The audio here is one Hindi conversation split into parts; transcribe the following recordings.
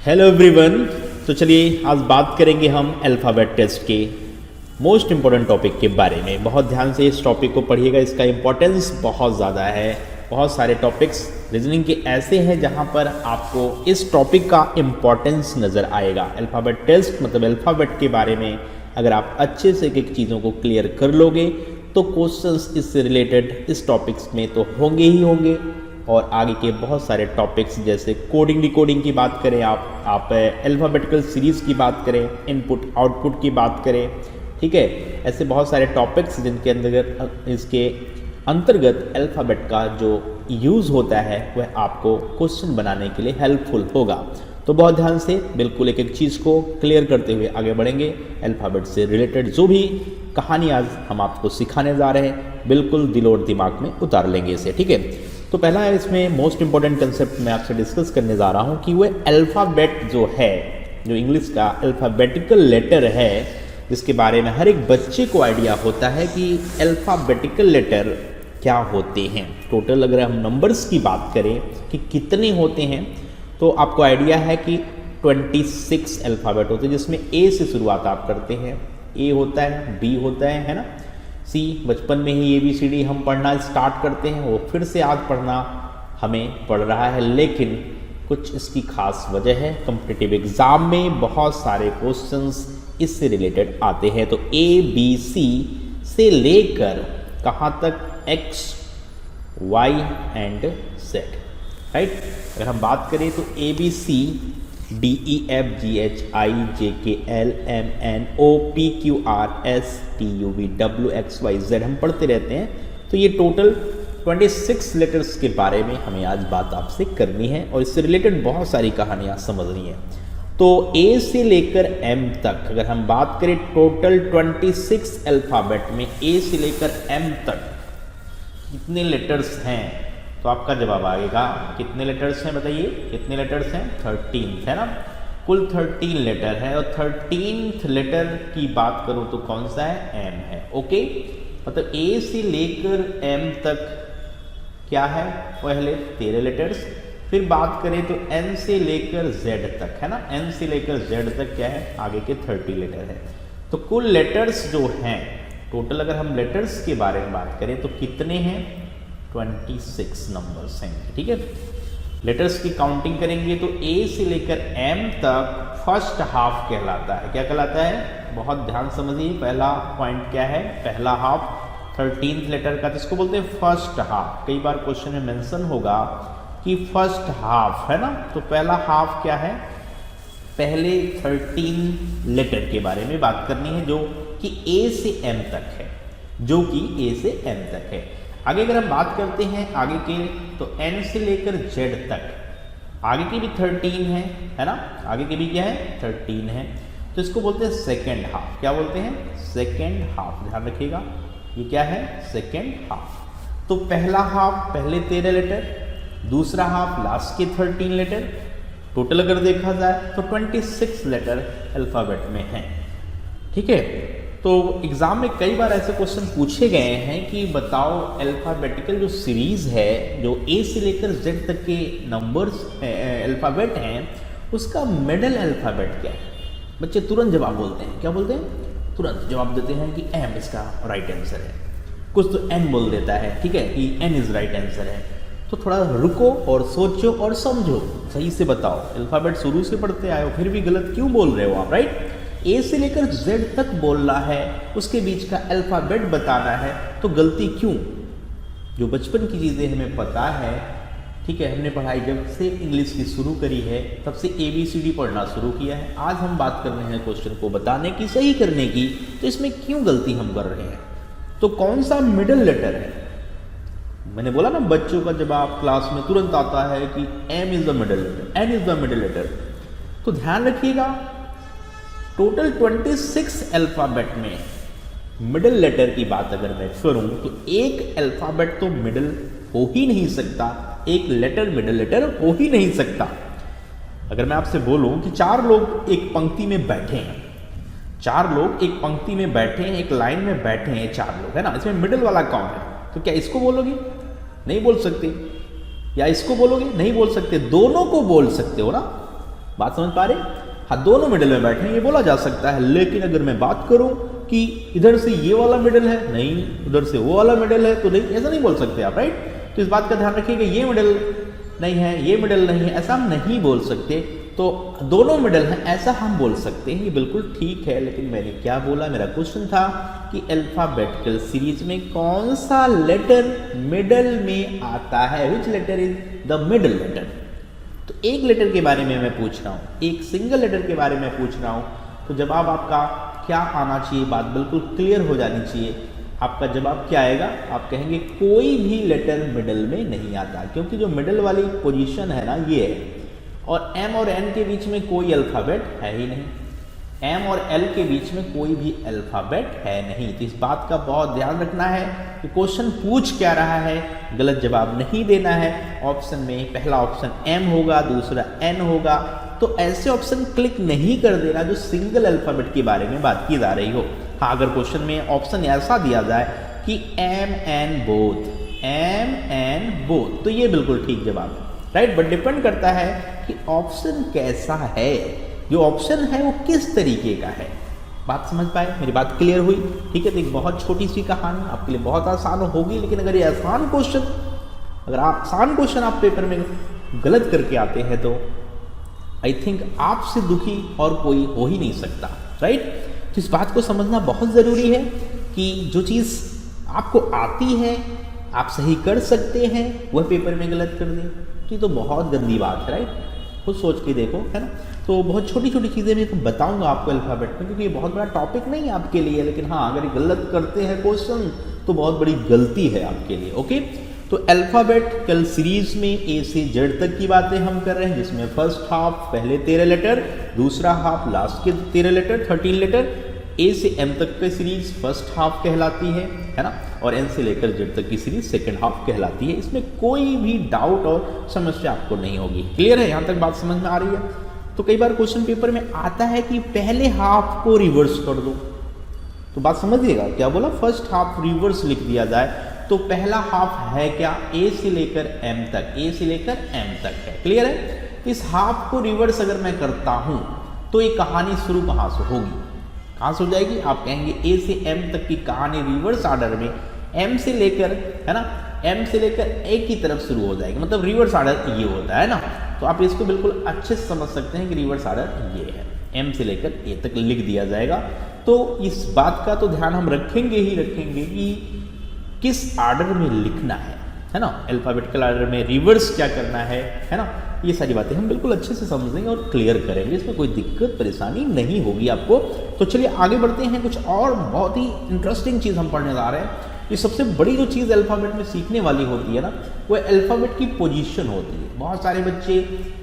Hello everyone. तो चलिए आज बात करेंगे हम अल्फ़ाबेट टेस्ट के मोस्ट इम्पॉर्टेंट टॉपिक के बारे में। बहुत ध्यान से इस टॉपिक को पढ़िएगा, इसका इम्पोर्टेंस बहुत ज़्यादा है। बहुत सारे टॉपिक्स रीजनिंग के ऐसे हैं जहाँ पर आपको इस टॉपिक का इम्पोर्टेंस नज़र आएगा। अल्फ़ाबेट टेस्ट मतलब अल्फ़ाबेट के बारे में अगर आप अच्छे से एक चीज़ों को क्लियर कर लोगे तो क्वेश्चंस इससे रिलेटेड इस टॉपिक्स में तो होंगे ही होंगे। और आगे के बहुत सारे टॉपिक्स जैसे कोडिंग डिकोडिंग की बात करें, आप अल्फ़ाबेटिकल सीरीज़ की बात करें, इनपुट आउटपुट की बात करें, ठीक है, ऐसे बहुत सारे टॉपिक्स जिनके इसके अंतर्गत अल्फ़ाबेट का जो यूज़ होता है वह आपको क्वेश्चन बनाने के लिए हेल्पफुल होगा। तो बहुत ध्यान से बिल्कुल एक एक चीज़ को क्लियर करते हुए आगे बढ़ेंगे। अल्फ़ाबेट से रिलेटेड जो भी कहानी आज हम आपको सिखाने जा रहे हैं बिल्कुल दिल और दिमाग में उतार लेंगे इसे, ठीक है। तो पहला है इसमें मोस्ट इंपॉर्टेंट कंसेप्ट मैं आपसे डिस्कस करने जा रहा हूँ कि वह अल्फ़ाबेट जो है, जो इंग्लिश का अल्फ़ाबेटिकल लेटर है, जिसके बारे में हर एक बच्चे को आइडिया होता है कि अल्फ़ाबेटिकल लेटर क्या होते हैं। टोटल अगर हम नंबर्स की बात करें कि कितने होते हैं तो आपको आइडिया है कि 26 अल्फ़ाबेट होते हैं, जिसमें ए से शुरुआत आप करते हैं। ए होता है, बी होता है ना, सी बचपन में ही ABCD हम पढ़ना स्टार्ट करते हैं, वो फिर से आज पढ़ना हमें पड़ रहा है, लेकिन कुछ इसकी खास वजह है। कॉम्पिटिटिव एग्ज़ाम में बहुत सारे क्वेश्चंस इससे रिलेटेड आते हैं। तो ABC से लेकर कहाँ तक X, Y and Z, right. अगर हम बात करें तो ABC DEFGHIJKLMNOPQRSTUVWXYZ हम पढ़ते रहते हैं। तो ये टोटल 26 लेटर्स के बारे में हमें आज बात आपसे करनी है और इससे रिलेटेड बहुत सारी कहानियाँ समझनी है। तो A से लेकर M तक अगर हम बात करें टोटल 26 अल्फ़ाबेट में A से लेकर M तक कितने लेटर्स हैं, तो आपका जवाब आएगा कितने लेटर्स हैं, बताइए कितने लेटर्स हैं। 13 है ना, कुल 13 लेटर है। और 13th लेटर की बात करूं तो कौन सा है, M है। ओके, मतलब A से लेकर M तक क्या है, पहले 13 लेटर्स। फिर बात करें तो N से लेकर Z तक है ना, N से लेकर Z तक क्या है, आगे के 30 लेटर है। तो कुल लेटर्स जो हैं टोटल अगर हम लेटर्स के बारे में बात करें तो कितने हैं, 26 नंबर्स हैं, ठीक है। लेटर्स की काउंटिंग करेंगे तो A से लेकर M तक फर्स्ट हाफ कहलाता है। क्या कहलाता है, बहुत ध्यान समझिए, पहला पॉइंट क्या है, पहला हाफ 13th लेटर का, जिसको बोलते हैं फर्स्ट हाफ। कई बार क्वेश्चन में मेंशन होगा कि फर्स्ट हाफ है ना, तो पहला हाफ क्या है, पहले 13 लेटर के बारे में बात करनी है जो कि A से M तक है, जो कि A से M तक है। आगे अगर हम बात करते हैं आगे के तो N से लेकर Z तक, आगे के भी 13 है ना, आगे के भी क्या है, 13 है। तो इसको बोलते हैं सेकेंड हाफ। क्या बोलते हैं, सेकेंड हाफ, ध्यान रखिएगा ये क्या है, सेकेंड हाफ। तो पहला हाफ पहले 13 लेटर, दूसरा हाफ लास्ट के 13 लेटर, टोटल अगर देखा जाए तो 26 लेटर अल्फ़ाबेट में हैं, ठीक है। तो एग्ज़ाम में कई बार ऐसे क्वेश्चन पूछे गए हैं कि बताओ अल्फ़ाबेटिकल जो सीरीज़ है, जो A से लेकर Z तक के नंबर्स अल्फ़ाबेट हैं, उसका मिडल अल्फ़ाबेट क्या है। बच्चे तुरंत जवाब बोलते हैं, क्या बोलते हैं, तुरंत जवाब देते हैं कि M इसका राइट आंसर है। कुछ तो N बोल देता है, ठीक है, कि N इज़ राइट आंसर है। तो थोड़ा रुको और सोचो और समझो, सही से बताओ, अल्फ़ाबेट शुरू से पढ़ते आए हो फिर भी गलत क्यों बोल रहे हो आप, राइट। A से लेकर Z तक बोलना है, उसके बीच का अल्फ़ाबेट बताना है, तो गलती क्यों। जो बचपन की चीज़ें हमें पता है, ठीक है, हमने पढ़ाई जब से इंग्लिश की शुरू करी है तब से ABCD पढ़ना शुरू किया है। आज हम बात कर रहे हैं क्वेश्चन को बताने की, सही करने की, तो इसमें क्यों गलती हम कर रहे हैं। तो कौन सा मिडल लेटर है, मैंने बोला ना बच्चों का जवाब क्लास में तुरंत आता है कि M is the middle letter, N is the middle letter. तो ध्यान रखिएगा टोटल 26 अल्फ़ाबेट में मिडिल लेटर की बात अगर मैं करूं तो एक अल्फ़ाबेट तो मिडिल हो ही नहीं सकता, एक लेटर मिडिल लेटर हो ही नहीं सकता। अगर मैं आपसे बोलूं कि 4 लोग एक पंक्ति में बैठे हैं, 4 लोग एक पंक्ति में बैठे हैं, एक लाइन में बैठे हैं 4 लोग, है ना, इसमें मिडिल वाला कौन है, तो क्या इसको बोलोगे, नहीं बोल सकते, या इसको बोलोगे, नहीं बोल सकते, दोनों को बोल सकते हो ना, बात समझ पा रहे? हाँ, दोनों मिडिल में बैठे हैं ये बोला जा सकता है, लेकिन अगर मैं बात करूं कि इधर से ये वाला मिडिल है, नहीं, उधर से वो वाला मिडिल है, तो नहीं, ऐसा नहीं बोल सकते आप, राइट? तो इस बात का ध्यान रखिए कि ये मिडिल नहीं है, ये मिडिल नहीं है, ऐसा हम नहीं बोल सकते। तो दोनों मिडिल हैं ऐसा हम बोल सकते हैं, ये बिल्कुल ठीक है। लेकिन मैंने क्या बोला, मेरा क्वेश्चन था कि अल्फाबेटिकल सीरीज में कौन सा लेटर मिडिल में आता है, which letter is the middle letter. तो एक लेटर के बारे में मैं पूछ रहा हूँ, एक सिंगल लेटर के बारे में पूछ रहा हूँ, तो जवाब आपका क्या आना चाहिए, बात बिल्कुल क्लियर हो जानी चाहिए। आपका जवाब क्या आएगा, आप कहेंगे कोई भी लेटर मिडिल में नहीं आता, क्योंकि जो मिडिल वाली पोजीशन है ना ये है, और M और N के बीच में कोई अल्फ़ाबेट है ही नहीं, M और L के बीच में कोई भी अल्फ़ाबेट है नहीं। तो इस बात का बहुत ध्यान रखना है कि क्वेश्चन पूछ क्या रहा है, गलत जवाब नहीं देना है। ऑप्शन में पहला ऑप्शन M होगा, दूसरा N होगा, तो ऐसे ऑप्शन क्लिक नहीं कर देना जो सिंगल अल्फ़ाबेट के बारे में बात की जा रही हो। हाँ, अगर क्वेश्चन में ऑप्शन ऐसा दिया जाए कि M and both, तो ये बिल्कुल ठीक जवाब है, राइट? बट डिपेंड करता है कि ऑप्शन कैसा है, जो ऑप्शन है वो किस तरीके का है। बात समझ पाए, मेरी बात क्लियर हुई? ठीक है, तो एक बहुत छोटी सी कहानी आपके लिए बहुत आसान होगी, लेकिन अगर ये आसान क्वेश्चन, अगर आसान क्वेश्चन आप पेपर में गलत करके आते हैं तो आई थिंक आपसे दुखी और कोई हो ही नहीं सकता, राइट? तो इस बात को समझना बहुत ज़रूरी है कि जो चीज़ आपको आती है आप सही कर सकते हैं, वह पेपर में गलत कर दें, तो ये तो बहुत गंदी बात है, राइट? खुद सोच के देखो, है ना? तो बहुत छोटी छोटी चीज़ें मैं बताऊंगा आपको अल्फ़ाबेट में, क्योंकि ये बहुत बड़ा टॉपिक नहीं है आपके लिए, लेकिन हाँ, अगर गलत करते हैं क्वेश्चन तो बहुत बड़ी गलती है आपके लिए। ओके, तो अल्फ़ाबेटिकल सीरीज में ए से जेड तक की बातें हम कर रहे हैं, जिसमें फर्स्ट हाफ पहले 13 लेटर, दूसरा हाफ लास्ट के 13 लेटर 13 लेटर। ए से एम तक की सीरीज फर्स्ट हाफ कहलाती है ना, और एन से लेकर जेड तक की सीरीज सेकंड हाफ कहलाती है। इसमें कोई भी डाउट और समस्या आपको नहीं होगी। क्लियर है? यहाँ तक बात समझ में आ रही है? तो कई बार क्वेश्चन पेपर में आता है कि पहले हाफ को रिवर्स कर दो, तो बात समझिएगा क्या बोला, फर्स्ट हाफ रिवर्स लिख दिया जाए, तो पहला हाफ है क्या, ए से लेकर एम तक, ए से लेकर एम तक है। क्लियर है? इस हाफ को रिवर्स अगर मैं करता हूं तो ये कहानी शुरू कहां से होगी, कहां से हो जाएगी? आप कहेंगे ए से एम तक की कहानी रिवर्स ऑर्डर में एम से लेकर, है ना, एम से लेकर ए की तरफ शुरू हो जाएगी, मतलब रिवर्स ऑर्डर ये होता है ना। तो आप इसको बिल्कुल अच्छे से समझ सकते हैं कि रिवर्स ऑर्डर ये है, एम से लेकर ए तक लिख दिया जाएगा। तो इस बात का तो ध्यान हम रखेंगे ही रखेंगे कि किस ऑर्डर में लिखना है ना, अल्फाबेटिकल ऑर्डर में रिवर्स क्या करना है ना, ये सारी बातें हम बिल्कुल अच्छे से समझेंगे और क्लियर करेंगे, इसमें कोई दिक्कत परेशानी नहीं होगी आपको। तो चलिए आगे बढ़ते हैं, कुछ और बहुत ही इंटरेस्टिंग चीज़ हम पढ़ने जा रहे हैं। ये सबसे बड़ी जो चीज़ अल्फ़ाबेट में सीखने वाली होती है ना, वो अल्फ़ाबेट की पोजीशन होती है। बहुत सारे बच्चे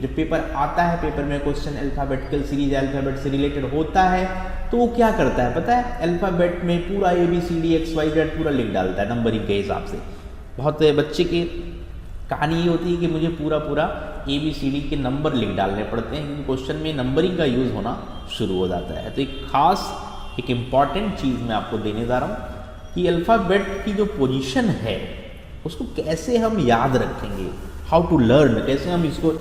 जब पेपर आता है, पेपर में क्वेश्चन अल्फ़ाबेटिकल सीरीज अल्फ़ाबेट से रिलेटेड होता है, तो वो क्या करता है पता है, अल्फ़ाबेट में पूरा ABCD XYZ पूरा लिख डालता है नंबरिंग के हिसाब से। बहुत बच्चे की कहानी ये होती है कि मुझे पूरा ABCD के नंबर लिख डालने पड़ते हैं, क्योंकि क्वेश्चन में नंबरिंग का यूज़ होना शुरू हो जाता है। तो एक खास एक इम्पॉर्टेंट चीज़ मैं आपको देने जा रहा हूँ कि अल्फ़ाबेट की जो पोजीशन है उसको कैसे हम याद रखेंगे, हाउ टू लर्न, कैसे हम इसको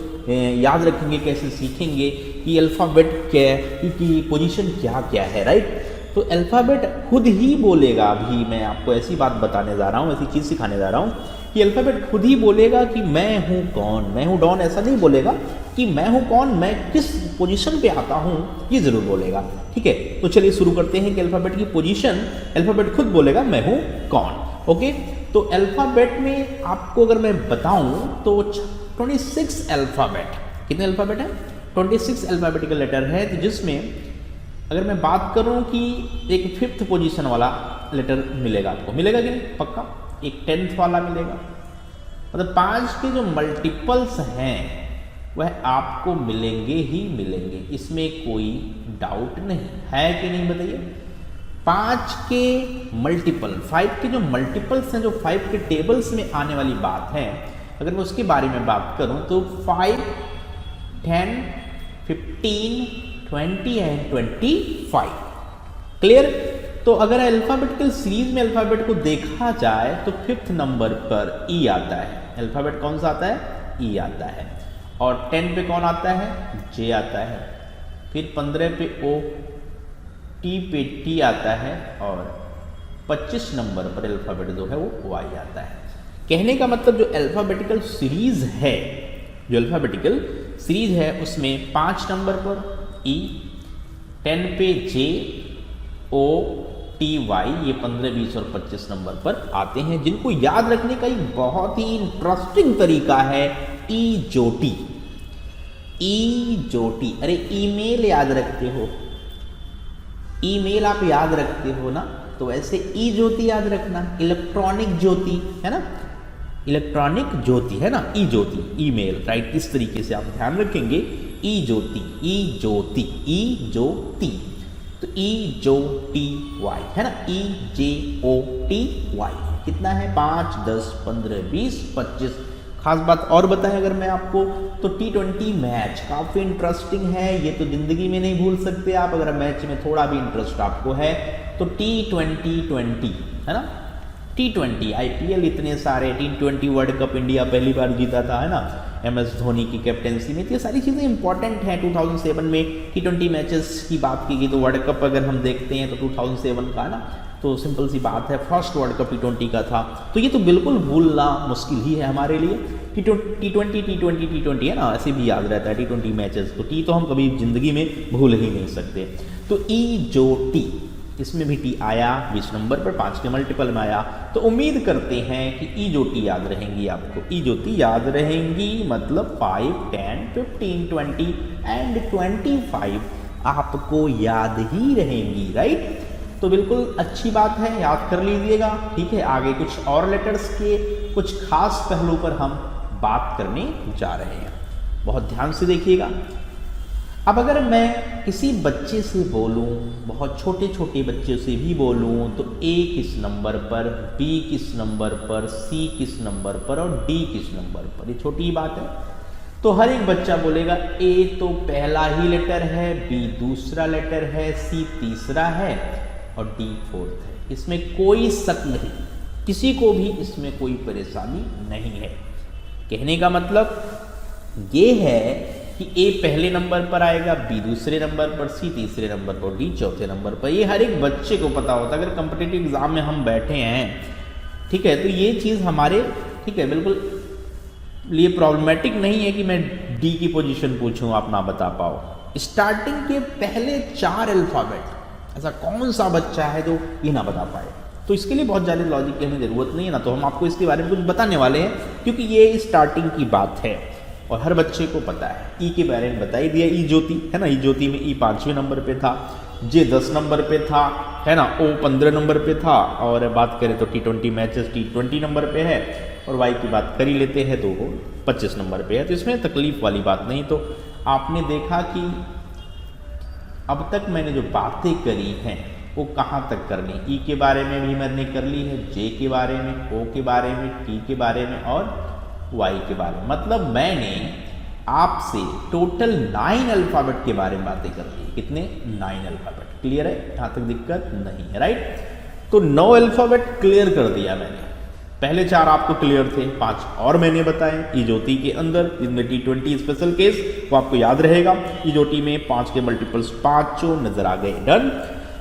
याद रखेंगे, कैसे सीखेंगे कि अल्फ़ाबेट की पोजीशन क्या क्या है, राइट? तो अल्फ़ाबेट खुद ही बोलेगा। अभी मैं आपको ऐसी बात बताने जा रहा हूँ, ऐसी चीज़ सिखाने जा रहा हूँ कि अल्फ़ाबेट खुद ही बोलेगा कि मैं हूँ कौन, मैं हूँ डॉन। ऐसा नहीं बोलेगा कि मैं हूँ कौन, मैं किस पोजीशन पे आता हूँ, ये ज़रूर बोलेगा। ठीक है, तो चलिए शुरू करते हैं कि अल्फ़ाबेट की पोजीशन अल्फ़ाबेट खुद बोलेगा मैं हूँ कौन। ओके, तो अल्फ़ाबेट में आपको अगर मैं बताऊँ तो 26 अल्फ़ाबेट, कितने अल्फ़ाबेट हैं? 26 अल्फ़ाबेटिकल लेटर है, तो जिसमें अगर मैं बात करूं कि एक 5th पोजीशन वाला लेटर मिलेगा, आपको मिलेगा कि नहीं? पक्का एक 10th वाला मिलेगा। मतलब 5 के जो मल्टीपल्स हैं वह आपको मिलेंगे ही मिलेंगे, इसमें कोई डाउट नहीं है कि नहीं, बताइए। 5 के मल्टीपल, 5 के जो मल्टीपल्स हैं, जो 5 के टेबल्स में आने वाली बात है, अगर मैं उसके बारे में बात करूं तो 5, 10, 15, 20 एंड 25। क्लियर? तो अगर अल्फ़ाबेटिकल सीरीज में अल्फ़ाबेट को देखा जाए तो 5th नंबर पर ई आता है। अल्फ़ाबेट कौन सा आता है? ई आता है। और 10 पे कौन आता है, जे आता है, फिर 15 पे ओ, टी पे टी आता है, और 25 नंबर पर अल्फ़ाबेट जो है वो वाई आता है। कहने का मतलब जो अल्फ़ाबेटिकल सीरीज है, जो अल्फ़ाबेटिकल सीरीज है उसमें 5 नंबर पर ई, 10 पे जे, ओ, टी, वाई, ये 15, 20 और 25 नंबर पर आते हैं, जिनको याद रखने का एक बहुत ही इंटरेस्टिंग तरीका है ई जोटी। ई जोटी, अरे ईमेल याद रखते हो, ईमेल आप याद रखते हो ना, तो वैसे ई ज्योति याद रखना, इलेक्ट्रॉनिक ज्योति है ना, इलेक्ट्रॉनिक ज्योति है ना, ई ज्योति, ईमेल, राइट। इस तरीके से आप ध्यान रखेंगे, ई ज्योति, ई ज्योति, ई ज्योति, तो ई जो टी वाई है ना, ई जे ओ टी वाई। कितना है, 5, 10, 15, 20, 25। खास बात और बताएं अगर मैं आपको, तो T20 मैच काफ़ी इंटरेस्टिंग है, ये तो ज़िंदगी में नहीं भूल सकते आप। अगर मैच में थोड़ा भी इंटरेस्ट आपको है तो T20 है ना, T20 IPL, इतने सारे T20 वर्ल्ड कप इंडिया पहली बार जीता था है ना, MS धोनी की कैप्टेंसी में। तो ये सारी चीज़ें इंपॉर्टेंट हैं। 2007 में T20 मैचेस की बात की गई तो वर्ल्ड कप अगर हम देखते हैं तो 2007 का है ना, तो सिंपल सी बात है, फर्स्ट वर्ल्ड कप T20 का था, तो ये तो बिल्कुल भूलना मुश्किल ही है हमारे लिए। T20 है ना, ऐसे भी याद रहता है T20 मैचेस, तो टी तो हम कभी ज़िंदगी में भूल ही नहीं सकते। तो ई जो टी, इसमें भी टी आया 20 नंबर पर, 5 के मल्टीपल में आया, तो उम्मीद करते हैं कि ई ज्योति याद रहेंगी आपको। ई ज्योति याद रहेंगी मतलब 5, 10, 15, 20 एंड 25 आपको याद ही रहेंगी, राइट। तो बिल्कुल अच्छी बात है, याद कर लीजिएगा, ठीक है। आगे कुछ और लेटर्स के कुछ खास पहलू पर हम बात करने जा रहे हैं, बहुत ध्यान से देखिएगा। अब अगर मैं किसी बच्चे से बोलूं, बहुत छोटे छोटे बच्चे से भी बोलूं, तो ए किस नंबर पर, बी किस नंबर पर, सी किस नंबर पर और डी किस नंबर पर, ये छोटी बात है। तो हर एक बच्चा बोलेगा ए तो पहला ही लेटर है, बी दूसरा लेटर है, सी तीसरा है और डी फोर्थ है। इसमें कोई शक नहीं, किसी को भी इसमें कोई परेशानी नहीं है। कहने का मतलब ये है कि ए पहले नंबर पर आएगा, बी दूसरे नंबर पर, सी तीसरे नंबर पर, डी चौथे नंबर पर। ये हर एक बच्चे को पता होता है। अगर कॉम्पिटिटिव एग्जाम में हम बैठे हैं, ठीक है, तो ये चीज़ हमारे, ठीक है, बिल्कुल लिए प्रॉब्लमेटिक नहीं है कि मैं डी की पोजीशन पूछूं आप ना बता पाओ। स्टार्टिंग के पहले 4 अल्फ़ाबेट, ऐसा कौन सा बच्चा है जो ये ना बता पाए? तो इसके लिए बहुत ज़्यादा लॉजिक की हमें ज़रूरत नहीं है ना, तो हम आपको इसके बारे में कुछ बताने वाले हैं, क्योंकि ये स्टार्टिंग की बात है और हर बच्चे को पता है। ई के बारे में बता ही दिया, ई ज्योति है ना, ई ज्योति में ई 5वें नंबर पे था, जे 10 नंबर पे था, है ना, ओ 15 नंबर पे था, और बात करें तो T20 मैचेस T20 नंबर पे है, और वाई की बात कर ही लेते हैं तो वो 25 नंबर पे है। तो इसमें तकलीफ वाली बात नहीं। तो आपने देखा कि अब तक मैंने जो बातें करी हैं वो कहाँ तक करनी, ई के बारे में भी मैंने कर ली है, जे के बारे में, ओ के बारे में, टी के बारे में और वाई के बारे में। मतलब मैंने आपसे टोटल 9 अल्फ़ाबेट के बारे में बातें कर ली। कितने? 9 अल्फ़ाबेट। क्लियर है? यहाँ तक दिक्कत नहीं है, राइट। तो 9 अल्फ़ाबेट क्लियर कर दिया मैंने। पहले 4 आपको क्लियर थे, 5 और मैंने बताए ई ज्योति के अंदर, जिनमें T20 स्पेशल केस वो आपको याद रहेगा। ई ज्योति में 5 के मल्टीपल्स 5 नजर आ गए, डन।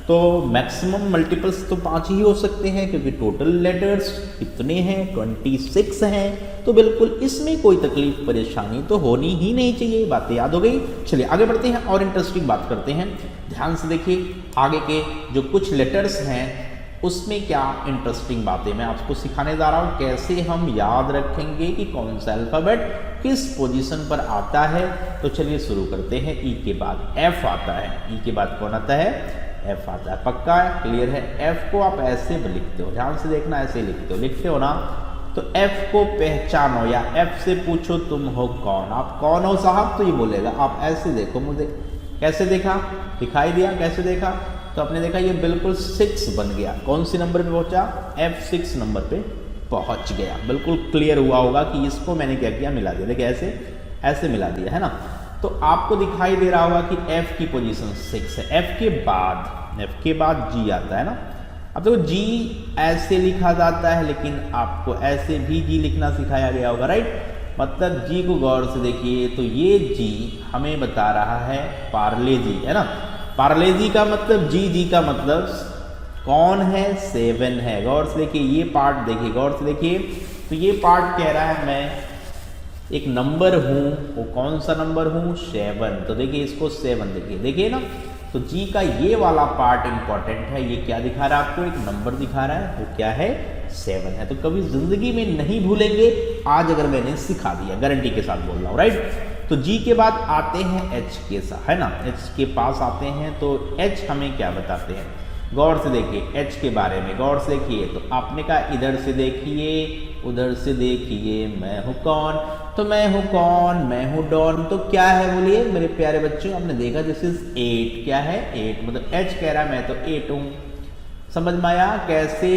तो मैक्सिमम मल्टीपल्स तो 5 ही हो सकते हैं, क्योंकि टोटल लेटर्स कितने हैं? 26 हैं। तो बिल्कुल इसमें कोई तकलीफ परेशानी तो होनी ही नहीं चाहिए। बातें याद हो गई। चलिए आगे बढ़ते हैं और इंटरेस्टिंग बात करते हैं। ध्यान से देखिए, आगे के जो कुछ लेटर्स हैं उसमें क्या इंटरेस्टिंग बातें मैं आपको सिखाने जा रहा हूँ, कैसे हम याद रखेंगे कि कौन सा अल्फ़ाबेट किस पोजीशन पर आता है। तो चलिए शुरू करते हैं। ई के बाद एफ आता है। ई के बाद कौन आता है? एफ आता है। पक्का है? क्लियर है? एफ को आप ऐसे लिखते हो, ध्यान से देखना, ऐसे लिखते हो ना। तो एफ को पहचानो या एफ से पूछो तुम हो कौन, आप कौन हो साहब, तो ये बोलेगा आप ऐसे देखो मुझे। कैसे देखा? दिखाई दिया? कैसे देखा? तो आपने देखा ये बिल्कुल 6 बन गया। कौन सी नंबर पे पहुंचा? F6 नंबर पे पहुंच गया। बिल्कुल क्लियर हुआ होगा कि इसको मैंने क्या किया, मिला दिया। देखिए ऐसे मिला दिया है ना। तो आपको दिखाई दे रहा होगा कि F की पोजीशन 6 है। F के बाद G आता है ना। अब देखो G ऐसे लिखा जाता है, लेकिन आपको ऐसे भी G लिखना सिखाया गया होगा, राइट। मतलब जी को गौर से देखिए तो ये जी हमें बता रहा है पार्ले जी, है ना। पार्ले जी का मतलब जी का मतलब कौन है, 7 है। गौर से देखिए ये पार्ट देखिए, गौर से देखिए तो ये पार्ट कह रहा है मैं एक नंबर हूँ, वो कौन सा नंबर हूँ, 7। तो देखिए इसको 7 देखिए ना, तो जी का ये वाला पार्ट इंपॉर्टेंट है। ये क्या दिखा रहा है आपको, एक नंबर दिखा रहा है, वो क्या है, 7 है। तो कभी जिंदगी में नहीं भूलेंगे, आज अगर मैंने सिखा दिया, गारंटी के साथ बोल रहा हूँ, राइट। तो जी के बाद आते हैं एच के साथ, है ना, एच के पास आते हैं। तो एच हमें क्या बताते हैं, गौर से देखिए एच के बारे में गौर से देखिए। तो आपने कहा इधर से देखिए उधर से देखिए, मैं हूँ कौन, तो मैं हूँ कौन, मैं हूँ डॉन। तो क्या है बोलिए मेरे प्यारे बच्चों, आपने देखा दिस इज 8, क्या है 8, मतलब एच कह रहा है मैं तो 8 हूँ। समझ में आया कैसे,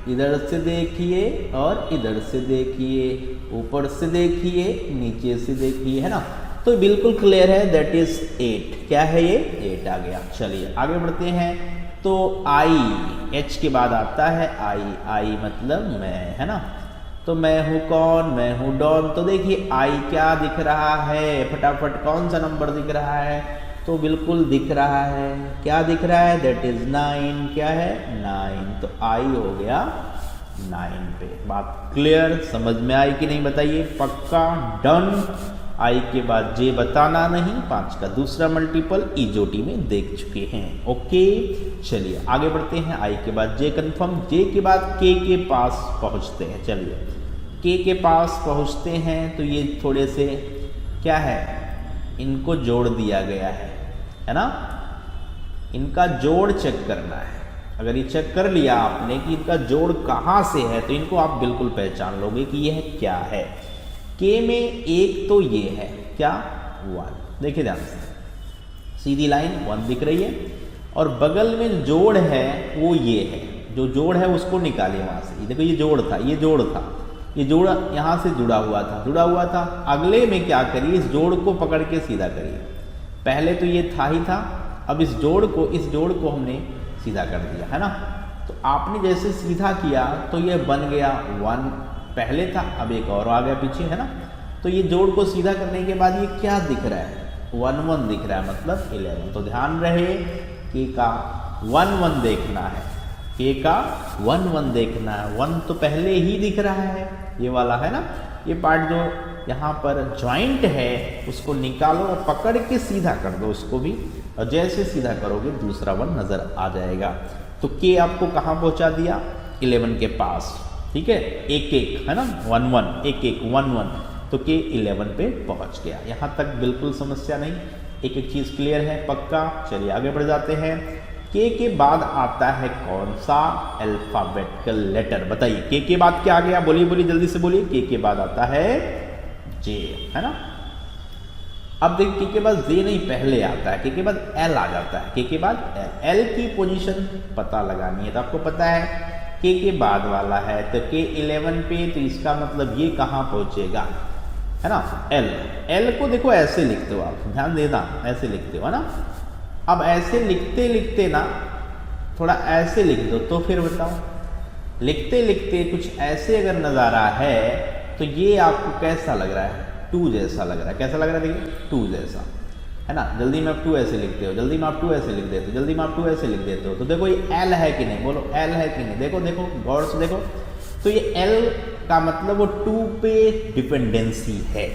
इधर से देखिए और इधर से देखिए, ऊपर से देखिए नीचे से देखिए, है ना। तो बिल्कुल क्लियर है, दैट इज 8, क्या है ये 8 आ गया। चलिए आगे बढ़ते हैं। तो आई, एच के बाद आता है आई मतलब मैं, है ना। तो मैं हूँ कौन, मैं हूँ डॉन। तो देखिए आई क्या दिख रहा है, फटाफट कौन सा नंबर दिख रहा है, तो बिल्कुल दिख रहा है, क्या दिख रहा है, दैट इज 9, क्या है 9। तो आई हो गया 9 पे। बात क्लियर, समझ में आई कि नहीं बताइए, पक्का डन। आई के बाद जे बताना नहीं, 5 का दूसरा मल्टीपल ईजोटी में देख चुके हैं, ओके। चलिए आगे बढ़ते हैं, आई के बाद जे कंफर्म, जे के बाद के पास पहुंचते हैं। चलिए के पास पहुंचते हैं तो ये थोड़े से क्या है, इनको जोड़ दिया गया है ना, इनका जोड़ चेक करना है। अगर ये चेक कर लिया आपने कि इनका जोड़ कहाँ से है, तो इनको आप बिल्कुल पहचान लोगे कि यह क्या है। के में एक तो ये है क्या 1, देखिए ध्यान से, सीधी लाइन 1 दिख रही है, और बगल में जोड़ है वो ये है, जो जोड़ है उसको निकालिए वहाँ से। देखो ये जोड़ था, ये जोड़ था, ये जोड़ यहाँ से जुड़ा हुआ था। अगले में क्या करिए, इस जोड़ को पकड़ के सीधा करिए। पहले तो ये था ही था, अब इस जोड़ को हमने सीधा कर दिया, है ना। तो आपने जैसे सीधा किया तो ये बन गया 1, पहले था अब एक और आ गया पीछे, है ना। तो ये जोड़ को सीधा करने के बाद ये क्या दिख रहा है, 1 दिख रहा है, मतलब 11। तो ध्यान रहे के का 1 देखना है, के का 1 देखना है। 1 तो पहले ही दिख रहा है, ये वाला है ना, ये पार्ट जो यहाँ पर जॉइंट है उसको निकालो और पकड़ के सीधा कर दो उसको भी, और जैसे सीधा करोगे दूसरा 1 नज़र आ जाएगा। तो के आपको कहाँ पहुँचा दिया, 11 के पास, ठीक है, एक है ना, 1 1 तो के 11 पे पहुँच गया। यहाँ तक बिल्कुल समस्या नहीं, एक चीज़ क्लियर है, पक्का। चलिए आगे बढ़ जाते हैं। के बाद आता है कौन सा, अल्फाबेटिकल लेटर, बताइए के बाद क्या आ गया, बोलिए जल्दी से बोलिए। के बाद आता है जे, है ना। अब देखिए के बाद जे नहीं पहले आता है, के बाद एल आ जाता है, के बाद एल की पोजीशन पता लगानी है। तो आपको पता है के बाद वाला है, तो के 11 पे, तो इसका मतलब ये कहाँ पहुँचेगा, है ना, एल को देखो ऐसे लिखते हो आप, ध्यान देना ऐसे लिखते हो, है ना। अब ऐसे लिखते ना थोड़ा ऐसे लिख दो, तो फिर बताओ, लिखते कुछ ऐसे अगर नज़ारा है तो ये आपको कैसा लग रहा है, 2 जैसा लग रहा है। कैसा लग रहा है, देखिए 2 जैसा, है ना। जल्दी में आप 2 ऐसे लिखते हो, जल्दी में आप 2 ऐसे लिख देते हो, जल्दी में आप 2 ऐसे लिख देते हो। तो देखो ये एल है कि नहीं, बोलो एल है कि नहीं, देखो गौर से देखो। तो ये एल का मतलब वो 2 पे डिपेंडेंसी है।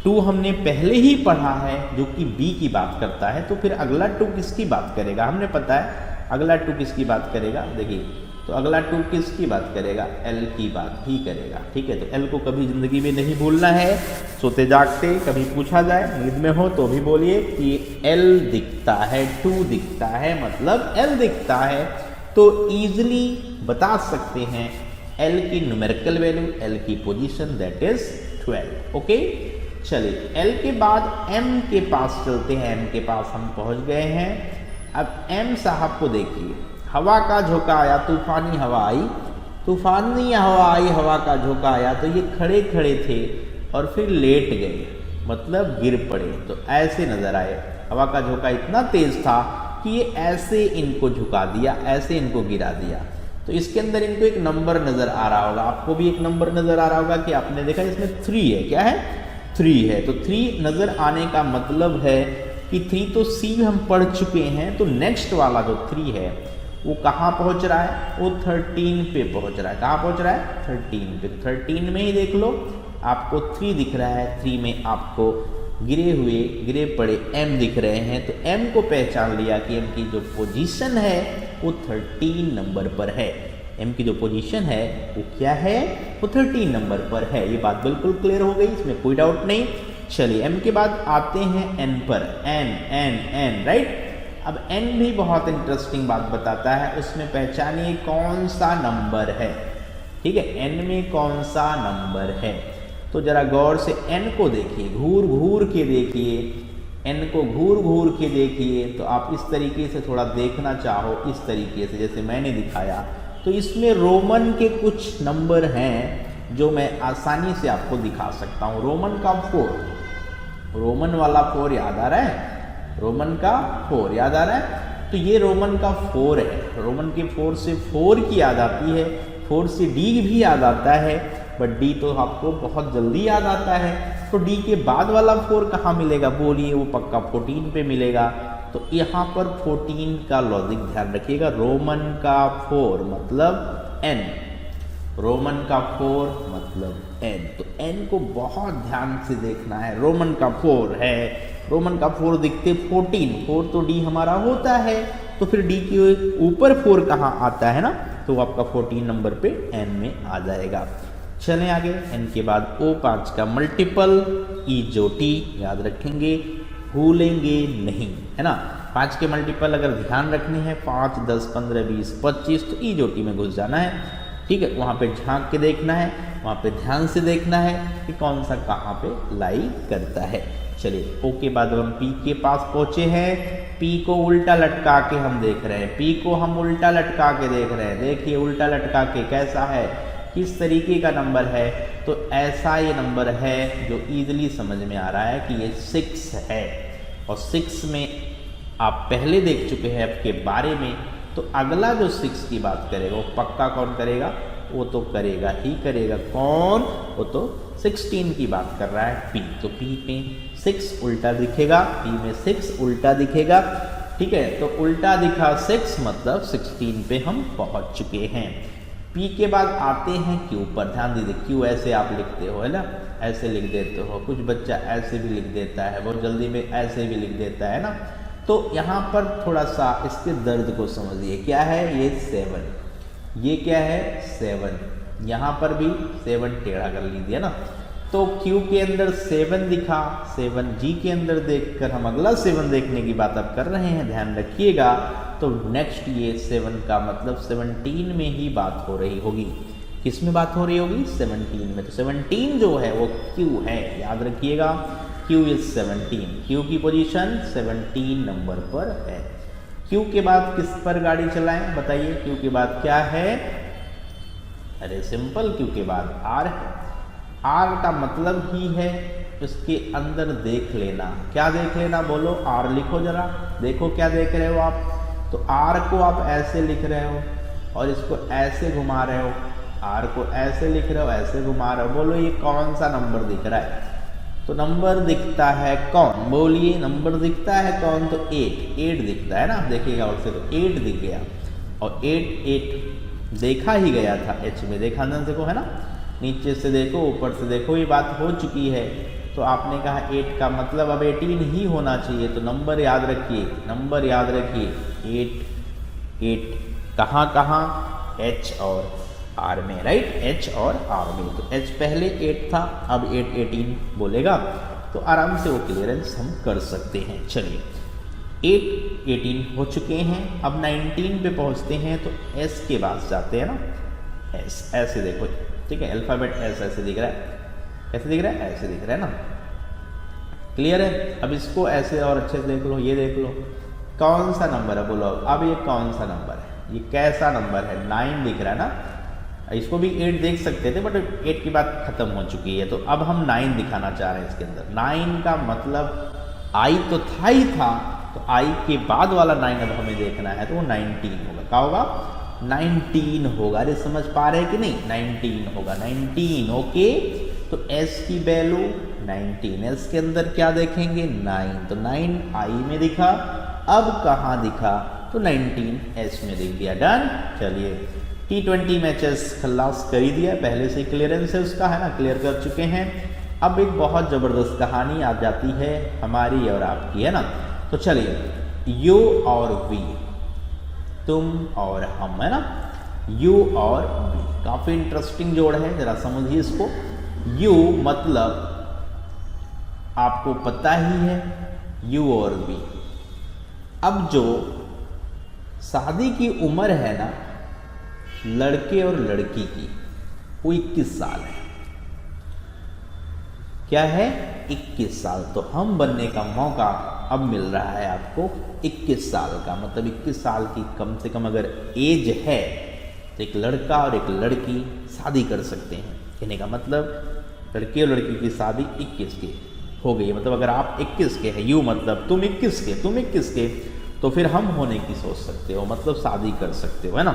2 हमने पहले ही पढ़ा है जो कि बी की बात करता है, तो फिर अगला 2 किसकी बात करेगा, हमने पता है अगला 2 किसकी बात करेगा, देखिए तो अगला 2 किसकी बात करेगा, एल की बात ही करेगा, ठीक है। तो एल को कभी ज़िंदगी में नहीं भूलना है, सोते जागते कभी पूछा जाए, नींद में हो तो भी बोलिए कि एल दिखता है, 2 दिखता है, मतलब एल दिखता है। तो ईजिली बता सकते हैं एल की न्यूमेरिकल वैल्यू, एल की पोजीशन, दैट इज 12, ओके। चलिए एल के बाद एम के पास चलते हैं, एम के पास हम पहुंच गए हैं। अब एम साहब को देखिए, हवा का झोंका आया, तूफानी हवा आई, हवा का झोंका आया, तो ये खड़े थे और फिर लेट गए, मतलब गिर पड़े, तो ऐसे नजर आए। हवा का झोंका इतना तेज था कि ये ऐसे इनको झुका दिया, ऐसे इनको गिरा दिया। तो तो इसके अंदर इनको एक नंबर नज़र आ रहा होगा, आपको भी एक नंबर नज़र आ रहा होगा कि आपने देखा इसमें 3 है, क्या है 3 है। तो 3 नज़र आने का मतलब है कि 3 तो सी हम पढ़ चुके हैं, तो नेक्स्ट वाला जो 3 है वो कहाँ पहुँच रहा है, वो 13 पे पहुँच रहा है। कहाँ पहुँच रहा है 13 पे। 13 में ही देख लो आपको 3 दिख रहा है, 3 में आपको गिरे पड़े m दिख रहे हैं, तो m को पहचान लिया कि m की जो पोजीशन है वो 13 नंबर पर है। m की जो पोजीशन है वो क्या है, वो 13 नंबर पर है। ये बात बिल्कुल क्लियर हो गई, इसमें कोई डाउट नहीं। चलिए m के बाद आते हैं n पर, n राइट। अब n भी बहुत इंटरेस्टिंग बात बताता है, उसमें पहचानिए कौन सा नंबर है, ठीक है, n में कौन सा नंबर है। तो जरा गौर से n को देखिए, घूर घूर के देखिए, n को घूर घूर के देखिए। तो आप इस तरीके से थोड़ा देखना चाहो, इस तरीके से जैसे मैंने दिखाया, तो इसमें रोमन के कुछ नंबर हैं जो मैं आसानी से आपको दिखा सकता हूँ। रोमन का 4, रोमन वाला 4 याद आ रहा है, रोमन का 4 याद आ रहा है। तो ये रोमन का 4 है, रोमन के 4 से 4 की याद आती है, 4 से D भी याद आता है, बट D तो आपको बहुत जल्दी याद आता है। तो D के बाद वाला 4 कहाँ मिलेगा, बोलिए, वो पक्का 14 पे मिलेगा। तो यहाँ पर 14 का लॉजिक ध्यान रखिएगा, रोमन का 4 मतलब n, रोमन का 4 मतलब n। तो n को बहुत ध्यान से देखना है, रोमन का 4 है, रोमन का 4 दिखते 14, 4 तो D हमारा होता है, तो फिर D के ऊपर 4 कहाँ आता है ना, तो आपका 14 नंबर पे n में आ जाएगा। चलें आगे, n के बाद O5 का मल्टीपल ई जो टी, याद रखेंगे, भूलेंगे नहीं, है ना। 5 के मल्टीपल अगर ध्यान रखने हैं 5, 10, 15, 20, 25, तो ई जो टी में घुस जाना है, ठीक है। वहाँ पे झांक के देखना है, वहाँ पे ध्यान से देखना है कि कौन सा कहाँ पे लाई करता है। चलिए ओ के बाद हम पी के पास पहुँचे हैं, पी को उल्टा लटका के हम देख रहे हैं, पी को हम उल्टा लटका के देख रहे हैं। देखिए उल्टा लटका के कैसा है, किस तरीके का नंबर है, तो ऐसा ये नंबर है जो ईजिली समझ में आ रहा है कि ये 6 है। और 6 में आप पहले देख चुके हैं आपके बारे में, तो अगला जो 6 की बात करेगा वो पक्का कौन करेगा, वो तो करेगा ही करेगा, कौन, वो तो 16 की बात कर रहा है पी। तो पी में 6 उल्टा दिखेगा, पी में 6 उल्टा दिखेगा, ठीक है। तो उल्टा दिखा 6 मतलब 16 पे हम पहुंच चुके हैं। P के बाद आते हैं Q पर, ध्यान दीजिए, Q ऐसे आप लिखते हो, है ना, ऐसे लिख देते हो, कुछ बच्चा ऐसे भी लिख देता है, बहुत जल्दी में ऐसे भी लिख देता है ना। तो यहाँ पर थोड़ा सा इसके दर्द को समझिए, क्या है ये 7, ये क्या है 7, यहाँ पर भी 7 टेढ़ा कर लीजिए ना। तो Q के अंदर 7 दिखा, 7 G के अंदर देखकर हम अगला 7 देखने की बात अब कर रहे हैं, ध्यान रखिएगा। तो नेक्स्ट ये 7 का मतलब 17 में ही बात हो रही होगी, किस में बात हो रही होगी, 17 में। तो 17 जो है वो Q है, याद रखिएगा, Q इज 17, Q की पोजीशन 17 नंबर पर है। Q के बाद किस पर गाड़ी चलाएं बताइए, Q के बाद क्या है, अरे सिंपल, Q के बाद R है। R का मतलब ही है उसके अंदर देख लेना, क्या देख लेना, बोलो R लिखो जरा, देखो क्या देख रहे हो आप। तो R को आप ऐसे लिख रहे हो और इसको ऐसे घुमा रहे हो, R को ऐसे लिख रहे हो, ऐसे घुमा रहे हो, बोलो ये कौन सा नंबर दिख रहा है। तो नंबर दिखता है कौन, बोलिए नंबर दिखता है कौन, तो 8 दिखता है ना, देखिएगा और से तो 8 दिख गया, और 8 देखा ही गया था H में, देखा ना, देखो है ना, नीचे से देखो ऊपर से देखो, ये बात हो चुकी है। तो आपने कहा 8 का मतलब अब 18 ही होना चाहिए, तो नंबर याद रखिए, नंबर याद रखिए, 8 कहाँ कहाँ, H और R में, राइट, H और R में। तो H पहले 8 था, अब 8 18 बोलेगा, तो आराम से वो क्लियरेंस हम कर सकते हैं। चलिए 8 18 हो चुके हैं, अब 19 पे पहुंचते हैं, तो S के बाद जाते हैं ना, S ऐसे देखो, ठीक है, अल्फ़ाबेट S ऐसे दिख रहा है, कैसे दिख रहा है, ऐसे दिख रहा है ना, क्लियर है। अब इसको ऐसे और अच्छे से देख लो, ये देख लो कौन सा नंबर है, बोलो अब ये कौन सा नंबर है, ये कैसा नंबर है, 9 दिख रहा है ना। इसको भी 8 देख सकते थे, बट 8 की बात खत्म हो चुकी है, तो अब हम 9 दिखाना चाह रहे हैं इसके अंदर। 9 का मतलब I तो था ही था, तो I के बाद वाला 9 अब हमें देखना है, तो वो 19 होगा, क्या होगा, 19 होगा। अरे समझ पा रहे हैं कि नहीं, 19 होगा, 19। ओके, तो s की वैल्यू 19, s के अंदर क्या देखेंगे 9, तो 9 i में दिखा, अब कहाँ दिखा, तो 19 s में दिख गया। डन। चलिए T20 मैचेस खल्लास कर ही दिया, पहले से क्लियरेंस है उसका, है ना, क्लियर कर चुके हैं। अब एक बहुत ज़बरदस्त कहानी आ जाती है हमारी और आपकी, है ना। तो चलिए यू और वी, तुम और हम, है ना, यू और वी, काफ़ी इंटरेस्टिंग जोड़ है, ज़रा समझिए इसको। यू मतलब आपको पता ही है, यू और वी। अब जो शादी की उम्र है ना लड़के और लड़की की, वो 21 साल है। क्या है, 21 साल। तो हम बनने का मौका अब मिल रहा है आपको 21 साल का, मतलब 21 साल की कम से कम अगर एज है तो एक लड़का और एक लड़की शादी कर सकते हैं। कहने का मतलब लड़के और लड़की की शादी 21 की हो गई, मतलब अगर आप 21 के हैं, यू मतलब तुम 21 के, तुम 21 के, तो फिर हम होने की सोच सकते हो, मतलब शादी कर सकते हो, है ना,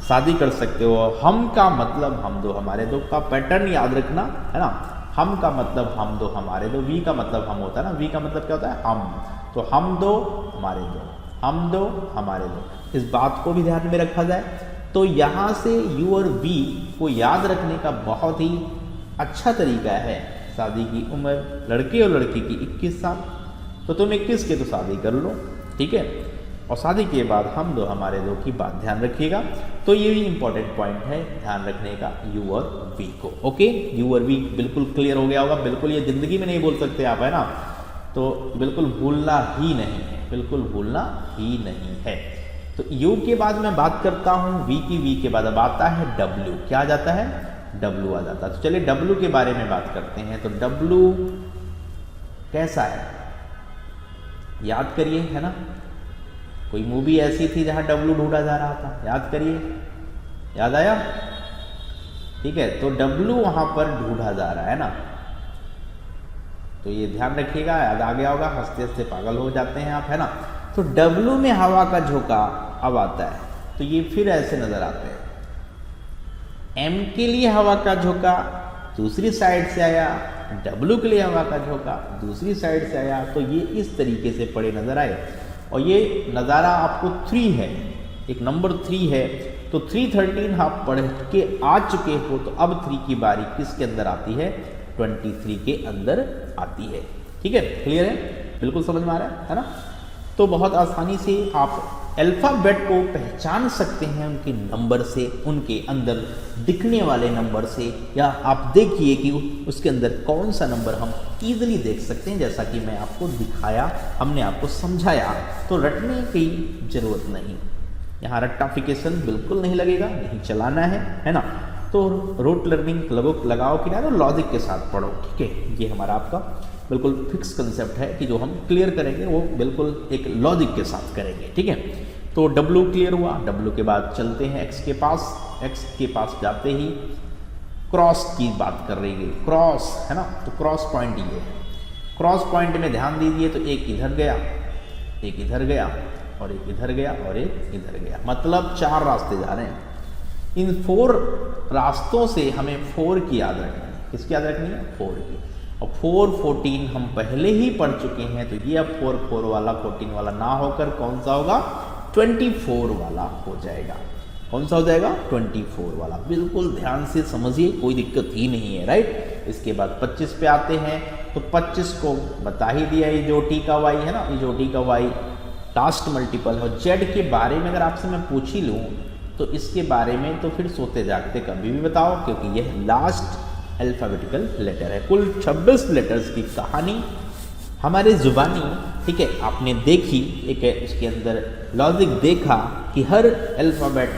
शादी कर सकते हो। हम का मतलब हम दो हमारे दो का पैटर्न याद रखना, है ना। हम का मतलब हम दो हमारे दो, वी का मतलब हम होता है ना, वी का मतलब क्या होता है, हम। तो हम दो हमारे दो, हम दो हमारे दो, इस बात को भी ध्यान में रखा जाए। तो यहाँ से यू और वी को याद रखने का बहुत ही अच्छा तरीका है, शादी की उम्र लड़के और लड़की की 21 साल, तो तुम 21 के तो शादी कर लो, ठीक है, और शादी के बाद हम दो हमारे दो की बात ध्यान रखिएगा। तो ये भी इंपॉर्टेंट पॉइंट है ध्यान रखने का, यू और वी को। ओके, यू और वी बिल्कुल क्लियर हो गया होगा, बिल्कुल ये जिंदगी में नहीं बोल सकते आप, है ना, तो बिल्कुल भूलना ही नहीं है, बिल्कुल भूलना ही नहीं है। तो यू के बाद मैं बात करता हूँ वी की, वी के बाद अब आता है डब्ल्यू। क्या आ जाता है, डब्ल्यू आ जाता है। तो चलिए डब्ल्यू के बारे में बात करते हैं। तो डब्ल्यू कैसा है, याद करिए, है ना, कोई मूवी ऐसी थी जहां डब्ल्यू ढूंढा जा रहा था, याद करिए, याद आया, ठीक है। तो डब्ल्यू वहां पर ढूंढा जा रहा है ना, तो ये ध्यान रखिएगा, याद आ गया होगा, हंसते हंसते पागल हो जाते हैं आप, है ना। तो डब्ल्यू में हवा का झोंका अब आता है, तो ये फिर ऐसे नजर आते हैं। एम के लिए हवा का झोंका दूसरी साइड से आया, डब्ल्यू के लिए हवा का झोंका दूसरी साइड से आया, तो ये इस तरीके से पड़े नजर आए। और ये नज़ारा आपको 3 है, एक नंबर 3 है, तो 313 आप पढ़ के आ चुके हो, तो अब 3 की बारी किसके अंदर आती है, 23 के अंदर आती है, ठीक है, क्लियर है, बिल्कुल समझ में आ रहा है ना। तो बहुत आसानी से आप अल्फ़ाबेट को पहचान सकते हैं उनके नंबर से, उनके अंदर दिखने वाले नंबर से, या आप देखिए कि उसके अंदर कौन सा नंबर हम ईजिली देख सकते हैं, जैसा कि मैं आपको दिखाया, हमने आपको समझाया। तो रटने की ज़रूरत नहीं, यहाँ रट्टाफिकेशन बिल्कुल नहीं लगेगा, नहीं चलाना है ना। तो रूट लर्निंग लगाओ कि ना, तो लॉजिक के साथ पढ़ो, ठीक है। ये हमारा आपका बिल्कुल फिक्स कंसेप्ट है कि जो हम क्लियर करेंगे वो बिल्कुल एक लॉजिक के साथ करेंगे, ठीक है। तो डब्ल्यू क्लियर हुआ, डब्ल्यू के बाद चलते हैं एक्स के पास। एक्स के पास जाते ही क्रॉस की बात कर रही है, क्रॉस, है ना, तो क्रॉस पॉइंट ये है। क्रॉस पॉइंट में ध्यान दीजिए, तो एक इधर गया, एक इधर गया, और एक इधर गया, और एक इधर गया, मतलब 4 रास्ते जा रहे हैं। इन 4 रास्तों से हमें 4 की याद रखनी है, किसकी याद रखनी है, 4 की। और 4 14 हम पहले ही पढ़ चुके हैं, तो ये अब 4 4 वाला 14 वाला ना होकर कौन सा होगा, 24 वाला हो जाएगा। कौन सा हो जाएगा, 24 वाला। बिल्कुल ध्यान से समझिए, कोई दिक्कत ही नहीं है, राइट। इसके बाद 25 पे आते हैं, तो 25 को बता ही दिया, ये जो टी का वाई है ना, ये जो टी का वाई लास्ट मल्टीपल है। और जेड के बारे में अगर आपसे मैं पूछ ही लूँ, तो इसके बारे में तो फिर सोते जागते कभी भी बताओ, क्योंकि यह लास्ट अल्फ़ाबेटिकल लेटर है। कुल 26 लेटर्स की कहानी हमारे ज़ुबानी, ठीक है, आपने देखी, एक इसके अंदर लॉजिक देखा कि हर अल्फ़ाबेट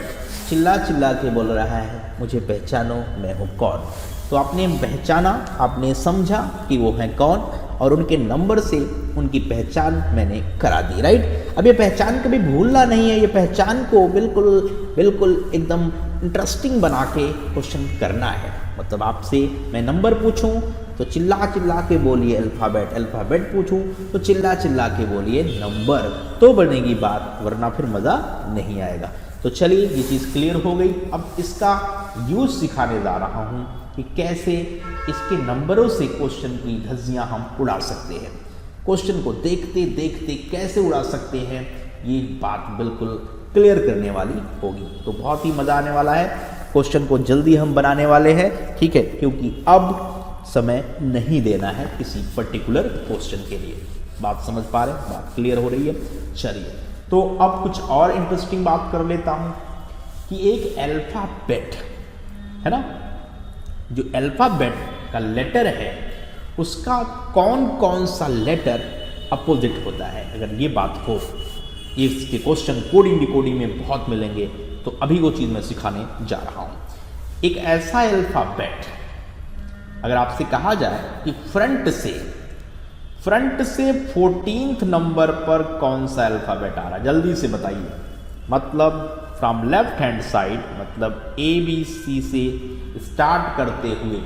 चिल्ला चिल्ला के बोल रहा है, मुझे पहचानो, मैं हूँ कौन। तो आपने पहचाना, आपने समझा कि वो हैं कौन, और उनके नंबर से उनकी पहचान मैंने करा दी, राइट। अब ये पहचान कभी भूलना नहीं है, ये पहचान को बिल्कुल बिल्कुल एकदम इंटरेस्टिंग बना के क्वेश्चन करना है। मतलब आपसे मैं नंबर पूछूं तो चिल्ला चिल्ला के बोलिए अल्फ़ाबेट, अल्फ़ाबेट पूछूं तो चिल्ला चिल्ला के बोलिए नंबर, तो बनेगी बात, वरना फिर मज़ा नहीं आएगा। तो चलिए ये चीज़ क्लियर हो गई। अब इसका यूज सिखाने जा रहा हूँ कि कैसे इसके नंबरों से क्वेश्चन की धज्जियाँ हम उड़ा सकते हैं। क्वेश्चन को देखते देखते कैसे उड़ा सकते हैं, ये बात बिल्कुल क्लियर करने वाली होगी। तो बहुत ही मज़ा आने वाला है। क्वेश्चन को जल्दी हम बनाने वाले हैं, ठीक है, क्योंकि अब समय नहीं देना है किसी पर्टिकुलर क्वेश्चन के लिए। बात समझ पा रहे हैं, बात क्लियर हो रही है। चलिए तो अब कुछ और इंटरेस्टिंग बात कर लेता हूँ कि एक अल्फ़ाबेट है ना, जो अल्फ़ाबेट का लेटर है उसका कौन कौन सा लेटर अपोजिट होता है। अगर ये बात हो, इसके क्वेश्चन कोडिंग डिकोडिंग में बहुत मिलेंगे, तो अभी वो चीज़ मैं सिखाने जा रहा हूँ। एक ऐसा अल्फ़ाबेट, अगर आपसे कहा जाए कि फ्रंट से 14th नंबर पर कौन सा अल्फ़ाबेट आ रहा है, जल्दी से बताइए। मतलब फ्रॉम लेफ्ट हैंड साइड, मतलब ABC से स्टार्ट करते हुए,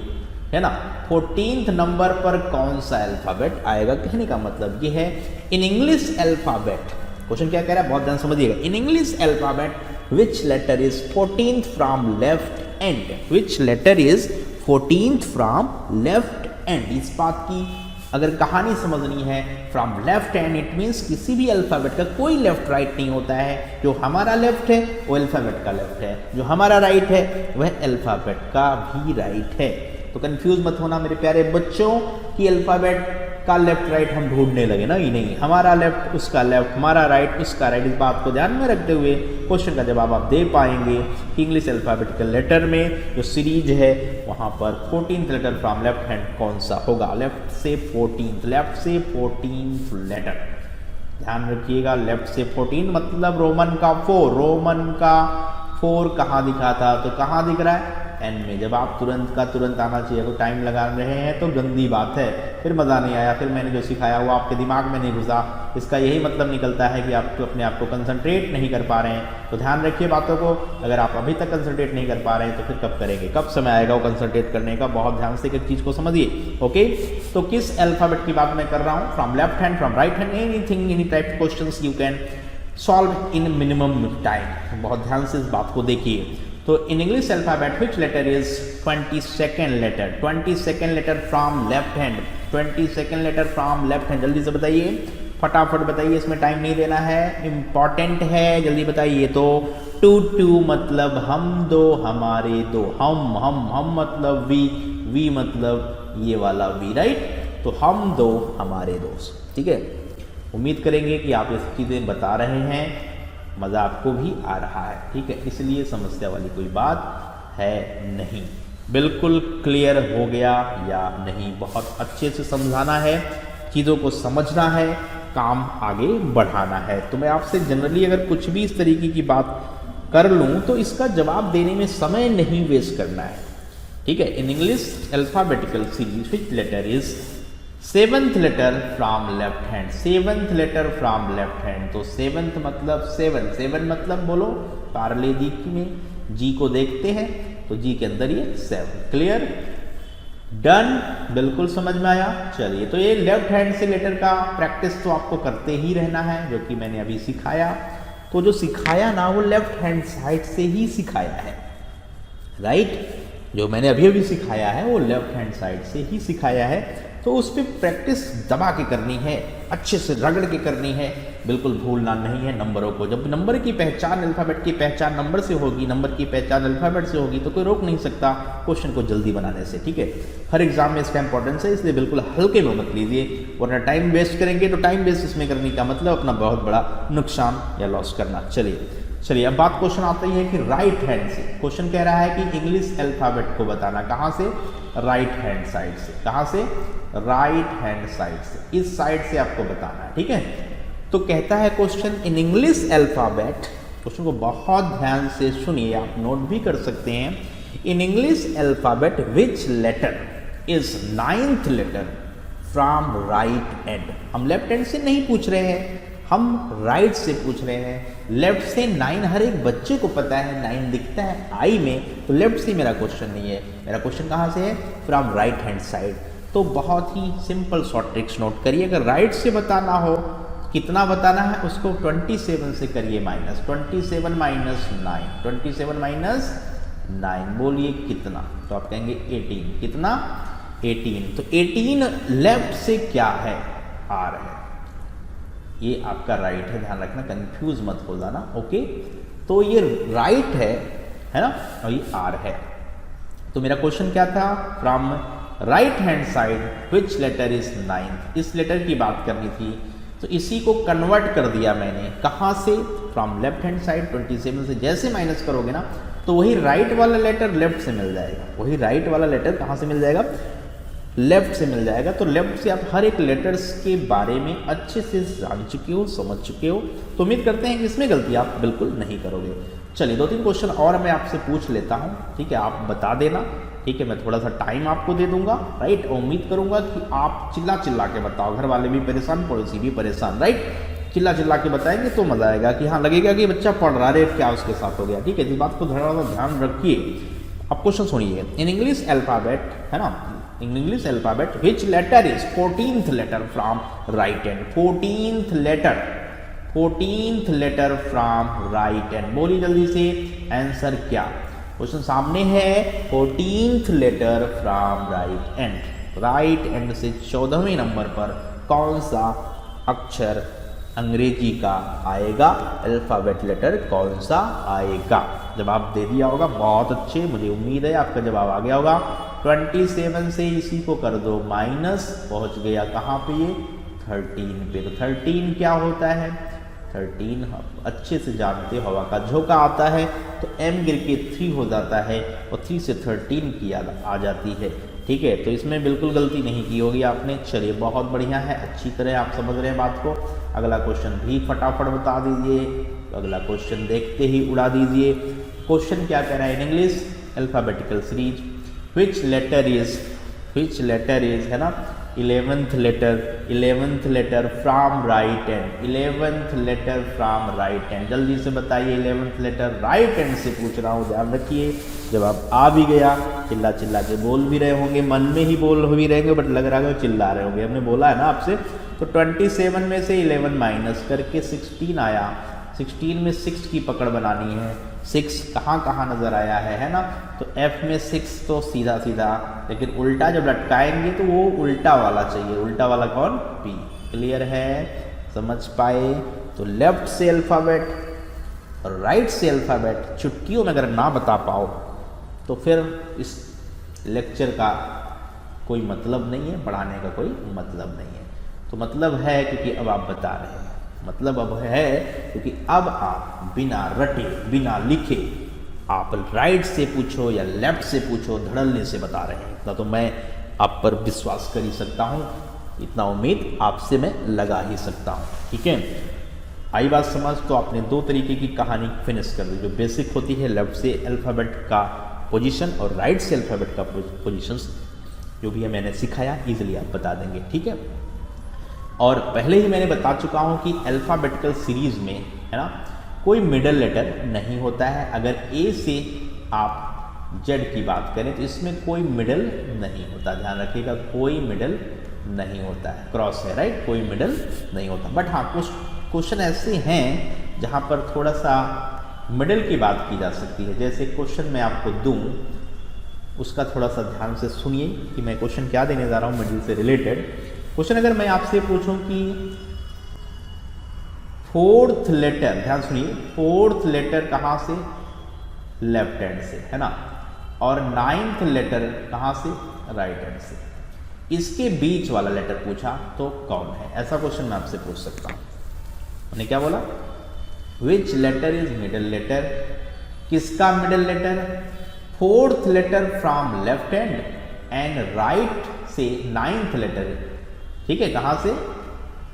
है ना, 14th नंबर पर कौन सा अल्फ़ाबेट आएगा। कहने का मतलब ये है, इन इंग्लिश अल्फ़ाबेट, क्वेश्चन क्या कह रहा है बहुत ध्यान समझिएगा। In English alphabet which letter is 14th from left end, which letter is 14th from left end. इस बात की अगर कहानी समझनी है, from left hand it means किसी भी अल्फ़ाबेट का कोई लेफ्ट राइट नहीं होता है। जो हमारा लेफ्ट है वो अल्फ़ाबेट का लेफ्ट है, जो हमारा राइट है वह अल्फ़ाबेट का भी राइट है। तो कंफ्यूज मत होना मेरे प्यारे बच्चों कि अल्फ़ाबेट का लेफ्ट राइट हम ढूंढने लगे ना, ही नहीं, हमारा लेफ्ट उसका लेफ्ट, हमारा राइट उसका राइट। इस बात को ध्यान में रखते हुए क्वेश्चन का जवाब आप दे पाएंगे कि इंग्लिश अल्फ़ाबेटिकल लेटर में जो सीरीज है वहाँ पर 14th letter from left hand कौन सा होगा। लेफ्ट से 14th लेटर ध्यान रखिएगा। लेफ्ट से 14 मतलब रोमन का 4, रोमन का 4 कहाँ दिखा था, तो कहाँ दिख रहा है, एन में। जब आप तुरंत का तुरंत आना चाहिए, तो टाइम लगा रहे हैं तो गंदी बात है, फिर मज़ा नहीं आया, फिर मैंने जो सिखाया वो आपके दिमाग में नहीं घुसा। इसका यही मतलब निकलता है कि आप तो अपने आप को कंसंट्रेट नहीं कर पा रहे हैं। तो ध्यान रखिए बातों को। अगर आप अभी तक कंसंट्रेट नहीं कर पा रहे हैं तो फिर कब करेंगे, कब समय आएगा वो कंसंट्रेट करने का। बहुत ध्यान से एक चीज़ को समझिए, ओके। तो किस अल्फ़ाबेट की बात मैं कर रहा हूँ, from left hand, from right hand, anything, any type questions you can solve in minimum time. बहुत ध्यान से इस बात को देखिए। तो in English alphabet which letter is 22nd letter, 22nd letter from left hand, 22nd letter from left hand. जल्दी से बताइए, फटाफट बताइए, इसमें टाइम नहीं देना है, इम्पॉर्टेंट है, जल्दी बताइए। तो टू मतलब हम दो, हमारे दो, हम मतलब वी मतलब ये वाला वी, राइट। तो हम दो हमारे दोस्त, ठीक है। उम्मीद करेंगे कि आप ये चीज़ें बता रहे हैं, मज़ा आपको भी आ रहा है, ठीक है, इसलिए समस्या वाली कोई बात है नहीं। बिल्कुल क्लियर हो गया या नहीं, बहुत अच्छे से समझाना है, चीज़ों को समझना है, काम आगे बढ़ाना है। तो मैं आपसे जनरली अगर कुछ भी इस तरीके की बात कर लूँ तो इसका जवाब देने में समय नहीं वेस्ट करना है, ठीक है। In English alphabetical series which letter is 7th letter from left hand, 7th letter from left hand. तो 7th मतलब 7 मतलब बोलो पार्ले जी में जी को देखते हैं तो जी के अंदर ये 7, क्लियर, डन, बिल्कुल समझ में आया। चलिए तो ये लेफ्ट हैंड से लेटर का प्रैक्टिस तो आपको करते ही रहना है, जो कि मैंने अभी सिखाया। तो जो सिखाया ना वो लेफ्ट हैंड साइड से ही सिखाया है, राइट। जो मैंने अभी अभी सिखाया है वो लेफ्ट हैंड साइड से ही सिखाया है। तो उस पर प्रैक्टिस दबा के करनी है, अच्छे से रगड़ के करनी है, बिल्कुल भूलना नहीं है नंबरों को। जब नंबर की पहचान, अल्फ़ाबेट की पहचान नंबर से होगी, नंबर की पहचान अल्फ़ाबेट से होगी, तो कोई रोक नहीं सकता क्वेश्चन को जल्दी बनाने से, ठीक है। हर एग्जाम में इसका इंपॉर्टेंस है, इसलिए बिल्कुल हल्के में मत लीजिए, वरना टाइम वेस्ट करेंगे तो टाइम वेस्ट इसमें करने का मतलब अपना बहुत बड़ा नुकसान या लॉस करना। चलिए अब बात क्वेश्चन आता ही है कि राइट हैंड से। क्वेश्चन कह रहा है कि इंग्लिश अल्फ़ाबेट को बताना, कहाँ से, राइट हैंड साइड से। कहाँ से, राइट हैंड साइड से, इस साइड से आपको बताना है, ठीक है। तो कहता है question in English alphabet, question को बहुत ध्यान से सुनिए, आप नोट भी कर सकते हैं। In English alphabet which letter is 9th letter from right end. हम लेफ्ट हैंड से नहीं पूछ रहे हैं, हम राइट से पूछ रहे हैं। लेफ्ट से 9 हर एक बच्चे को पता है, 9 दिखता है आई में, तो लेफ्ट से मेरा क्वेश्चन नहीं है। मेरा क्वेश्चन कहाँ से है, फ्रॉम राइट हैंड साइड। तो बहुत ही सिंपल शॉर्ट ट्रिक्स नोट करिए। अगर राइट से बताना हो कितना बताना है उसको 27 से करिए माइनस, 27 माइनस 9, 27 माइनस 9 बोलिए कितना, तो आप कहेंगे 18, कितना 18, तो 18 लेफ्ट से क्या है, आर है, ये आपका राइट है, ध्यान रखना कंफ्यूज मत हो जाना, ओके। तो ये राइट है ना, और ये आर है। तो मेरा क्वेश्चन क्या था, from right hand side which letter is 9th, इस लेटर की बात करनी थी, तो इसी को कन्वर्ट कर दिया मैंने, कहाँ से, फ्रॉम लेफ्ट हैंड साइड 27 से जैसे माइनस करोगे ना तो वही राइट वाला लेटर लेफ्ट से मिल जाएगा, वही राइट वाला लेटर कहाँ से मिल जाएगा, लेफ्ट से मिल जाएगा। तो लेफ्ट से आप हर एक लेटर्स के बारे में अच्छे से जान चुके हो, समझ चुके हो, तो उम्मीद करते हैं कि इसमें गलती आप बिल्कुल नहीं करोगे। चलिए 2-3 क्वेश्चन और मैं आपसे पूछ लेता हूँ, ठीक है, आप बता देना, ठीक है, मैं थोड़ा सा टाइम आपको दे दूंगा, राइट। उम्मीद करूंगा कि आप चिल्ला चिल्ला के बताओ, घर वाले भी परेशान, पड़ोसी भी परेशान, राइट। चिल्ला चिल्ला के बताएंगे तो मजा आएगा कि हाँ लगेगा कि बच्चा पढ़ रहा है, क्या उसके साथ हो गया, ठीक है। इस बात को थोड़ा सा ध्यान रखिए। अब क्वेश्चन सुनिए, इन इंग्लिश अल्फाबेट, है ना, in English alphabet which letter is 14th letter from right hand, 14th letter from right hand, बोलिए जल्दी से आंसर क्या, क्वेश्चन सामने है, 14th letter from right end, right end से 14वें नंबर पर कौन सा अक्षर अंग्रेजी का आएगा, अल्फाबेट लेटर कौन सा आएगा। जवाब दे दिया होगा, बहुत अच्छे, मुझे उम्मीद है आपका जवाब आ गया होगा। 27 से इसी को कर दो माइनस, पहुंच गया कहाँ पे, ये 13 पे। तो 13 क्या होता है, 13 अच्छे से जानते हो, हवा का झोंका आता है तो m गिर के 3 हो जाता है और 3 से 13 की याद आ जाती है, ठीक है। तो इसमें बिल्कुल गलती नहीं की होगी आपने। चलिए बहुत बढ़िया है, अच्छी तरह आप समझ रहे हैं बात को। अगला क्वेश्चन भी फटाफट बता दीजिए, तो अगला क्वेश्चन देखते ही उड़ा दीजिए। क्वेश्चन क्या कह रहा है, in English alphabetical series which letter is, है ना, 11th letter from right hand, 11th letter from right hand, जल्दी से बताइए 11th लेटर राइट हैंड से पूछ रहा हूँ, ध्यान रखिए। जवाब आ भी गया, चिल्ला चिल्ला के बोल भी रहे होंगे, मन में ही बोल भी रहेंगे, बट लग रहा है चिल्ला रहे होंगे, हमने बोला है ना आपसे। तो 27 में से 11 माइनस करके 16 आया, 16 में 6 की पकड़ बनानी है, 6 कहाँ कहाँ नजर आया है ना, तो F में 6 तो सीधा सीधा, लेकिन उल्टा जब लटकाएंगे तो वो उल्टा वाला चाहिए, उल्टा वाला कौन, P। क्लियर है, समझ पाए। तो लेफ्ट से अल्फाबेट और राइट से अल्फाबेट चुटकियों में अगर ना बता पाओ तो फिर इस लेक्चर का कोई मतलब नहीं है, पढ़ाने का कोई मतलब नहीं है। तो मतलब है क्योंकि अब आप बता रहे हैं, मतलब अब है क्योंकि अब आप बिना रटे बिना लिखे आप राइट से पूछो या लेफ्ट से पूछो, धड़ल्ले से बता रहे हैं, इतना तो मैं आप पर विश्वास कर ही सकता हूँ, इतना उम्मीद आपसे मैं लगा ही सकता हूँ, ठीक है। आई बात समझ। तो आपने 2 तरीके की कहानी फिनिश कर दी, जो बेसिक होती है लेफ्ट से अल्फ़ाबेट का पोजीशन और राइट से अल्फ़ाबेट का पोजीशंस, जो भी है मैंने सिखाया, इजीली आप बता देंगे, ठीक है। और पहले ही मैंने बता चुका हूँ कि अल्फ़ाबेटिकल सीरीज़ में, है ना, कोई मिडल लेटर नहीं होता है। अगर ए से आप जेड की बात करें तो इसमें कोई मिडल नहीं होता, ध्यान रखिएगा, कोई मिडल नहीं होता है, क्रॉस है, राइट, कोई मिडल नहीं होता। बट हाँ कुछ क्वेश्चन ऐसे हैं जहाँ पर थोड़ा सा मिडल की बात की जा सकती है। जैसे क्वेश्चन मैं आपको दूँ, उसका थोड़ा सा ध्यान से सुनिए कि मैं क्वेश्चन क्या देने जा रहा हूँ मिडिल से रिलेटेड। क्वेश्चन अगर मैं आपसे पूछूं कि 4th लेटर, ध्यान सुनिए, 4th लेटर कहाँ से, लेफ्ट हैंड से, है ना, और 9th लेटर कहाँ से, राइट हैंड से, इसके बीच वाला लेटर पूछा तो कौन है, ऐसा क्वेश्चन मैं आपसे पूछ सकता हूँ। मैंने क्या बोला, which letter is middle letter, किसका middle letter, 4th letter from left hand and right से 9th लेटर, ठीक है, कहाँ से,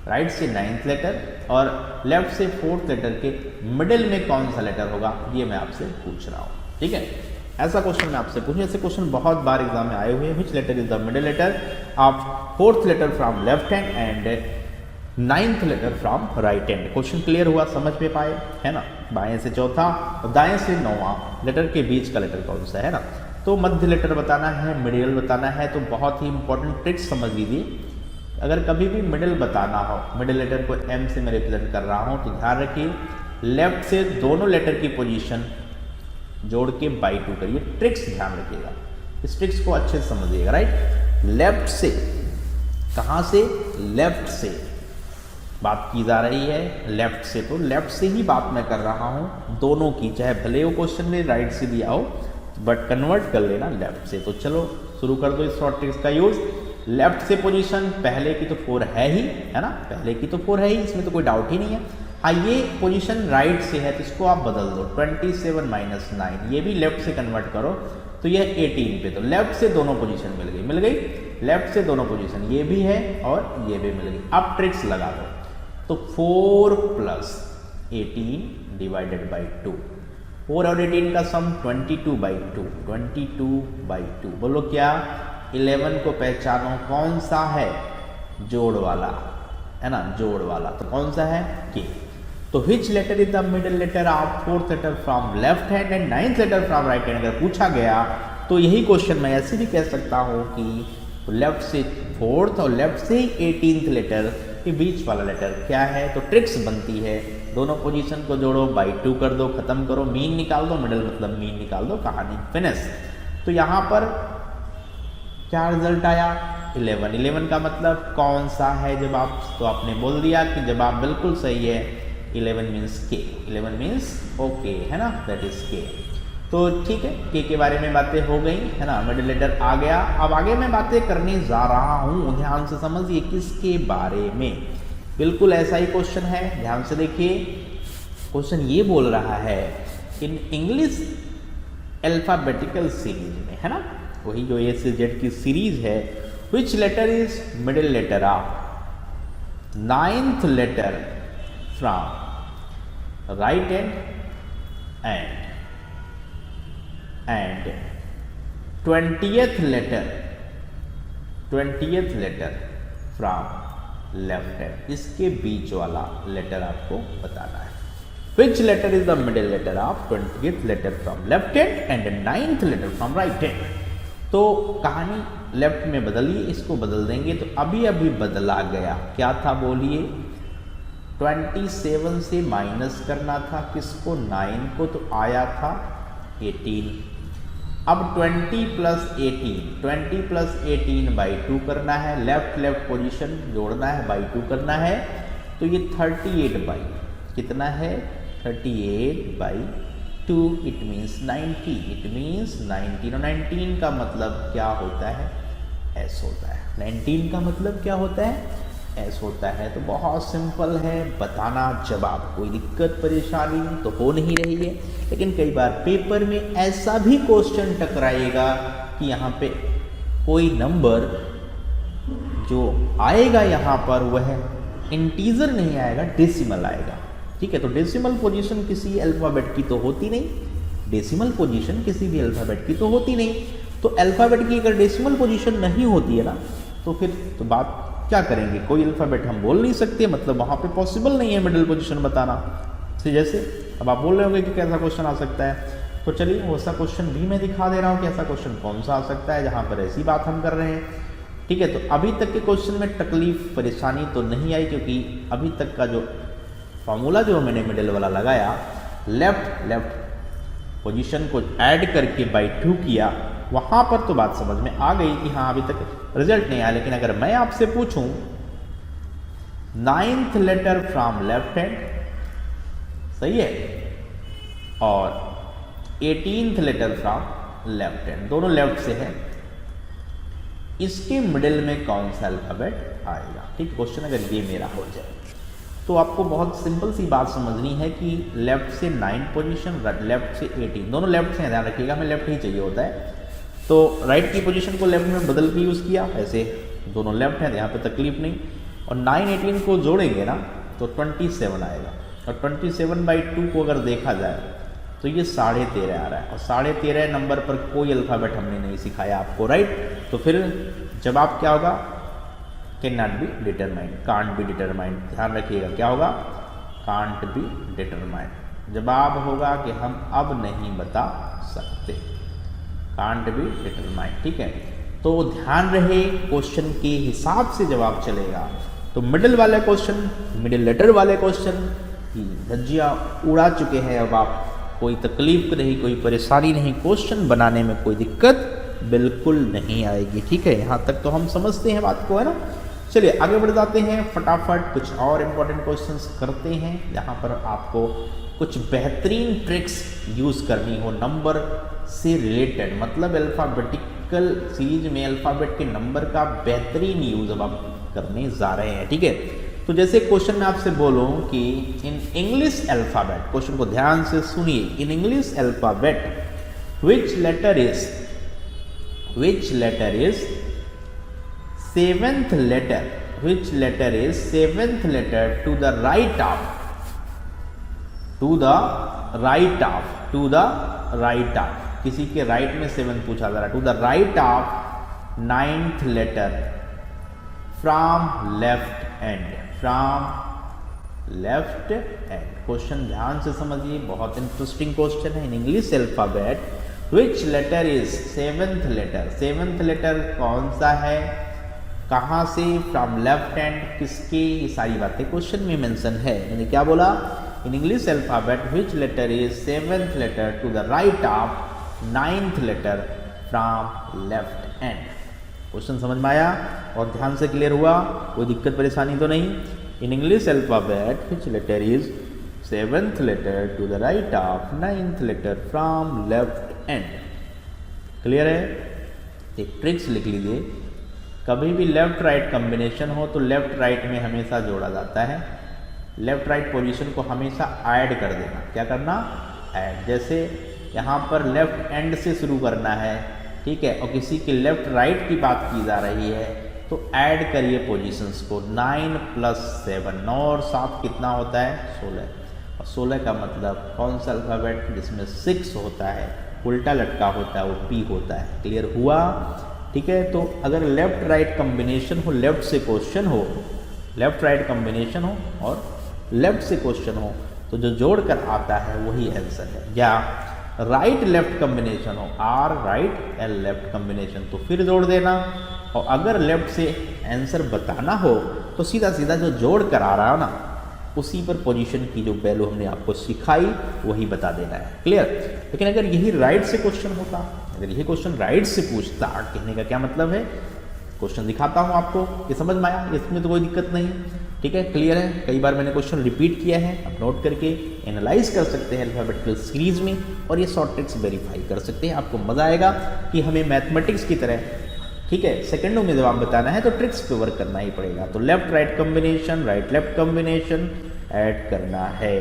राइट से 9th लेटर और लेफ्ट से 4th लेटर के मिडिल में कौन सा लेटर होगा, ये मैं आपसे पूछ रहा हूँ, ठीक है। ऐसा क्वेश्चन मैं आपसे पूछूँ, ऐसे क्वेश्चन बहुत बार एग्जाम में आए हुए हैं। Which letter is the middle letter of 4th letter from left hand and 9th letter from right hand. Question clear हुआ, समझ में पाए, है ना। बाएं से चौथा और दाएं से 9वां लेटर के बीच का लेटर कौन सा है ना। तो मध्य लेटर बताना है, मिडिल बताना है, तो बहुत ही इंपॉर्टेंट ट्रिक्स समझ लीजिए। अगर कभी भी मिडिल बताना हो, मिडिल लेटर को एम से मैं रिप्रेजेंट कर रहा हूँ, तो ध्यान रखिए लेफ्ट से दोनों लेटर की पोजीशन जोड़ के बाई 2 करिए। ट्रिक्स ध्यान रखिएगा, इस ट्रिक्स को अच्छे से समझिएगा। राइट, लेफ्ट से, कहाँ से? लेफ्ट से बात की जा रही है, लेफ्ट से, तो लेफ्ट से ही बात मैं कर रहा हूँ दोनों की, चाहे भले वो क्वेश्चन में राइट से दिया हो, बट कन्वर्ट कर लेना लेफ्ट से। तो चलो शुरू कर दो इस शॉर्ट ट्रिक्स का यूज। लेफ्ट से पोजीशन पहले की तो 4 है ही, है ना, पहले की तो 4 है ही, इसमें तो कोई डाउट ही नहीं है। हाँ, ये पोजीशन राइट से है तो इसको आप बदल दो, 27 - 9, ये भी लेफ्ट से कन्वर्ट करो तो यह 18 पे, तो लेफ्ट से दोनों पोजीशन मिल गई, लेफ्ट से दोनों पोजीशन, ये भी है और ये भी मिल गई। अब ट्रिक्स लगा दो, तो 4 + 18 डिवाइडेड बाई 2, 4 और 18 का सम 22/2, 22/2। बोलो क्या? 11 को पहचानो, कौन सा है? जोड़ वाला, है ना, जोड़ वाला, तो कौन सा है? के। तो which letter is the middle letter of 4th letter from left hand and 9th letter from right hand? अगर पूछा गया तो यही क्वेश्चन मैं ऐसे भी कह सकता हूँ कि लेफ्ट से 4th और लेफ्ट से 18th लेटर के बीच वाला लेटर क्या है? तो ट्रिक्स बनती है, दोनों पोजीशन को जोड़ो, बाई 2 कर दो, खत्म करो, मीन निकाल दो, मिडिल मतलब मीन निकाल दो, कहानी फिनिश। तो यहाँ पर क्या रिजल्ट आया? 11 का मतलब कौन सा है जवाब? तो आपने बोल दिया कि जवाब बिल्कुल सही है, 11 मीन्स के, 11 मीन्स ओके, है ना, दैट इज के। तो ठीक है, के बारे में बातें हो गई, है ना, मिडिल लेटर आ गया। अब आगे मैं बातें करने जा रहा हूँ, ध्यान से समझिए किसके बारे में। बिल्कुल ऐसा ही क्वेश्चन है, ध्यान से देखिए। क्वेश्चन ये बोल रहा है इन इंग्लिश अल्फाबेटिकल सीरीज में, है ना, वही जो ए से जेड की सीरीज है, which letter is middle letter of 9th letter from right hand and 20th letter from left hand, इसके बीच वाला लेटर आपको बताना है। Which letter is the middle letter of 20th letter from left hand and 9th letter from right hand? तो कहानी लेफ्ट में बदलिए, इसको बदल देंगे, तो अभी बदला गया, क्या था बोलिए? 27 से माइनस करना था किसको? 9 को, तो आया था 18। अब 20 + 18/2 करना है, लेफ्ट पोजीशन जोड़ना है, बाई 2 करना है, तो ये 38 कितना है? 38/2, इट मीन्स 90, इट मीन्स 19। और 19 का मतलब क्या होता है? एस होता है। 19 का मतलब क्या होता है? एस होता है। तो बहुत सिंपल है बताना जवाब, कोई दिक्कत परेशानी तो हो नहीं रही है। लेकिन कई बार पेपर में ऐसा भी क्वेश्चन टकराएगा कि यहाँ पे कोई नंबर जो आएगा यहाँ पर वह इंटीजर नहीं आएगा, डेसिमल आएगा, ठीक है। तो डेसिमल पोजीशन किसी अल्फ़ाबेट की तो होती नहीं, डेसिमल पोजीशन किसी भी अल्फ़ाबेट की तो होती नहीं। तो अल्फ़ाबेट की अगर डेसिमल पोजीशन नहीं होती है ना, तो फिर तो बात क्या करेंगे? कोई अल्फ़ाबेट हम बोल नहीं सकते, मतलब वहाँ पे पॉसिबल नहीं है मिडिल पोजीशन बताना। तो जैसे अब आप बोल रहे होंगे कि कैसा क्वेश्चन आ सकता है, तो चलिए वैसा क्वेश्चन भी मैं दिखा दे रहा हूँ कि ऐसा क्वेश्चन कौन सा आ सकता है जहाँ पर ऐसी बात हम कर रहे हैं, ठीक है। तो अभी तक के क्वेश्चन में तकलीफ परेशानी तो नहीं आई, क्योंकि अभी तक का जो फॉर्मूला जो मैंने मिडिल वाला लगाया, लेफ्ट पोजीशन को ऐड करके बाई 2 किया, वहाँ पर तो बात समझ में आ गई कि हाँ अभी तक रिजल्ट नहीं आया। लेकिन अगर मैं आपसे पूछूं 9th letter from left hand, सही है, और 18th letter from left hand, दोनों लेफ्ट से है, इसके मिडिल में कौन सा अल्फाबेट आएगा? ठीक, क्वेश्चन अगर ये मेरा हो जाए तो आपको बहुत सिंपल सी बात समझनी है कि लेफ्ट से 9 पोजीशन, लेफ्ट से 18, दोनों लेफ्ट से, ध्यान रखिएगा, हमें लेफ्ट ही चाहिए होता है। तो राइट की पोजीशन को लेफ्ट में बदल के यूज़ किया, ऐसे दोनों लेफ्ट हैं, यहाँ पे तकलीफ नहीं। और 9-18 को जोड़ेंगे ना तो 27 आएगा, और 27/2 को अगर देखा जाए तो ये 13.5 आ रहा है, और 13.5 नंबर पर कोई अल्फ़ाबेट हमने नहीं सिखाया आपको, राइट। तो फिर जवाब क्या होगा? Can not be determined, can't be determined, ध्यान रखिएगा क्या होगा? Can't be determined. जवाब होगा कि हम अब नहीं बता सकते, कांट बी डिटरमाइंड, ठीक है। तो ध्यान रहे क्वेश्चन के हिसाब से जवाब चलेगा। तो मिडिल वाले क्वेश्चन, मिडिल लेटर वाले क्वेश्चन की धज्जियाँ उड़ा चुके हैं अब आप, कोई तकलीफ नहीं, कोई परेशानी नहीं, क्वेश्चन बनाने में कोई दिक्कत बिल्कुल नहीं आएगी। ठीक है, यहाँ तक तो हम समझते हैं बात को, है ना। चलिए आगे बढ़ जाते हैं, फटाफट कुछ और इम्पोर्टेंट क्वेश्चंस करते हैं जहाँ पर आपको कुछ बेहतरीन ट्रिक्स यूज़ करनी हो नंबर से रिलेटेड, मतलब अल्फ़ाबेटिकल सीरीज में अल्फ़ाबेट के नंबर का बेहतरीन यूज़ अब आप करने जा रहे हैं। ठीक है, तो जैसे क्वेश्चन में आपसे बोलूं कि इन इंग्लिश अल्फ़ाबेट, क्वेश्चन को ध्यान से सुनिए, in English alphabet which letter is seventh letter, which letter is seventh letter to the right of, to the right of, to the right of, किसी के राइट में सेवन पूछा जा रहा है, to the right of ninth letter from left end, from left end. Question ध्यान से समझिए, बहुत इंटरेस्टिंग क्वेश्चन है। In English alphabet which letter is seventh letter, seventh letter कौन सा है, कहाँ से, फ्रॉम लेफ्ट हैंड, किसके, ये सारी बातें क्वेश्चन में मेंशन है। मैंने क्या बोला, in English alphabet which letter is seventh letter to the right of ninth letter from left hand. Question समझ में आया और ध्यान से क्लियर हुआ, कोई दिक्कत परेशानी तो नहीं। In English alphabet which letter is seventh letter to the right of ninth letter from left hand. Clear है। एक ट्रिक्स लिख लीजिए, कभी भी लेफ्ट राइट कॉम्बिनेशन हो तो लेफ्ट राइट में हमेशा जोड़ा जाता है, लेफ्ट राइट पोजीशन को हमेशा ऐड कर देना। क्या करना, ऐड। जैसे यहाँ पर लेफ्ट एंड से शुरू करना है, ठीक है, और किसी के लेफ्ट राइट की बात की जा रही है तो ऐड करिए पोजीशंस को। 9 + 7, 9 और 7 कितना होता है, 16। और 16 का मतलब कौन सा अल्फ़ाबेट जिसमें 6 होता है, उल्टा लटका होता है, वो पी होता है। क्लियर हुआ। ठीक है, तो अगर लेफ्ट राइट कॉम्बिनेशन हो, लेफ्ट से क्वेश्चन हो, लेफ्ट राइट कॉम्बिनेशन हो और लेफ्ट से क्वेश्चन हो तो जो जोड़ कर आता है वही आंसर है। या राइट लेफ्ट कॉम्बिनेशन हो, R right L left combination, तो फिर जोड़ देना। और अगर लेफ्ट से आंसर बताना हो तो सीधा सीधा जो जोड़ कर आ रहा है ना, उसी पर पोजीशन की जो वैल्यू हमने आपको सिखाई वही बता देना है। क्लियर। लेकिन अगर यही राइट से क्वेश्चन होता, अगर यही क्वेश्चन राइट से पूछता, कहने का क्या मतलब है, क्वेश्चन दिखाता हूँ आपको, ये समझ में आया, इसमें तो कोई दिक्कत नहीं। ठीक है, क्लियर है। कई बार मैंने क्वेश्चन रिपीट किया है, आप नोट करके एनालाइज कर सकते हैं अल्फाबेटिकल सीरीज में, और ये शॉर्ट ट्रिक्स वेरीफाई कर सकते हैं। आपको मज़ा आएगा कि हमें मैथमेटिक्स की तरह, ठीक है, सेकंडों में जवाब बताना है तो ट्रिक्स पे वर्क करना ही पड़ेगा। तो left right combination, right left combination add करना है,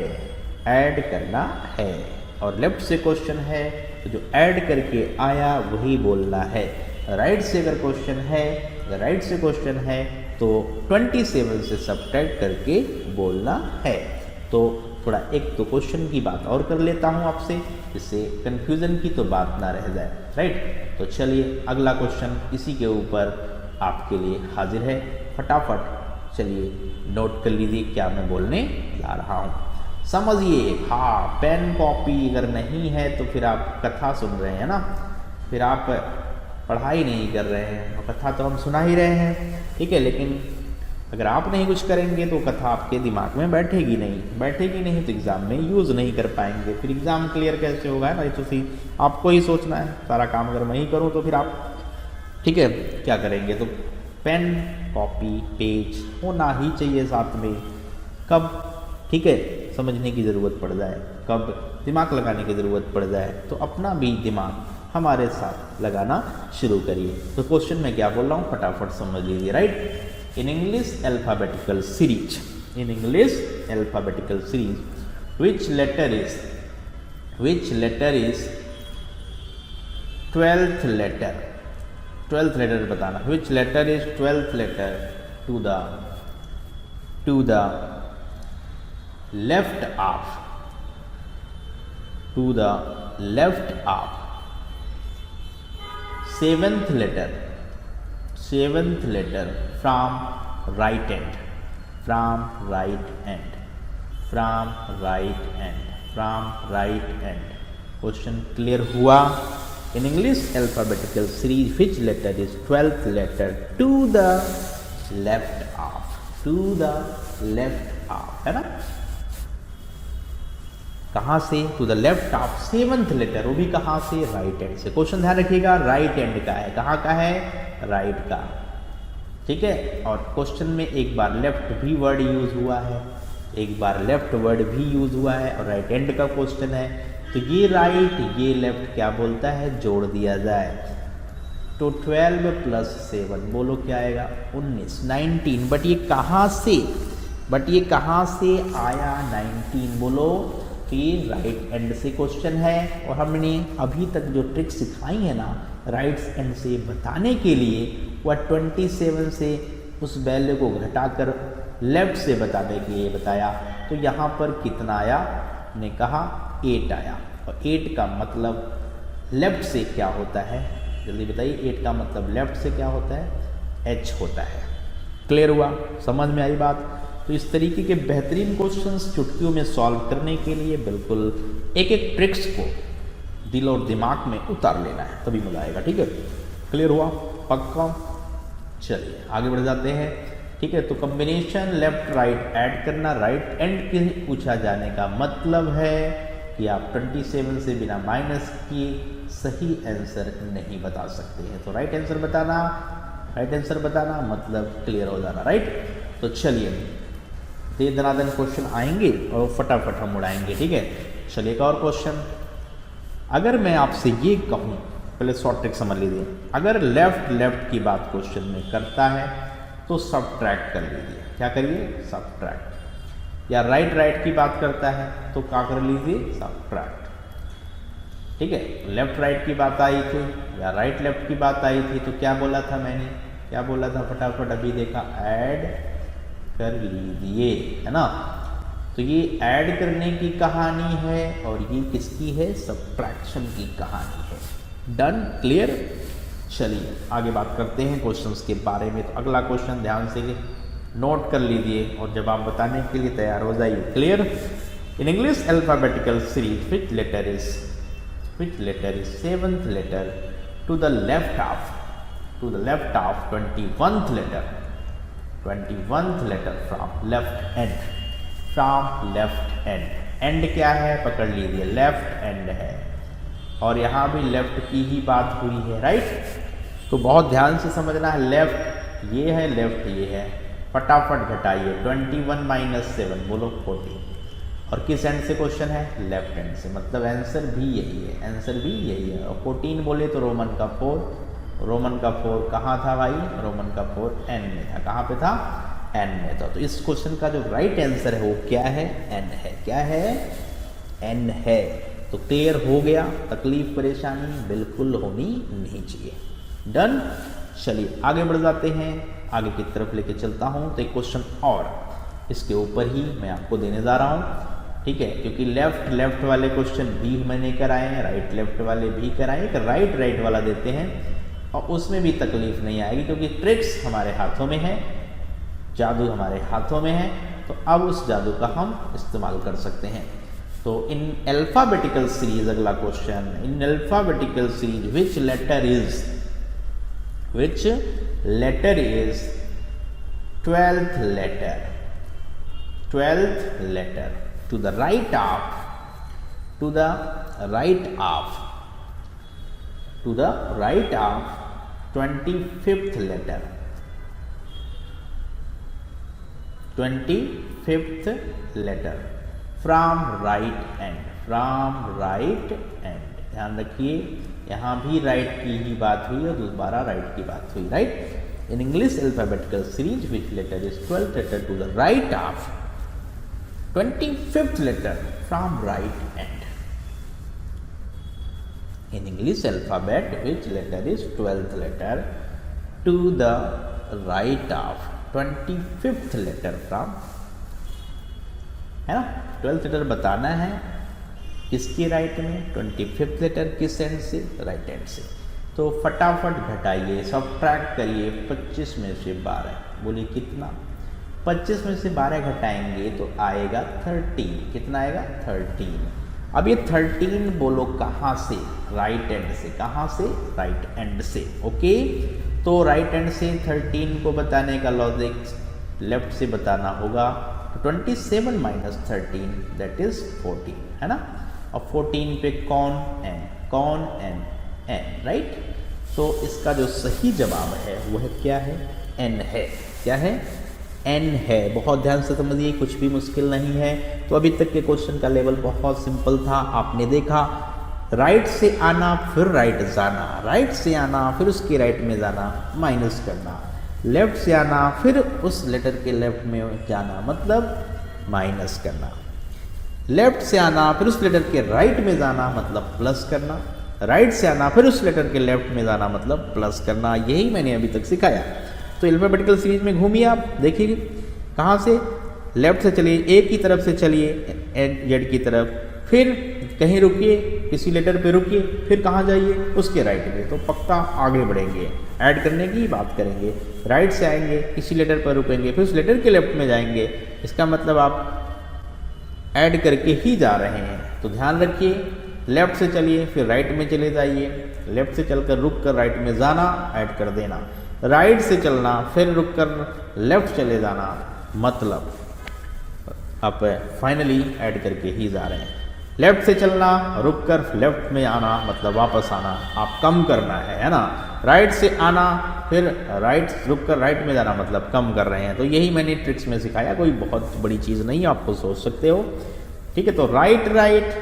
ऐड करना है। और लेफ्ट से क्वेश्चन है तो जो ऐड करके आया वही बोलना है। राइट से अगर क्वेश्चन है, अगर राइट से क्वेश्चन है तो 27 से सब्ट्रैक्ट करके बोलना है। तो थोड़ा एक तो क्वेश्चन की बात और कर लेता हूँ आपसे, जिससे कन्फ्यूज़न की तो बात ना रह जाए। राइट, तो चलिए अगला क्वेश्चन इसी के ऊपर आपके लिए हाजिर है। फटाफट चलिए नोट कर लीजिए क्या मैं बोलने जा रहा हूँ, समझिए। हाँ, पेन कॉपी अगर नहीं है तो फिर आप कथा सुन रहे हैं ना, फिर आप पढ़ाई नहीं कर रहे हैं, और कथा तो हम सुना ही रहे हैं। ठीक है, लेकिन अगर आप नहीं कुछ करेंगे तो कथा आपके दिमाग में बैठेगी नहीं, बैठेगी नहीं तो एग्ज़ाम में यूज़ नहीं कर पाएंगे, फिर एग्ज़ाम क्लियर कैसे होगा, ना। तो सी आपको ही सोचना है, सारा काम अगर मैं ही करूँ तो फिर आप, ठीक है, क्या करेंगे। तो पेन कॉपी पेज होना ही चाहिए साथ में। कब, ठीक है, समझने की ज़रूरत पड़ जाए, कब दिमाग लगाने की ज़रूरत पड़ जाए तो अपना भी दिमाग हमारे साथ लगाना शुरू करिए। तो क्वेश्चन में क्या बोल रहा हूँ फटाफट समझ लीजिए। Right, in English alphabetical series, in English alphabetical series which letter is 12th letter, 12th letter बताना, which letter is 12th letter to the left of, to the left of 7th letter, 7th letter from right end, from right end, from right end, from right end. Question clear हुआ। In English alphabetical series which letter is 12th letter to the left of, to the left of, है ना, कहां से, to the left of 7th letter, वो भी कहां से, राइट एंड से। क्वेश्चन ध्यान रखिएगा राइट एंड का है, कहां का है, राइट का, ठीक है। और क्वेश्चन में एक बार लेफ्ट भी वर्ड यूज हुआ है, एक बार लेफ्ट वर्ड भी यूज हुआ है और राइट एंड का क्वेश्चन है, तो ये राइट ये लेफ्ट क्या बोलता है, जोड़ दिया जाए। तो 12 + 7 बोलो क्या आएगा, 19, 19। बट ये कहाँ से आया 19, बोलो, तो ये राइट एंड से क्वेश्चन है। और हमने अभी तक जो ट्रिक सिखाई है ना राइट एंड से बताने के लिए, वह 27 से उस वैल्यू को घटाकर लेफ्ट से बताने के लिए बताया। तो यहाँ पर कितना आया, ने कहा 8 आया। और 8 का मतलब लेफ्ट से क्या होता है, जल्दी बताइए, 8 का मतलब लेफ्ट से क्या होता है, H होता है। क्लियर हुआ, समझ में आई बात। तो इस तरीके के बेहतरीन क्वेश्चंस चुटकियों में सॉल्व करने के लिए बिल्कुल एक एक ट्रिक्स को दिल और दिमाग में उतार लेना है, तभी मजा आएगा, ठीक है। क्लियर हुआ, पक्का। चलिए आगे बढ़ जाते हैं, ठीक है। तो कॉम्बिनेशन लेफ्ट राइट ऐड करना, राइट एंड के पूछा जाने का मतलब है कि आप 27 से बिना माइनस किए सही आंसर नहीं बता सकते हैं। तो राइट आंसर बताना मतलब क्लियर हो जाना, राइट। तो चलिए दे दनादन क्वेश्चन आएंगे और फटाफट हम उड़ाएंगे, ठीक है। चलिए एक और क्वेश्चन, अगर मैं आपसे ये कहूँ, पहले शॉर्ट ट्रिक समझ लीजिए, अगर लेफ्ट की बात क्वेश्चन में करता है तो सब्ट्रैक्ट कर लीजिए, क्या करिए, सब्ट्रैक्ट। या राइट की बात करता है तो क्या कर लीजिए, सब्ट्रैक्ट, ठीक है। लेफ्ट राइट की बात आई थी या राइट लेफ्ट की बात आई थी तो क्या बोला था मैंने, क्या बोला था, फटाफट अभी देखा, ऐड कर लीजिए, है ना। तो ये ऐड करने की कहानी है और ये किसकी है, सब्ट्रैक्शन की कहानी है। Done, clear. चलिए आगे बात करते हैं क्वेश्चंस के बारे में। तो अगला क्वेश्चन ध्यान से नोट कर लीजिए और जवाब बताने के लिए तैयार हो जाइए। Clear. In English alphabetical series which letter is 7th letter to the left of 21th letter from left end क्या है, पकड़ लीजिए, लेफ्ट एंड है और यहाँ भी लेफ्ट की ही बात हुई है, राइट। तो बहुत ध्यान से समझना है, लेफ्ट ये है, लेफ्ट ये है, फटाफट घटाइए, 21 - 7 बोलो 14। और किस एंड से क्वेश्चन है, लेफ्ट एंड से, मतलब आंसर भी यही है। और 14 बोले तो रोमन का 4 कहाँ था भाई, रोमन का 4 एन में था, कहाँ पे था, एन में था। तो इस क्वेश्चन का जो राइट आंसर है वो क्या है, एन है। क्या है, एन है। तो क्लियर हो गया, तकलीफ परेशानी बिल्कुल होनी नहीं चाहिए। डन। चलिए आगे बढ़ जाते हैं, आगे की तरफ लेके चलता हूँ। तो एक क्वेश्चन और इसके ऊपर ही मैं आपको देने जा रहा हूँ, ठीक है, क्योंकि लेफ्ट वाले क्वेश्चन भी मैंने कराए हैं, राइट लेफ्ट वाले भी कराए, एक राइट वाला देते हैं और उसमें भी तकलीफ नहीं आएगी क्योंकि ट्रिक्स हमारे हाथों में है, जादू हमारे हाथों में है। तो अब उस जादू का हम इस्तेमाल कर सकते हैं। तो इन अल्फाबेटिकल सीरीज, अगला question, in alphabetical series which letter is 12th letter to the right of 25th letter, 25th letter from right end, ध्यान रखिए यहाँ भी राइट की ही बात हुई और दोबारा राइट की बात हुई, right. In English alphabetical series which letter is 12th letter to the right of 25th letter from right end. In English alphabet, which letter is 12th letter to the right of 25th letter from, है ना, 12th letter बताना है किसके राइट में, 25th लेटर किस एंड से, राइट एंड से। तो फटाफट घटाइए, सब्ट्रैक्ट करिए 25 में से 12, बोलिए कितना, 25 में से 12 घटाएंगे तो आएगा 13, कितना आएगा 13। अब ये 13 बोलो कहाँ से, राइट एंड से, कहाँ से, राइट एंड से, ओके। तो राइट एंड से 13 को बताने का लॉजिक लेफ्ट से बताना होगा। 27 माइनस 13 दैट इज 14, है ना। और 14 पे कौन एन, राइट। तो इसका जो सही जवाब है वह क्या है, एन है। क्या है, एन है। बहुत ध्यान से समझिए, कुछ भी मुश्किल नहीं है। तो अभी तक के क्वेश्चन का लेवल बहुत सिंपल था। आपने देखा राइट से आना फिर राइट जाना, राइट से आना फिर उसके राइट में जाना, माइनस करना, लेफ्ट से आना फिर उस लेटर के लेफ्ट में जाना, मतलब माइनस करना, लेफ्ट से आना फिर उस लेटर के राइट में जाना, मतलब प्लस करना, राइट से आना फिर उस लेटर के लेफ्ट में जाना, मतलब प्लस करना। यही मैंने अभी तक सिखाया। तो अल्फाबेटिकल सीरीज में घूमिए आप, देखिए कहाँ से, लेफ्ट से चलिए, ए की तरफ से चलिए, एन जेड की तरफ, फिर कहीं रुकिए, किसी लेटर पे रुकिए, फिर कहाँ जाइए, उसके राइट में। तो पक्का आगे बढ़ेंगे, ऐड करने की बात करेंगे। राइट से आएंगे, किसी लेटर पर रुकेंगे, फिर उस लेटर के लेफ्ट में जाएंगे, इसका मतलब आप ऐड करके ही जा रहे हैं। तो ध्यान रखिए, लेफ्ट से चलिए फिर राइट में चले जाइए, लेफ्ट से चलकर रुक कर राइट में जाना, ऐड कर देना, राइट से चलना फिर रुक कर लेफ्ट चले जाना, मतलब आप फाइनली ऐड करके ही जा रहे हैं। लेफ्ट से चलना, रुक कर लेफ्ट में आना, मतलब वापस आना, आप कम करना है ना। राइट से आना फिर राइट रुक कर राइट में जाना, मतलब कम कर रहे हैं। तो यही मैंने ट्रिक्स में सिखाया, कोई बहुत बड़ी चीज़ नहीं है, आपको सोच सकते हो, ठीक है। तो राइट राइट,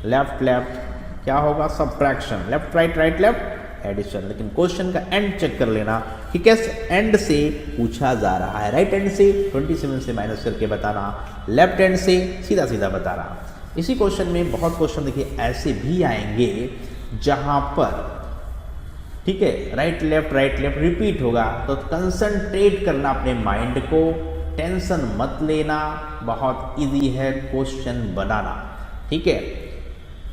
लेफ्ट लेफ्ट, क्या होगा, subtraction, left right right left, addition. लेकिन क्वेश्चन का एंड चेक कर लेना कि कैसे एंड से पूछा जा रहा है। राइट एंड से 27 से माइनस करके बताना, लेफ्ट एंड से सीधा सीधा बताना। इसी क्वेश्चन में बहुत क्वेश्चन देखिए ऐसे भी आएंगे जहां पर, ठीक है, राइट लेफ्ट रिपीट होगा। तो कंसंट्रेट करना अपने माइंड को, टेंशन मत लेना, बहुत इजी है क्वेश्चन बनाना, ठीक है।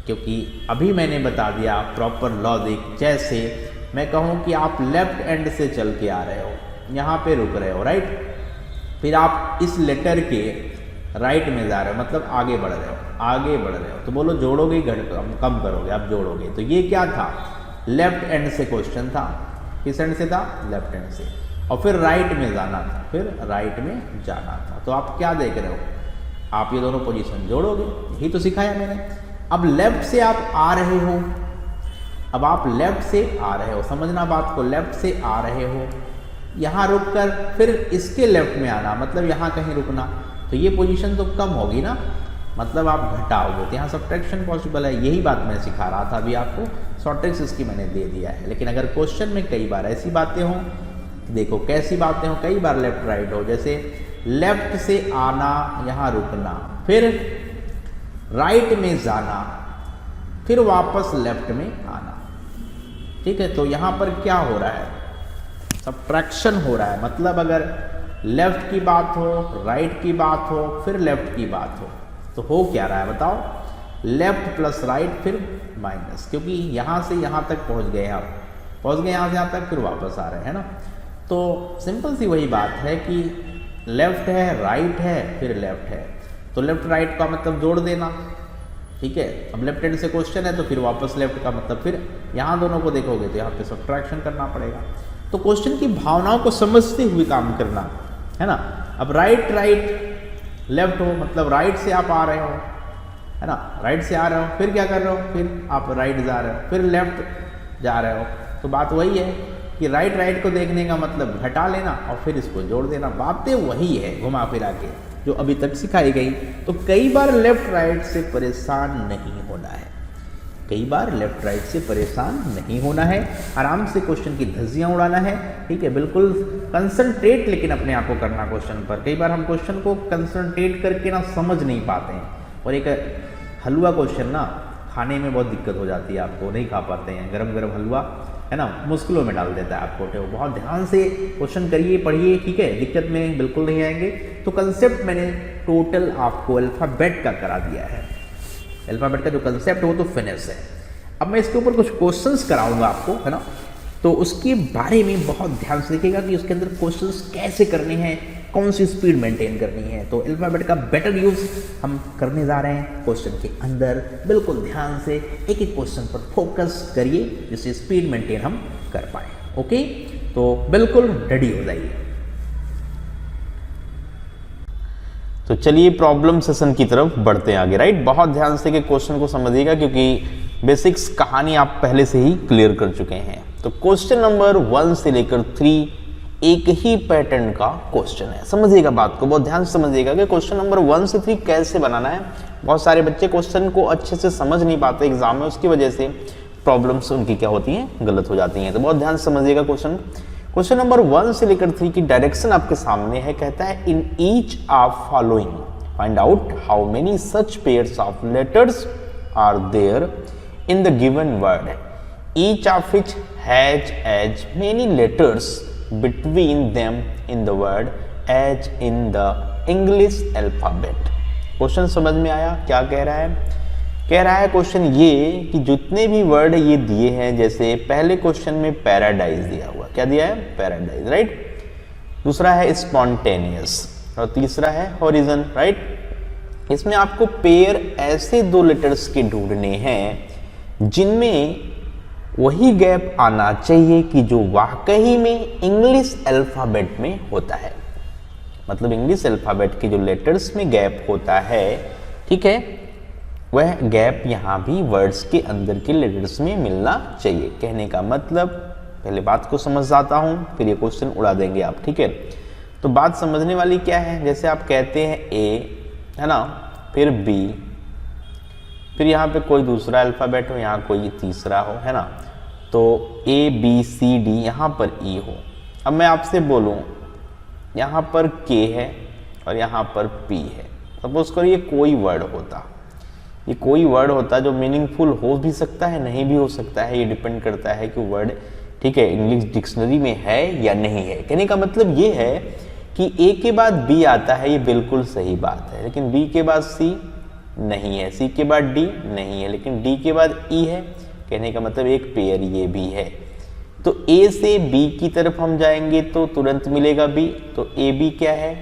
क्योंकि अभी मैंने बता दिया प्रॉपर लॉजिक। जैसे मैं कहूँ कि आप लेफ्ट एंड से चल के आ रहे हो, यहाँ पे रुक रहे हो, राइट, फिर आप इस लेटर के राइट में जा रहे हो, मतलब आगे बढ़ रहे हो, तो बोलो जोड़ोगे कम करोगे, आप जोड़ोगे। तो ये क्या था, लेफ्ट एंड से क्वेश्चन था, किस एंड से था, लेफ्ट एंड से, और फिर राइट में जाना था, फिर राइट में जाना था। तो आप क्या देख रहे हो, आप ये दोनों पोजीशन जोड़ोगे, यही तो सिखाया मैंने। अब लेफ्ट से आप आ रहे हो, अब आप लेफ्ट से आ रहे हो, समझना बात को, लेफ्ट से आ रहे हो, यहाँ रुक कर फिर इसके लेफ्ट में आना, मतलब यहाँ कहीं रुकना। तो ये पोजीशन तो कम होगी ना, मतलब आप घटाओगे, तो यहाँ सब्ट्रैक्शन पॉसिबल है। यही बात मैं सिखा रहा था अभी आपको, शॉर्ट ट्रिक्स इसकी मैंने दे दिया है। लेकिन अगर क्वेश्चन में कई बार ऐसी बातें हों, देखो कैसी बातें हों, कई बार लेफ्ट राइट हो, जैसे लेफ्ट से आना, यहाँ रुकना, फिर राइट में जाना, फिर वापस लेफ्ट में आना, ठीक है। तो यहाँ पर क्या हो रहा है, सब्ट्रैक्शन हो रहा है। मतलब अगर लेफ्ट की बात हो, राइट की बात हो, फिर लेफ्ट की बात हो, तो हो क्या रहा है बताओ, लेफ्ट प्लस राइट फिर माइनस, क्योंकि यहाँ से यहाँ तक पहुँच गए आप, पहुँच गए यहाँ से यहाँ तक, फिर वापस आ रहे हैं ना। तो सिंपल सी वही बात है कि लेफ्ट है, राइट है, फिर लेफ्ट है, तो लेफ्ट राइट का मतलब जोड़ देना, ठीक है। अब लेफ्ट हैंड से क्वेश्चन है तो फिर वापस लेफ्ट का मतलब, फिर यहाँ दोनों को देखोगे तो यहाँ पे सब्ट्रैक्शन करना पड़ेगा। तो क्वेश्चन की भावनाओं को समझते हुए काम करना है ना। अब राइट राइट लेफ्ट हो, मतलब राइट से आप आ रहे हो, है ना, राइट से आ रहे हो, फिर क्या कर रहे हो, फिर आप राइट जा रहे हो, फिर लेफ्ट जा रहे हो। तो बात वही है कि राइट राइट को देखने का मतलब घटा लेना और फिर इसको जोड़ देना, बातें वही है घुमा फिरा के जो अभी तक सिखाई गई। तो कई बार लेफ्ट राइट से परेशान नहीं होना है, कई बार लेफ्ट राइट से परेशान नहीं होना है, आराम से क्वेश्चन की धज्जियाँ उड़ाना है, ठीक है। बिल्कुल कंसंट्रेट लेकिन अपने आप को करना क्वेश्चन पर। कई बार हम क्वेश्चन को कंसंट्रेट करके ना समझ नहीं पाते हैं, और एक हलवा क्वेश्चन ना खाने में बहुत दिक्कत हो जाती है, आपको नहीं खा पाते हैं, गरम गरम हलवा है ना, मुश्किलों में डाल देता है आपको। तो बहुत ध्यान से क्वेश्चन करिए, पढ़िए, ठीक है, दिक्कत में बिल्कुल नहीं आएंगे। तो कंसेप्ट मैंने टोटल आपको अल्फ़ाबेट का करा दिया है, अल्फ़ाबेट का जो कंसेप्ट है वो तो फिनिश है। अब मैं इसके ऊपर कुछ क्वेश्चंस कराऊंगा आपको, है ना, तो उसके बारे में बहुत ध्यान से देखिएगा कि उसके अंदर क्वेश्चंस कैसे करने हैं, कौन सी स्पीड मेंटेन करनी है। तो अल्फ़ाबेट का बेटर यूज़ हम करने जा रहे हैं क्वेश्चन के अंदर। बिल्कुल ध्यान से एक एक क्वेश्चन पर फोकस करिए जिससे स्पीड मेंटेन हम कर पाए। ओके, तो बिल्कुल रेडी हो जाइए। तो चलिए प्रॉब्लम सेशन की तरफ बढ़ते हैं आगे। राइट, बहुत ध्यान से कि क्वेश्चन को समझिएगा क्योंकि बेसिक्स कहानी आप पहले से ही क्लियर कर चुके हैं। तो क्वेश्चन नंबर 1 से लेकर 3 एक ही पैटर्न का क्वेश्चन है। समझिएगा बात को, बहुत ध्यान से समझिएगा कि क्वेश्चन नंबर 1 से 3 कैसे बनाना है। बहुत सारे बच्चे क्वेश्चन को अच्छे से समझ नहीं पाते एग्जाम में, उसकी वजह से प्रॉब्लम्स उनकी क्या होती हैं, गलत हो जाती हैं। तो बहुत ध्यान से समझिएगा क्वेश्चन नंबर 1 से लेकर 3 की डायरेक्शन आपके सामने है। कहता है in each of following find out how many such pairs of letters are there in the given word, each of which has as many letters between them in the word as in the English alphabet. Question समझ में आया? क्या कह रहा है? कह रहा है क्वेश्चन ये कि जितने भी वर्ड ये दिए हैं, जैसे पहले क्वेश्चन में पैराडाइज दिया हुआ, क्या दिया है? Paradise, right. दूसरा है स्पॉन्टेनियस और तीसरा है हॉरिजन, राइट। इसमें आपको पेयर ऐसे 2 लेटर्स के ढूंढने हैं जिनमें वही गैप आना चाहिए कि जो वाकई में इंग्लिश अल्फाबेट में होता है। मतलब इंग्लिश अल्फाबेट के जो लेटर्स में गैप होता है, ठीक है, वह गैप यहाँ भी वर्ड्स के अंदर के लेटर्स में मिलना चाहिए। कहने का मतलब, पहले बात को समझ जाता हूँ फिर ये क्वेश्चन उड़ा देंगे आप, ठीक है। तो बात समझने वाली क्या है, जैसे आप कहते हैं ए, है ना, फिर बी, फिर यहाँ पे कोई दूसरा अल्फ़ाबेट हो, यहाँ कोई तीसरा हो, है ना, तो ए बी सी डी, यहाँ पर ई हो। अब मैं आपसे बोलूँ यहाँ पर के है और यहाँ पर पी है। सपोज करो ये कोई वर्ड होता, ये कोई वर्ड होता जो मीनिंगफुल हो भी सकता है, नहीं भी हो सकता है, ये डिपेंड करता है कि वर्ड, ठीक है, इंग्लिश डिक्शनरी में है या नहीं है। कहने का मतलब ये है कि ए के बाद बी आता है, ये बिल्कुल सही बात है, लेकिन बी के बाद सी नहीं है, सी के बाद डी नहीं है, लेकिन डी के बाद ई है। कहने का मतलब एक पेयर ये भी है। तो ए से बी की तरफ हम जाएंगे तो तुरंत मिलेगा बी, तो ए बी क्या है,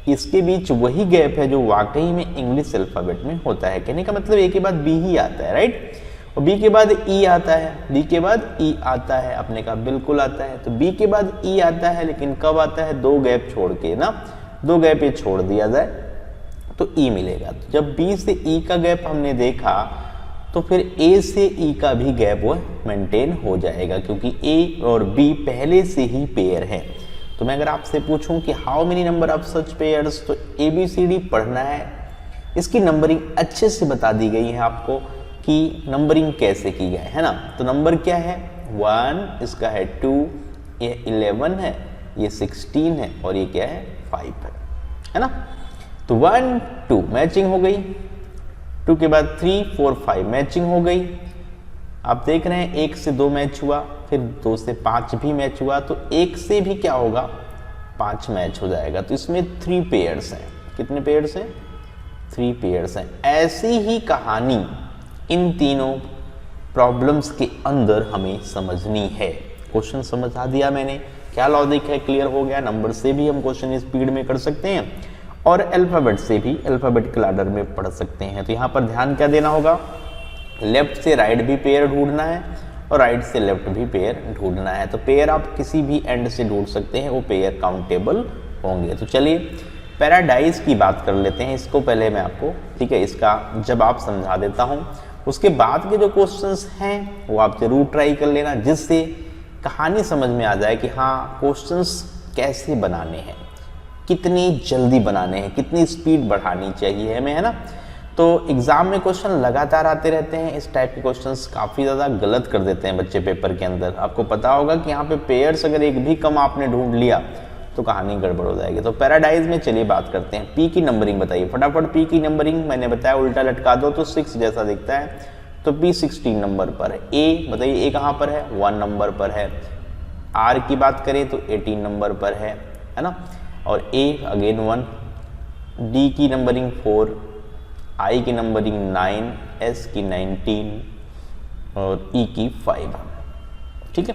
इसके बीच वही गैप है जो वाकई में इंग्लिश अल्फाबेट में होता है। कहने का मतलब ए के बाद बी ही आता है, राइट, और बी के बाद ई आता है, बी के बाद ई आता है, अपने का बिल्कुल आता है। तो बी के बाद ई आता है, लेकिन कब आता है? 2 गैप छोड़ के ना, 2 गैप ये छोड़ दिया जाए तो ई मिलेगा। तो जब बी से ई का गैप हमने देखा तो फिर ए से ई का भी गैप वो मेंटेन हो जाएगा, क्योंकि ए और बी पहले से ही पेयर है। तो मैं अगर आपसे पूछूं कि how many number of such pairs, तो ए बी सी डी पढ़ना है। इसकी नंबरिंग अच्छे से बता दी गई है आपको कि नंबरिंग कैसे की जाए, है ना। तो नंबर क्या है? 1, इसका है 2, ये 11 है, ये 16 है और ये क्या है? 5 है ना। तो 1 2 मैचिंग हो गई, 2 के बाद 3 4 5 मैचिंग हो गई। आप देख रहे हैं 1 से 2 मैच हुआ, फिर 2 से 5 भी मैच हुआ, तो 1 से भी क्या होगा? 5 मैच हो जाएगा। तो इसमें 3 पेयर्स हैं। कितने पेयर्स हैं? 3 पेयर्स हैं। ऐसी ही कहानी इन तीनों प्रॉब्लम्स के अंदर हमें समझनी है। क्वेश्चन समझा दिया मैंने, क्या लॉजिक है, क्लियर हो गया। नंबर से भी हम क्वेश्चन स्पीड में कर सकते हैं और अल्फाबेट से भी अल्फाबेटिकल ऑर्डर में पढ़ सकते हैं। तो यहाँ पर ध्यान क्या देना होगा? लेफ्ट से राइट भी पेयर ढूंढना है और राइट से लेफ्ट भी पेयर ढूंढना है। तो पेयर आप किसी भी एंड से ढूंढ सकते हैं, वो पेयर काउंटेबल होंगे। तो चलिए पैराडाइज की बात कर लेते हैं। इसको पहले मैं आपको, ठीक है, इसका जवाब समझा देता हूँ। उसके बाद के जो क्वेश्चंस हैं वो आप जरूर ट्राई कर लेना, जिससे कहानी समझ में आ जाए कि हाँ क्वेश्चंस कैसे बनाने हैं, कितनी जल्दी बनाने हैं, कितनी स्पीड बढ़ानी चाहिए हमें, है ना। तो एग्जाम में क्वेश्चन लगातार आते रहते हैं। इस टाइप के क्वेश्चंस काफ़ी ज़्यादा गलत कर देते हैं बच्चे पेपर के अंदर। आपको पता होगा कि यहाँ पे पेयर्स अगर एक भी कम आपने ढूंढ लिया तो कहानी गड़बड़ हो जाएगी। तो पैराडाइज में चलिए बात करते हैं। पी की नंबरिंग बताइए फटाफट। पी की नंबरिंग मैंने बताया उल्टा लटका दो तो 6 जैसा दिखता है, तो पी 16 नंबर पर है। ए बताइए, ए कहाँ पर है? 1 नंबर पर है। आर की बात करें तो 18 नंबर पर है ना, और ए अगेन 1। डी की नंबरिंग 4, आई की नंबरिंग 9, एस की 19 और ई की 5। ठीक है।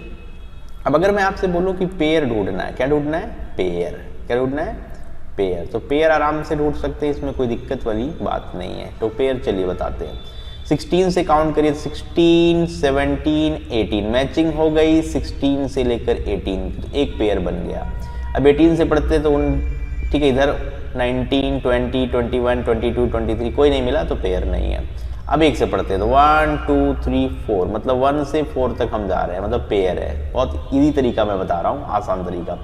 अब अगर मैं आपसे बोलूं कि पेयर ढूंढना है, क्या ढूंढना है? पेयर। क्या ढूंढना है? पेयर। तो पेयर आराम से ढूंढ सकते हैं, इसमें कोई दिक्कत वाली बात नहीं है। तो पेयर चलिए बताते हैं। 16 से काउंट करिए, 16, 17, 18 मैचिंग हो गई 16 से लेकर 18, एक पेयर बन गया। अब 18 से पढ़ते तो ठीक है, इधर 19, 20, 21, 22, 23 कोई नहीं मिला तो पेयर नहीं है। अब एक से पढ़ते हैं तो 1, 2, 3, 4 मतलब 1 से 4 तक हम जा रहे हैं, मतलब पेयर है। बहुत इजी तरीका मैं बता रहा हूँ, आसान तरीका,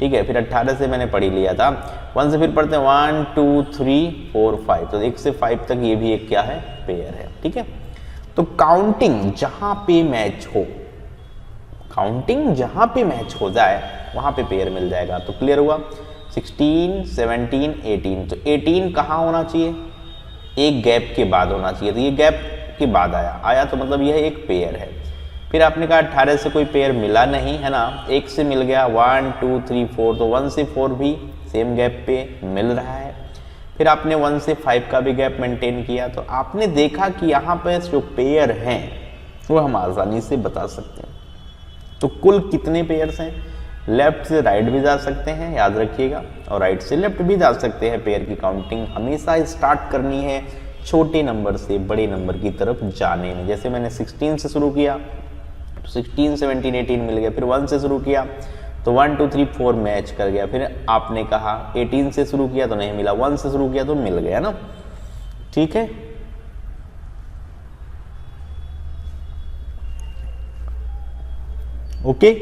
ठीक है। फिर 18 से मैंने पढ़ लिया था, 1 से फिर पढ़ते हैं 1, 2, 3, 4, 5, तो 1 से 5 तक ये भी एक क्या है, पेयर है, ठीक है। तो काउंटिंग जहां पे मैच हो, काउंटिंग जहां पे मैच हो जाए वहां पे पेयर मिल जाएगा। तो क्लियर हुआ। 16, 17, 18, तो 18 कहाँ होना चाहिए, एक गैप के बाद होना चाहिए, तो ये गैप के बाद आया तो मतलब यह एक पेयर है। फिर आपने कहा 18 से कोई पेयर मिला नहीं है ना, एक से मिल गया 1, 2, 3, 4, तो 1 से 4 भी सेम गैप पे मिल रहा है। फिर आपने 1 से 5 का भी गैप मेंटेन किया, तो आपने देखा कि यहाँ पे जो पेयर हैं वो हम आसानी से बता सकते हैं। तो कुल कितने पेयर्स हैं, लेफ्ट से राइट भी जा सकते हैं, याद रखिएगा, और राइट से लेफ्ट भी जा सकते हैं। पेयर की काउंटिंग हमेशा स्टार्ट करनी है छोटे नंबर से बड़े नंबर की तरफ जाने में। जैसे मैंने 16 से शुरू किया तो 16, 17, 18 मिल गया। फिर 1 से शुरू किया तो 1, 2, 3, 4 मैच कर गया। फिर आपने कहा 18 से शुरू किया तो नहीं मिला, 1 से शुरू किया तो मिल गया ना, ठीक है। ओके,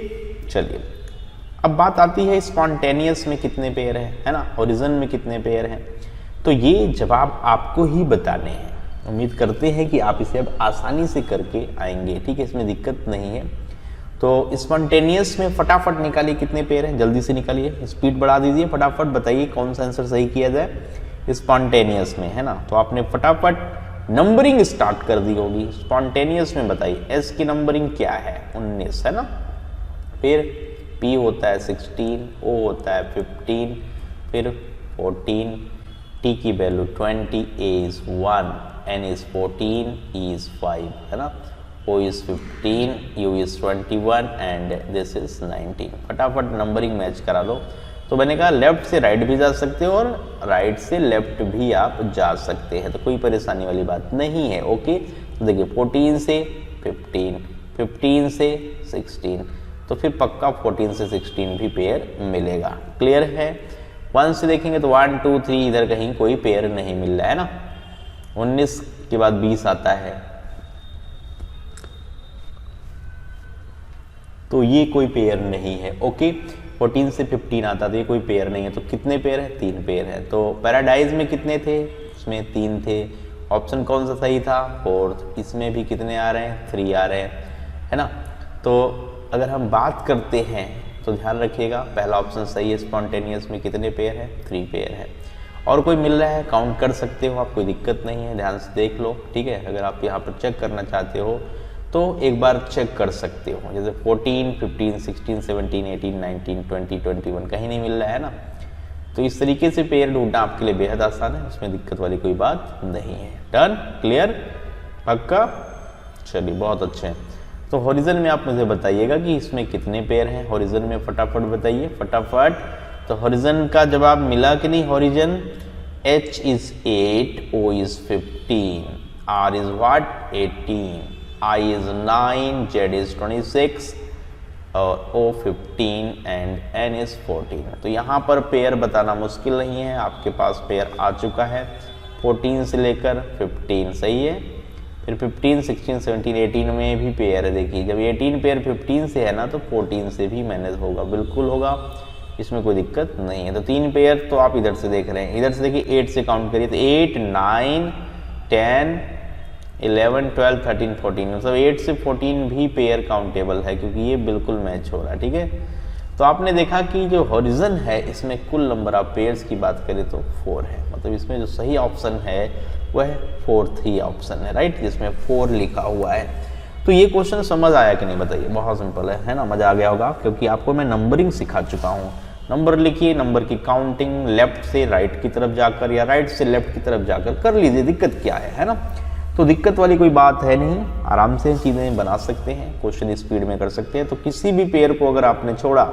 चलिए अब बात आती है स्पॉन्टेनियस में कितने पेयर है ना, ओरिजिन में कितने पेयर हैं। तो ये जवाब आपको ही बताने हैं। उम्मीद करते हैं कि आप इसे अब आसानी से करके आएंगे, ठीक है, इसमें दिक्कत नहीं है। तो स्पॉन्टेनियस में फटाफट निकालिए कितने पेयर हैं, जल्दी से निकालिए, स्पीड बढ़ा दीजिए, फटाफट बताइए कौन सा आंसर सही किया जाए स्पॉन्टेनियस में, है ना। तो आपने फटाफट नंबरिंग स्टार्ट कर दी होगी। स्पॉन्टेनियस में बताइए एस की नंबरिंग क्या है, 19 है ना। फिर P होता है 16, O होता है 15, फिर 14, T की value 20, A is 1, N is 14, E is 5, है ना। O is 15, U is 21 and this is 19। फटाफट नंबरिंग मैच करा दो। तो मैंने कहा लेफ्ट से राइट भी जा सकते हो और राइट से लेफ्ट भी आप जा सकते हैं, तो कोई परेशानी वाली बात नहीं है। ओके, तो देखिए 14 से 15, 15 से 16, तो फिर पक्का 14 से 16 भी पेयर मिलेगा। क्लियर है। 1 से देखेंगे तो 1, 2, 3 इधर कहीं कोई पेयर नहीं मिल रहा है ना। 19 के बाद 20 आता है, तो ये कोई पेयर नहीं है। ओके, 14 से 15 आता तो ये कोई पेयर नहीं है। तो कितने पेयर है, 3 पेयर है। तो पैराडाइज में कितने थे, उसमें 3 थे। ऑप्शन कौन सा सही था, 4th। इसमें भी कितने आ रहे हैं, 3 आ रहे हैं, है ना। तो अगर हम बात करते हैं तो ध्यान रखिएगा पहला ऑप्शन सही है। स्पॉन्टेनियस में कितने पेयर है, 3 पेयर है। और कोई मिल रहा है काउंट कर सकते हो आप, कोई दिक्कत नहीं है, ध्यान से देख लो, ठीक है। अगर आप यहाँ पर चेक करना चाहते हो तो एक बार चेक कर सकते हो। जैसे 14, 15, 16, 17, 18, 19, 20, 21 कहीं नहीं मिल रहा है ना। तो इस तरीके से पेयर ढूंढना आपके लिए बेहद आसान है, उसमें दिक्कत वाली कोई बात नहीं है। डन, क्लियर, पक्का, चलिए बहुत अच्छे हैं। तो हॉरिजन में आप मुझे बताइएगा कि इसमें कितने पेयर हैं। हॉरिजन में फटाफट बताइए, फटाफट। तो हॉरिजन का जवाब मिला कि नहीं, horizon H is 8, O is 15, R is what, 18, I is 9, Z is 26 और O 15 and N is 14। तो यहाँ पर पेयर बताना मुश्किल नहीं है, आपके पास पेयर आ चुका है। 14 से लेकर 15 सही है। फिर 15, 16, 17, 18 में भी पेयर है। देखिए जब 18 पेयर 15 से है ना तो 14 से भी मैनेज होगा, बिल्कुल होगा, इसमें कोई दिक्कत नहीं है। तो 3 पेयर तो आप इधर से देख रहे हैं, इधर से देखिए 8 से काउंट करिए तो 8, 9, 10, 11, 12, 13, 14, मतलब 8 से 14 भी पेयर काउंटेबल है क्योंकि ये बिल्कुल मैच हो रहा है, ठीक है। तो आपने देखा कि जो हॉरिजन है इसमें कुल नंबर ऑफ पेयर्स की बात करें तो 4 है, मतलब इसमें जो सही ऑप्शन है वह 4th ही ऑप्शन है, राइट, जिसमें 4 लिखा हुआ है। तो ये क्वेश्चन समझ आया कि नहीं बताइए, बहुत सिंपल है ना, मजा आ गया होगा क्योंकि आपको मैं नंबरिंग सिखा चुका हूँ। नंबर लिखिए, नंबर की काउंटिंग लेफ्ट से राइट की तरफ जाकर या राइट से लेफ्ट की तरफ जाकर कर लीजिए, दिक्कत क्या है ना। तो दिक्कत वाली कोई बात है नहीं, आराम से चीज़ें बना सकते हैं, क्वेश्चन स्पीड में कर सकते हैं। तो किसी भी पेयर को अगर आपने छोड़ा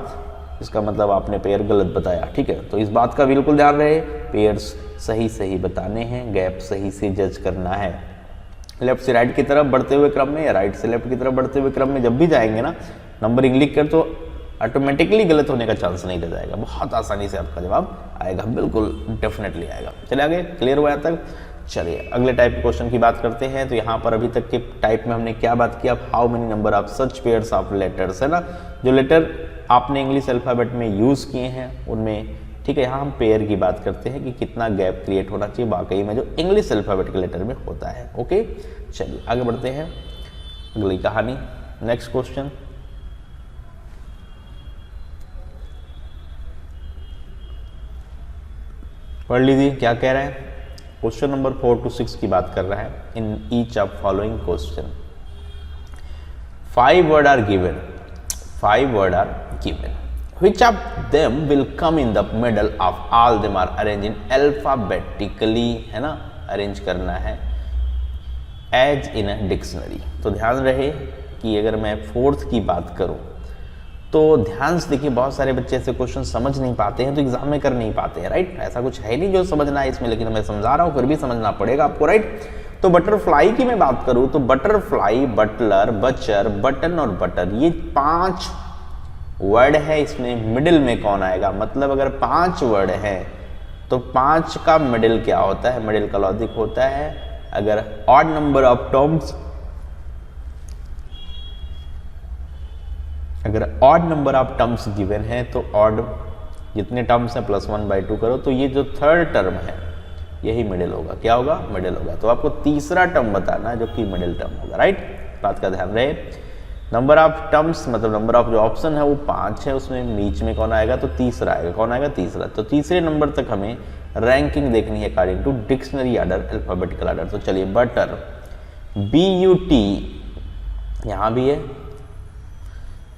इसका मतलब आपने पेयर गलत बताया, ठीक है। तो इस बात का बिल्कुल ध्यान रहे, पेयर्स सही सही बताने हैं, गैप सही से जज करना है। लेफ्ट से राइट की तरफ बढ़ते हुए क्रम में या राइट से लेफ्ट की तरफ बढ़ते हुए क्रम में जब भी जाएंगे ना, नंबरिंग लिख कर, तो ऑटोमेटिकली गलत होने का चांस नहीं रह जाएगा, बहुत आसानी से आपका जवाब आएगा, बिल्कुल डेफिनेटली आएगा। चलिए आगे, क्लियर हुआ तक। चलिए अगले टाइप के क्वेश्चन की बात करते हैं। तो यहाँ पर अभी तक के टाइप में हमने क्या बात किया, how many number of such pairs of letters, है ना, जो लेटर आपने इंग्लिश अल्फाबेट में यूज़ किए हैं उनमें, ठीक है। यहाँ हम पेयर की बात करते हैं कि कितना गैप क्रिएट होना चाहिए वाकई में जो इंग्लिश अल्फाबेट के लेटर में होता है। ओके, चलिए आगे बढ़ते हैं, अगली कहानी, नेक्स्ट क्वेश्चन। पढ़ लीजिए क्या कह रहा है। क्वेश्चन नंबर 4 to 6 की बात कर रहा है। In each of following question 5 word are given, 5 word are given, which of them will come in the middle of all them are arranged in alphabetically, है ना, अरेंज करना है एज इन अ डिक्शनरी। तो ध्यान रहे कि अगर मैं 4th की बात करूं तो ध्यान से देखिए, बहुत सारे बच्चे ऐसे क्वेश्चन समझ नहीं पाते हैं तो एग्जाम में कर नहीं पाते हैं, राइट। ऐसा कुछ है नहीं जो समझना है इसमें, लेकिन मैं समझा रहा हूँ, फिर भी समझना पड़ेगा आपको, राइट। तो बटरफ्लाई की मैं बात करूँ तो बटरफ्लाई, बटलर, बचर, बटन और बटर, ये 5 वर्ड है। इसमें मिडिल में कौन आएगा, मतलब अगर 5 वर्ड है तो 5 का मिडिल क्या होता है, मिडिल का लॉजिक होता है अगर ऑड नंबर ऑफ टर्म्स, अगर odd number of terms given है तो ऑड जितने टर्म्स हैं +1/2 करो, तो ये जो 3rd टर्म है यही मिडिल होगा, क्या होगा, मिडिल होगा। तो आपको तीसरा टर्म बताना है जो कि मिडिल टर्म होगा, राइट, बात का ध्यान रहे। नंबर ऑफ टर्म्स मतलब नंबर ऑफ जो ऑप्शन है वो 5 है, उसमें बीच में कौन आएगा, तो तीसरा आएगा, कौन आएगा, तीसरा। तो तीसरे नंबर तक हमें रैंकिंग देखनी है according to dictionary order, alphabetical order. तो चलिए, बटर, BUT यहाँ भी है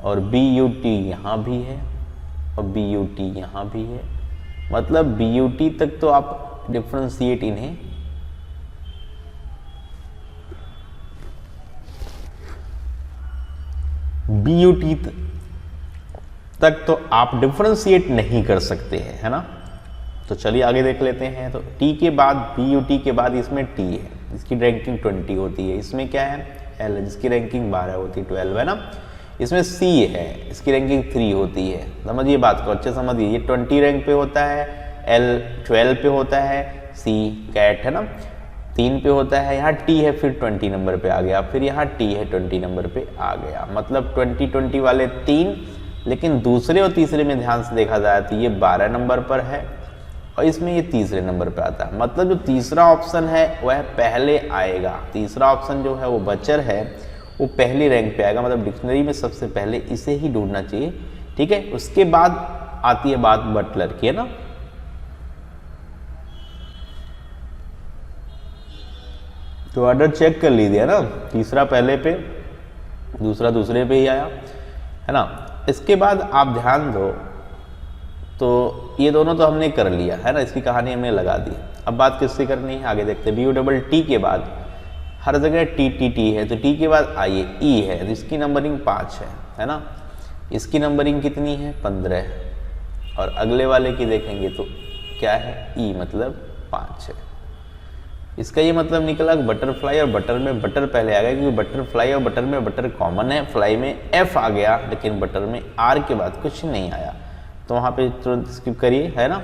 और BUT यहाँ भी है और BUT यहाँ भी है, मतलब BUT तक तो आप डिफ्रेंशिएट इन्हें BUT तक तो आप डिफ्रेंशिएट नहीं कर सकते हैं, है ना। तो चलिए आगे देख लेते हैं। तो T के बाद, BUT के बाद इसमें T है, इसकी रैंकिंग 20 होती है। इसमें क्या है, L है जिसकी रैंकिंग 12 होती है, 12 है ना। इसमें C है, इसकी रैंकिंग 3 होती है। समझिए बात को, अच्छे समझिए, ये 20 रैंक पे होता है, L 12 पे होता है, C कैट है ना 3 पे होता है, यहाँ T है फिर 20 नंबर पे आ गया, फिर यहाँ T है 20 नंबर पे आ गया, मतलब 20 वाले 3। लेकिन दूसरे और तीसरे में ध्यान से देखा जाए तो ये 12 नंबर पर है और इसमें ये तीसरे नंबर पे आता है, मतलब जो तीसरा ऑप्शन है वह पहले आएगा। तीसरा ऑप्शन जो है वो बचर है, वो पहली रैंक पे आएगा, मतलब डिक्शनरी में सबसे पहले इसे ही ढूंढना चाहिए, ठीक है। उसके बाद आती है बात बटलर की, है ना। तो ऑर्डर चेक कर लीजिए ना, तीसरा पहले पे, दूसरा दूसरे पे ही आया, है ना। इसके बाद आप ध्यान दो, तो ये दोनों तो हमने कर लिया है ना, इसकी कहानी हमने लगा दी। अब बात किससे करनी है, आगे देखते हैं। BUT के बाद हर जगह TTT है, तो T के बाद आइए E है, तो इसकी नंबरिंग 5 है ना। इसकी नंबरिंग कितनी है, 15 है। और अगले वाले की देखेंगे तो क्या है, E मतलब 5 है। इसका ये मतलब निकला बटरफ्लाई और बटर में बटर पहले आ गया, क्योंकि बटरफ्लाई और बटर में बटर कॉमन है, फ्लाई में F आ गया, लेकिन बटर में R के बाद कुछ नहीं आया, तो वहाँ पे तुरंत स्किप करिए, है ना।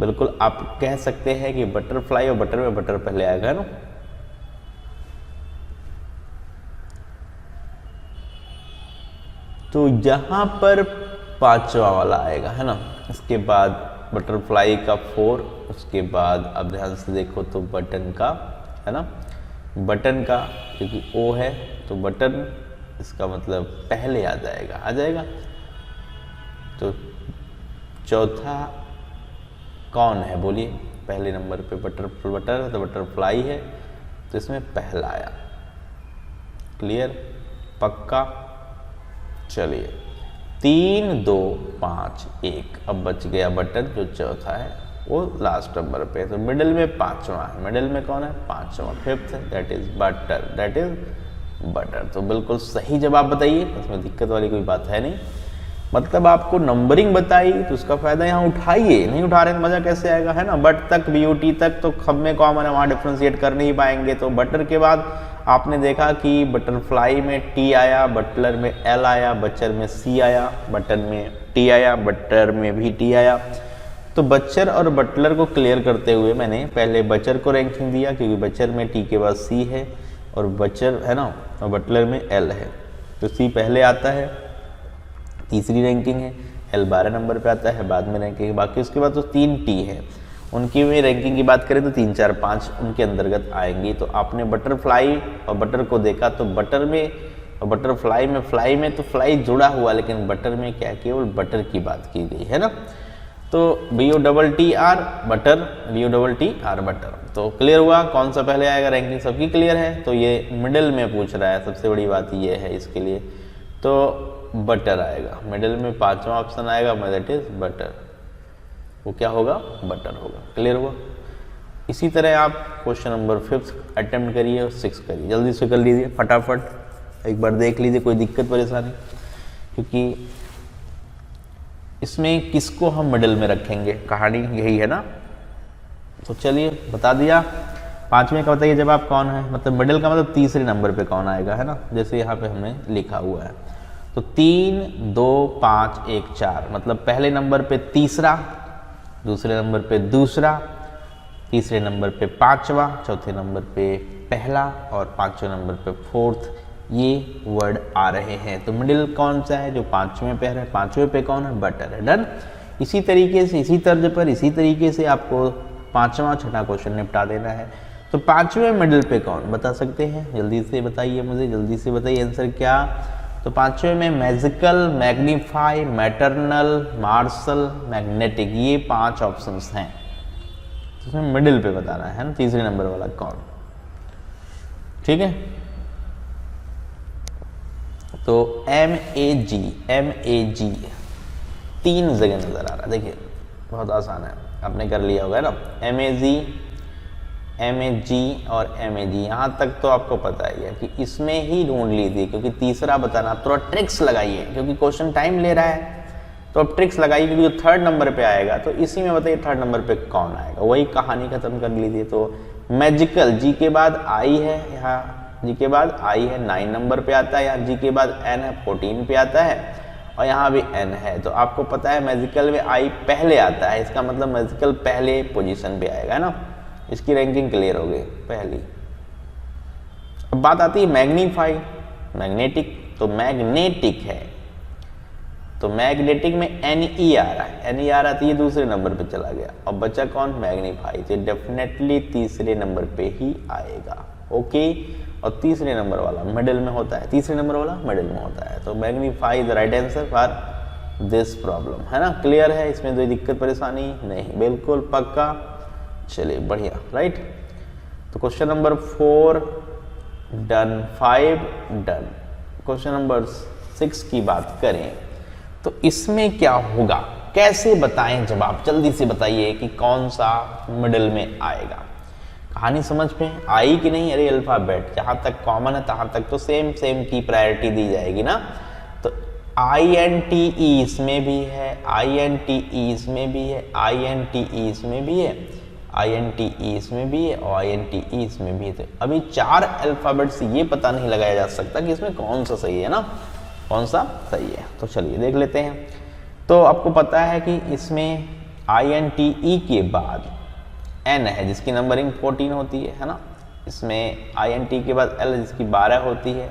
बिल्कुल आप कह सकते हैं कि बटरफ्लाई और बटर में बटर पहले आएगा, है ना। तो यहाँ पर 5वां वाला आएगा, है ना। इसके बाद बटरफ्लाई का 4, उसके बाद अब ध्यान से देखो तो बटन का, है ना, बटन का क्योंकि O है तो बटन, इसका मतलब पहले आ जाएगा। तो चौथा कौन है बोलिए, पहले नंबर पे बटर है तो बटरफ्लाई है, तो इसमें पहला आया, क्लियर, पक्का। चलिए 3 2 5 1, अब बच गया बटन जो चौथा है वो लास्ट नंबर पे, तो मिडिल में 5वां है, मिडिल में कौन है, 5वां, 5th है, that is butter, that is butter. तो बिल्कुल सही जवाब बताइए, इसमें दिक्कत वाली कोई बात है नहीं। मतलब आपको नंबरिंग बताई तो उसका फायदा यहाँ उठाइए, नहीं उठा रहे तो मजा कैसे आएगा, है ना। बट तक BUT तक तो सब में कॉमन है, वहाँ डिफ्रेंशिएट कर नहीं पाएंगे। तो बटर के बाद आपने देखा कि बटरफ्लाई में T आया, बटलर में L आया, बचर में C आया, बटर में T आया, बटर में भी T आया। तो बचर और बटलर को क्लियर करते हुए मैंने पहले बचर को रैंकिंग दिया, क्योंकि बचर में T के बाद C है और बचर है ना, और बटलर में L है, तो C पहले आता है, तीसरी रैंकिंग है। L 12 नंबर पे आता है, बाद में रैंकिंग। बाकी उसके बाद तो 3 T है, उनकी में रैंकिंग की बात करें तो 3, 4, 5 उनके अंतर्गत आएंगी। तो आपने बटरफ्लाई और बटर को देखा, तो बटर में और बटरफ्लाई में, फ्लाई में तो फ्लाई जुड़ा हुआ, लेकिन बटर में क्या, केवल बटर की बात की गई है ना। तो BUTTR बटर, BUTTR बटर। तो क्लियर हुआ कौन सा पहले आएगा, रैंकिंग सबकी क्लियर है। तो ये मिडिल में पूछ रहा है, सबसे बड़ी बात ये है इसके लिए, तो बटर आएगा मिडिल में, 5वां ऑप्शन आएगा, दैट इज बटर। वो क्या होगा, बटर होगा। क्लियर हुआ। इसी तरह आप क्वेश्चन नंबर 5 अटेम्प्ट करिए और 6 करिए, जल्दी से कर लीजिए फटाफट, एक बार देख लीजिए कोई दिक्कत परेशानी, क्योंकि इसमें किसको हम मिडिल में रखेंगे, कहानी यही है ना। तो चलिए बता दिया। 5वें का बताइए जवाब कौन है, मतलब मिडिल का मतलब तीसरे नंबर पे कौन आएगा, है ना, जैसे यहाँ पे हमने लिखा हुआ है। तो 3, 2, 5, 1, 4, मतलब पहले नंबर पे तीसरा, दूसरे नंबर पे दूसरा, तीसरे नंबर पे 5वां, चौथे नंबर पे पहला और 5वें नंबर पे 4th, ये वर्ड आ रहे हैं। तो मिडिल कौन सा है, जो 5वें पे है, 5वें पे कौन है, बटर है। डन। इसी तरीके से, इसी तर्ज पर, इसी तरीके से आपको 5वां 6ठा क्वेश्चन निपटा देना है। तो 5वें मिडिल पे कौन, बता सकते हैं, जल्दी से बताइए मुझे, जल्दी से बताइए आंसर क्या। तो 5वें में magical, magnify, maternal, marshal, magnetic, ये 5 ऑप्शंस हैं। तो इसमें मिडिल पे बताना है ना, तीसरे नंबर वाला कौन। ठीक है। तो MAG 3 जगह नजर आ रहा है, देखिए बहुत आसान है, आपने कर लिया होगा ना। MAG और MAG, यहाँ तक तो आपको पता ही है कि इसमें ही ढूंढ लीजिए, क्योंकि तीसरा बताना, थोड़ा ट्रिक्स लगाइए, क्योंकि क्वेश्चन टाइम ले रहा है, तो अब ट्रिक्स लगाइए, क्योंकि जो 3rd नंबर पे आएगा तो इसी में बताइए 3rd नंबर पे कौन आएगा, वही कहानी खत्म कर लीजिए। तो मैजिकल, G के बाद I है, यहाँ G के बाद I है, 9 नंबर पे आता है, यहाँ G के बाद N है, 14 पे आता है, और यहाँ भी N है। तो आपको पता है मैजिकल में I पहले आता है, इसका मतलब मैजिकल पहले पोजीशन पे आएगा, है ना। इसकी रैंकिंग क्लियर हो गई पहली। अब बात आती है मैग्नीफाई, मैग्नेटिक। तो मैग्नेटिक है, तो मैग्नेटिक में NE आ रहा है, NE आ रहा है, तो ये दूसरे नंबर पे चला गया, और बचा कौन, मैग्नीफाई, तो डेफिनेटली तीसरे नंबर पे ही आएगा। ओके। और तीसरे नंबर वाला मिडिल में होता है, तीसरे नंबर वाला मिडिल में होता है। तो magnify the right answer for this problem, है ना। क्लियर है, इसमें कोई दिक्कत परेशानी नहीं, बिल्कुल पक्का। चलिए बढ़िया, राइट। तो question number 4 done, 5 done. Question number 6 की बात करें तो इसमें क्या होगा, कैसे बताएं जवाब, जल्दी से बताइए कि कौन सा मिडिल में आएगा। कहानी समझ में आई कि नहीं। अरे अल्फाबेट जहाँ तक कॉमन है तहाँ तक तो सेम की प्रायोरिटी दी जाएगी ना। तो INTE इसमें भी है, INTE इसमें भी है, INTE इसमें भी है, INTE इसमें भी है, और INTE इसमें भी है। तो अभी 4 अल्फाबेट से ये पता नहीं लगाया जा सकता कि इसमें कौन सा सही है ना, कौन सा सही है। तो चलिए देख लेते हैं। तो आपको पता है कि इसमें INTE के बाद N है, जिसकी नंबरिंग 14 होती है ना। इसमें INT के बाद L, जिसकी 12 होती है।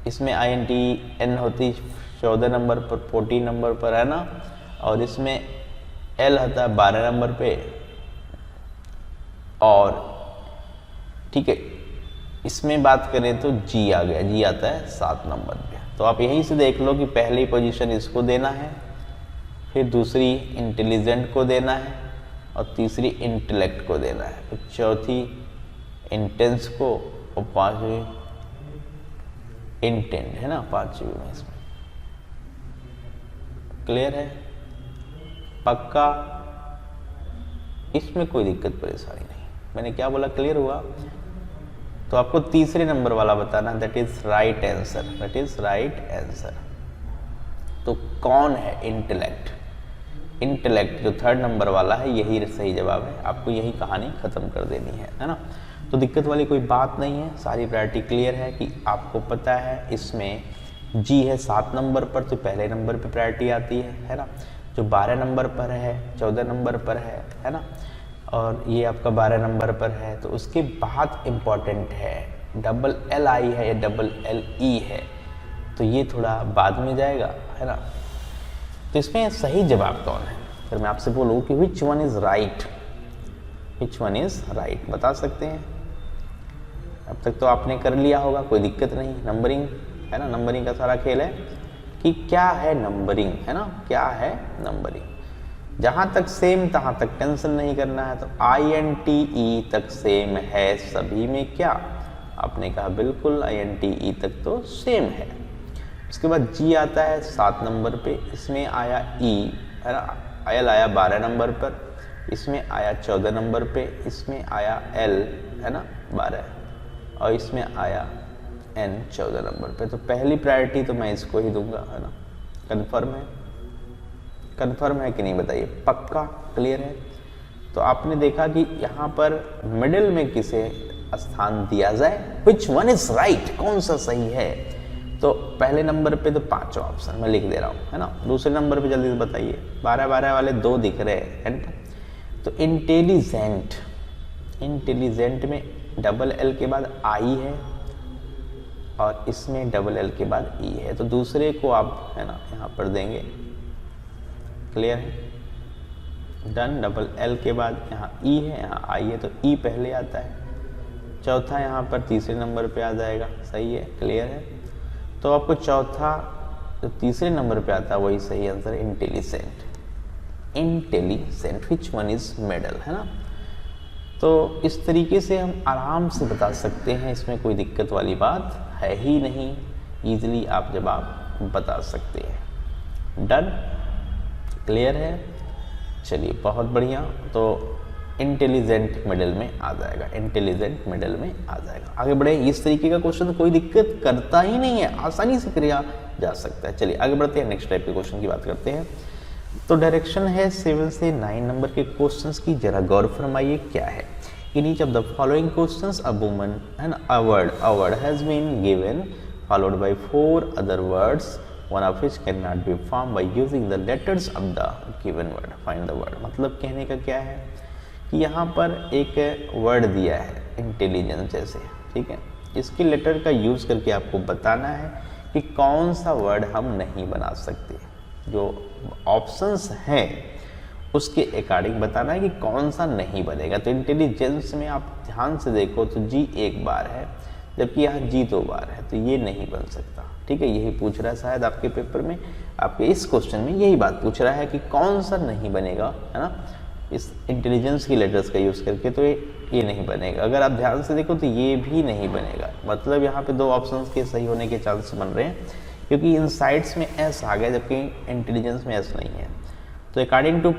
इसमें INTN होती 14 नंबर पर, 14 नंबर पर, है ना। और इसमें L होता है 12 नंबर पे, और ठीक है, इसमें बात करें तो G आ गया, G आता है 7 नंबर पे। तो आप यहीं से देख लो कि पहली पोजीशन इसको देना है, फिर दूसरी इंटेलिजेंट को देना है, और तीसरी इंटेलेक्ट को देना है, तो चौथी इंटेंस को, और 5वीं इंटेंट, है ना, 5वीं में इसमें। क्लियर है, पक्का, इसमें कोई दिक्कत परेशानी नहीं। मैंने क्या बोला, क्लियर हुआ। तो आपको तीसरे नंबर वाला बताना, that is right answer, that is right answer. तो कौन है इंटेलेक्ट? इंटेलेक्ट जो थर्ड नंबर वाला है यही सही जवाब है, आपको यही कहानी खत्म कर देनी है ना। तो दिक्कत वाली कोई बात नहीं है, सारी प्रायोरिटी क्लियर है कि आपको पता है इसमें जी है 7 नंबर पर तो पहले नंबर पे प्रायोरिटी आती है ना। जो 12 नंबर पर है 14 नंबर पर है ना, और ये आपका 12 नंबर पर है तो उसके बाद इम्पॉर्टेंट है डबल एल आई है या डबल एल ई है, तो ये थोड़ा बाद में जाएगा है ना। तो इसमें सही जवाब कौन है? अगर मैं आपसे बोलूँ कि which one is right, which one is right, बता सकते हैं? अब तक तो आपने कर लिया होगा, कोई दिक्कत नहीं। नंबरिंग है ना, नंबरिंग का सारा खेल है कि क्या है नंबरिंग, है ना, क्या है नंबरिंग। जहाँ तक सेम तहाँ तक टेंशन नहीं करना है। तो INTE तक सेम है सभी में क्या? आपने कहा बिल्कुल INTE तक तो सेम है। उसके बाद G आता है 7 नंबर पे, इसमें आया E है ना, L आया 12 नंबर पर, इसमें आया 14 नंबर पे, इसमें आया L है ना 12, और इसमें आया N 14 नंबर पे। तो पहली प्रायोरिटी तो मैं इसको ही दूंगा, है ना। कंफर्म है? कंफर्म है कि नहीं बताइए? पक्का क्लियर है? तो आपने देखा कि यहाँ पर मिडिल में किसे स्थान दिया जाए, विच वन इज राइट, कौन सा सही है। तो पहले नंबर पे तो 5 ऑप्शन मैं लिख दे रहा हूँ, है ना। दूसरे नंबर पे जल्दी से बताइए, 12 वाले 2 दिख रहे हैं। तो इंटेलिजेंट, इंटेलिजेंट में डबल एल के बाद आई है और इसमें डबल एल के बाद ई है, तो दूसरे को आप है ना यहाँ पर देंगे। क्लियर है? डन। डबल एल के बाद यहाँ ई है, यहाँ आई है, तो ई पहले आता है। चौथा यहाँ पर तीसरे नंबर पे आ जाएगा, सही है, क्लियर है। तो आपको चौथा जो तीसरे नंबर पे आता है वही सही answer, intelligent. Intelligent, which one is middle, है ना। तो इस तरीके से हम आराम से बता सकते हैं, इसमें कोई दिक्कत वाली बात है ही नहीं, ईजिली आप जवाब बता सकते हैं। डन, क्लियर है? चलिए बहुत बढ़िया। तो इंटेलिजेंट मिडिल में आ जाएगा, इंटेलिजेंट मिडिल में आ जाएगा। आगे बढ़े, इस तरीके का क्वेश्चन कोई दिक्कत करता ही नहीं है, आसानी से किया जा सकता है। चलिए आगे बढ़ते हैं, नेक्स्ट टाइप के क्वेश्चन की बात करते हैं। तो डायरेक्शन है 7 से 9 नंबर के क्वेश्चंस की, जरा गौर फरमाइए क्या है। In each of the following questions a woman and a word has been given followed by 4 other words, one of which cannot be form by using the letters of the given word, find the word. मतलब कहने का क्या है कि यहाँ पर एक वर्ड दिया है इंटेलिजेंस जैसे, ठीक है, इसके लेटर का यूज़ करके आपको बताना है कि कौन सा वर्ड हम नहीं बना सकते। जो ऑप्शंस हैं उसके अकॉर्डिंग बताना है कि कौन सा नहीं बनेगा। तो इंटेलिजेंस में आप ध्यान से देखो तो जी 1 बार है, जबकि यहाँ जी 2 बार है, तो ये नहीं बन सकता, ठीक है। यही पूछ रहा है शायद आपके पेपर में, आपके इस क्वेश्चन में यही बात पूछ रहा है कि कौन सा नहीं बनेगा, है ना, इस इंटेलिजेंस की लेटर्स का यूज़ करके। तो ये नहीं बनेगा। अगर आप ध्यान से देखो तो ये भी नहीं बनेगा। मतलब यहाँ पे 2 ऑप्शंस के सही होने के चांस बन रहे हैं, क्योंकि इन साइड्स में एस आ गया जबकि इंटेलिजेंस में एस नहीं है। तो अकॉर्डिंग टू,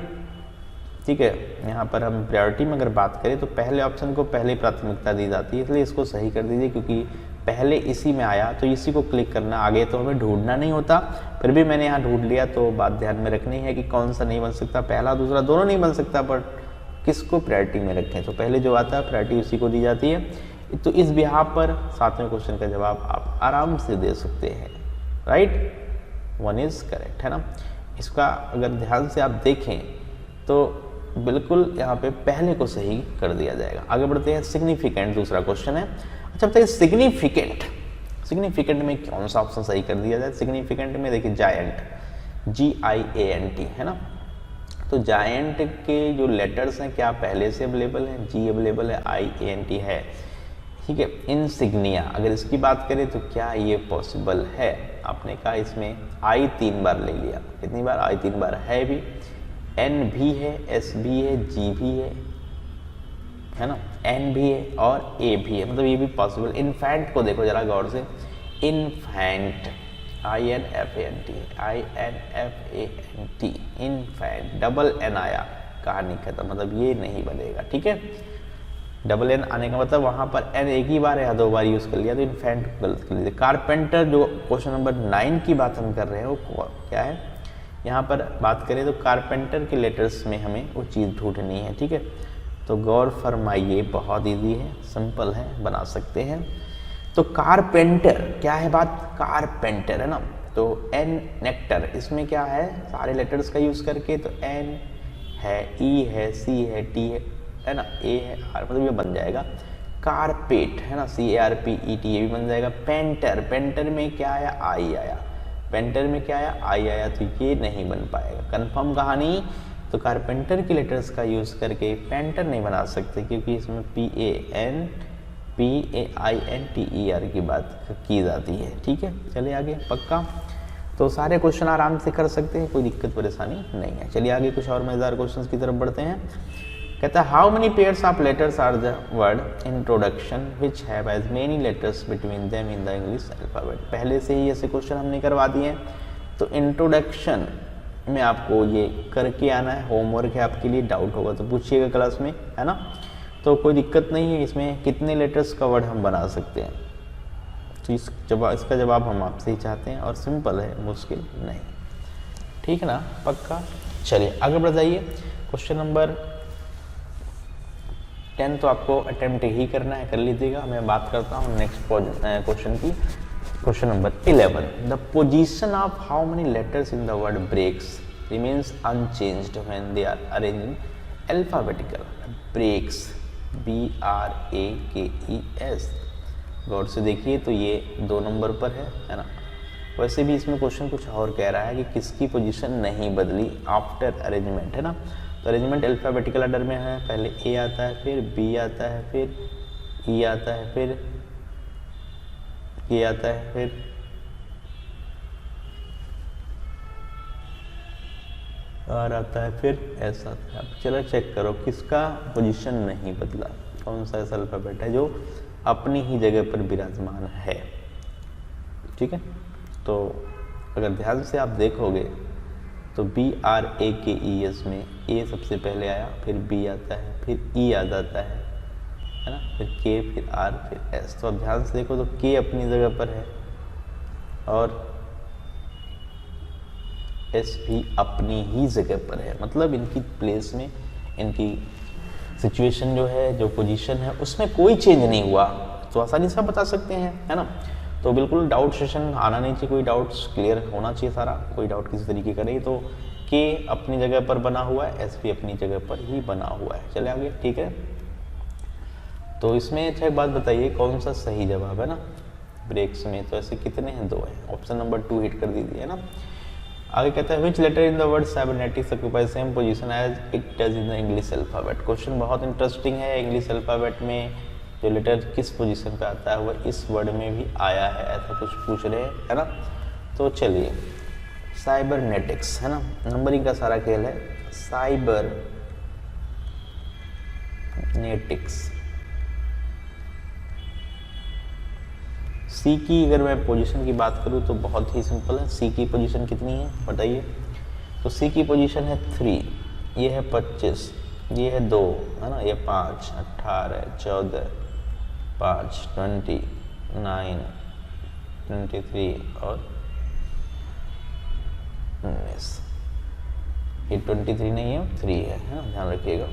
ठीक है, यहाँ पर हम प्रायोरिटी में अगर बात करें तो पहले ऑप्शन को पहले प्राथमिकता दी जाती है, इसलिए इसको सही कर दीजिए, क्योंकि पहले इसी में आया तो इसी को क्लिक करना, आगे तो हमें ढूंढना नहीं होता। फिर भी मैंने यहाँ ढूंढ लिया, तो बात ध्यान में रखनी है कि कौन सा नहीं बन सकता। पहला दूसरा दोनों नहीं बन सकता, बट किसको प्रायोरिटी में रखें, तो पहले जो आता है प्रायोरिटी उसी को दी जाती है। तो इस बिहाफ पर 7वें क्वेश्चन का जवाब आप आराम से दे सकते हैं, राइट, 1 इज करेक्ट, है ना। इसका अगर ध्यान से आप देखें तो बिल्कुल यहाँ पे पहले को सही कर दिया जाएगा। आगे बढ़ते हैं, सिग्निफिकेंट दूसरा क्वेश्चन है। अच्छा बताइए, सिग्निफिकेंट, सिग्निफिकेंट में कौन सा ऑप्शन सही कर दिया जाए। सिग्निफिकेंट में देखिए जायंट, GIANT, है ना। तो जायंट के जो लेटर्स हैं क्या पहले से अवेलेबल हैं, जी अवेलेबल है, IANT है, ठीक है। इनसिग्निया अगर इसकी बात करें तो क्या ये पॉसिबल है। आपने कहा इसमें I 3 बार ले लिया, कितनी बार, I 3 बार है भी, N भी है, S भी है, G भी है ना, N भी है और A भी है, मतलब ये भी पॉसिबल। इन्फेंट को देखो जरा गौर से, infant, INFANT, infant, double N आया, कहानी खत्म, मतलब ये नहीं बनेगा, ठीक है। डबल N आने का मतलब वहाँ पर N एक ही बार या 2 बार यूज़ कर लिया, तो इन्फेंट गलत कर लीजिए। कारपेंटर जो क्वेश्चन नंबर 9 की बात हम कर रहे हैं वो क्या है, यहाँ पर बात करें तो कारपेंटर के लेटर्स में हमें वो चीज़ ढूंढनी है, ठीक है। तो गौर फरमाइए, बहुत इजी है, सिंपल है, बना सकते हैं। तो कारपेंटर क्या है बात, कारपेंटर है ना। तो एन नेक्टर, इसमें क्या है, सारे लेटर्स का यूज़ करके, तो एन है, ई है, सी है, टी है ना, ए है, आर, मतलब ये बन जाएगा कारपेट है ना, CARPET, ये भी बन जाएगा। पेंटर, पेंटर में क्या आया, आई आया, पेंटर में क्या आया, आई आया, तो ये नहीं बन पाएगा। कंफर्म कहानी। तो कारपेंटर के लेटर्स का यूज़ करके पेंटर नहीं बना सकते, क्योंकि इसमें PANTER की बात की जाती है, ठीक है। चलिए आगे, पक्का। तो सारे क्वेश्चन आराम से कर सकते हैं, कोई दिक्कत परेशानी नहीं है। चलिए आगे कुछ और मज़ेदार क्वेश्चन की तरफ बढ़ते हैं। कहता है how many pairs of letters are the word introduction which have as many letters between them in the English alphabet. पहले से ही ऐसे क्वेश्चन हमने करवा दिए हैं। तो इंट्रोडक्शन में आपको ये करके आना है, होमवर्क है आपके लिए, डाउट होगा तो पूछिएगा क्लास में, है ना। तो कोई दिक्कत नहीं है, इसमें कितने लेटर्स का वर्ड हम बना सकते हैं। तो इसका जवाब हम आपसे ही चाहते हैं, और सिंपल है, मुश्किल नहीं, ठीक है ना, पक्का। चलिए आगे बढ़ जाइए। क्वेश्चन नंबर 10 तो आपको अटेम्प्ट ही करना है, कर लीजिएगा। मैं बात करता हूँ नेक्स्ट क्वेश्चन की। Question number 11, the position of how many letters in the word brakes remains unchanged when they are arranged in alphabetical. Brakes, BRAKES, गौर से देखिए, तो ये 2 नंबर पर है ना। वैसे भी इसमें क्वेश्चन कुछ और कह रहा है कि किसकी पोजीशन नहीं बदली आफ्टर अरेंजमेंट, है ना। तो अरेंजमेंट अल्फाबेटिकल ऑर्डर में है, पहले A आता है, फिर B आता है, फिर E आता है, फिर K आता है, फिर R आता है, फिर S आता है। अब चलो चेक करो किसका पोजीशन नहीं बदला, कौन सा ऐसा अल्फाबेट है जो अपनी ही जगह पर विराजमान है, ठीक है। तो अगर ध्यान से आप देखोगे तो BRAKES में A सबसे पहले आया, फिर B आता है, फिर E आ जाता है ना, फिर K, फिर R, फिर S। तो अब ध्यान से देखो तो K अपनी जगह पर है और S भी अपनी ही जगह पर है, मतलब इनकी प्लेस में, इनकी सिचुएशन जो है, जो पोजीशन है, उसमें कोई चेंज नहीं हुआ। तो आसानी से आप बता सकते हैं, है ना। तो बिल्कुल डाउट सेशन आना नहीं चाहिए, कोई डाउट्स क्लियर होना चाहिए सारा, कोई डाउट किसी तरीके का नहीं। तो K अपनी जगह पर बना हुआ है, S भी अपनी जगह पर ही बना हुआ है। चले आगे, ठीक है। तो इसमें अच्छा एक बात बताइए, कौन सा सही जवाब है ना ब्रेक्स में। तो ऐसे कितने हैं, 2 हैं। ऑप्शन नंबर 2 हिट कर दीजिए, है ना। आगे कहता है which letter in the word cybernetics occupy same position as it does in the English alphabet. Question बहुत इंटरेस्टिंग है। इंग्लिश अल्फाबेट में जो लेटर किस पोजीशन पे आता है वह इस वर्ड में भी आया है, ऐसा कुछ पूछ रहे हैं, है ना। तो चलिए, साइबरनेटिक्स, है ना, नंबरिंग का सारा खेल है। साइबरनेटिक्स, सी की अगर मैं पोजीशन की बात करूँ तो बहुत ही सिंपल है। सी की पोजीशन कितनी है बताइए। तो सी की पोजीशन है 3, ये है 25, ये है 2, है ना, ये 5, 18, 14, 5, 29, 23 और 19। ये 23 नहीं है, 3 है ना, ध्यान रखिएगा।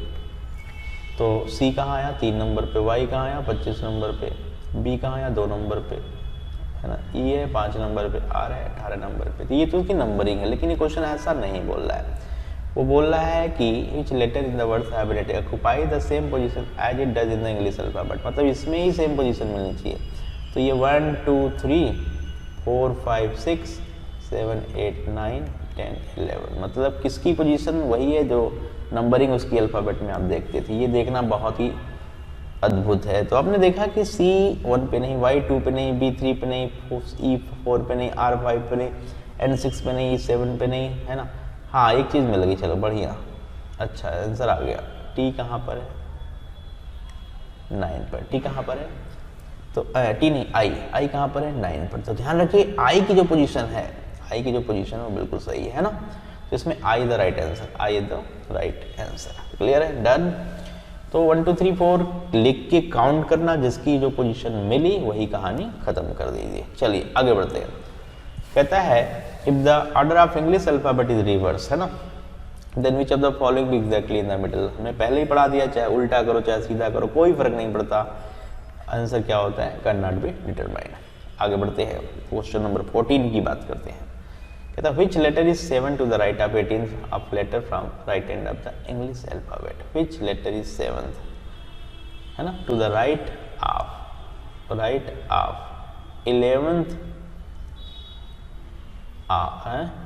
तो सी कहाँ आया, 3 नंबर पे। वाई कहाँ आया, 25 नंबर पे। बी कहाँ आया, 2 नंबर पे, है ना। ई है 5 नंबर पे। आर है 18 नंबर पे। तो ये तो उसकी नंबरिंग है, लेकिन ये क्वेश्चन ऐसा नहीं बोल रहा है। वो बोल रहा है कि which letter in the word cybernetic occupy the same position as it does in the English alphabet. मतलब इसमें ही सेम पोजीशन मिलनी चाहिए। तो ये 1, 2, 3, 4, 5, 6, 7, 8, 9, 10, 11, मतलब किसकी पोजीशन वही है जो नंबरिंग उसकी अल्फ़ाबेट में आप देखते थे। ये देखना बहुत ही अद्भुत है। तो आपने देखा कि C1 पे नहीं, Y2 पे नहीं, B3 पे नहीं, E4 पे नहीं, R5 पे नहीं, N6 पे नहीं, E7 पे नहीं, है ना। हाँ, एक चीज़ मिल गई, चलो बढ़िया, अच्छा आंसर आ गया। T कहाँ पर है, 9 पर। T कहाँ पर है, तो T नहीं, I कहाँ पर है, 9 पर। तो ध्यान रखिए I की जो पोजीशन है, I की जो पोजीशन है वो बिल्कुल सही है ना। तो इसमें I the right answer, I the right answer. Clear है, डन। तो 1, 2, 3, 4 लिख के काउंट करना, जिसकी जो पोजीशन मिली वही कहानी खत्म कर दीजिए। चलिए आगे बढ़ते हैं। कहता है if the order of English alphabet is reverse, है ना, then which of the following exactly in the middle. हमने पहले ही पढ़ा दिया, चाहे उल्टा करो चाहे सीधा करो कोई फर्क नहीं पड़ता, आंसर क्या होता है, कैन नॉट बी डिटरमाइंड। आगे बढ़ते हैं, क्वेश्चन नंबर 14 की बात करते हैं। कहता है which letter is 7 to the right of 18th of letter from right end of the English alphabet. Which letter is 7th, है ना, to the right of 11th,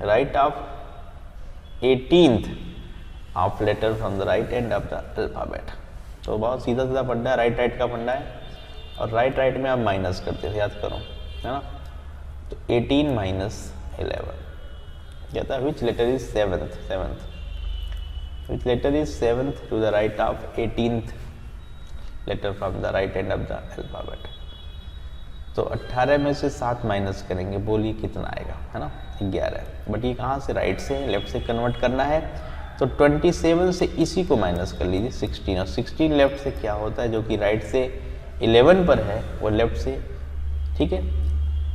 right of 18th of letter from the right end of the alphabet. तो बहुत सीधा सीधा फंडा है, राइट का फंडा है, और राइट में आप माइनस करते थे, याद करो, है ना। तो 18 माइनस 11 कहता है which letter is 7th, which letter is 7th to the right of 18th letter from the right end of the alphabet. तो 18 में से 7 माइनस करेंगे, बोलिए कितना आएगा, है ना, 11। बट ये कहाँ से, राइट से, लेफ्ट से कन्वर्ट करना है, तो 27 से इसी को माइनस कर लीजिए 16, और 16 लेफ्ट से क्या होता है, जो कि राइट से 11 पर है वो लेफ्ट से, ठीक है,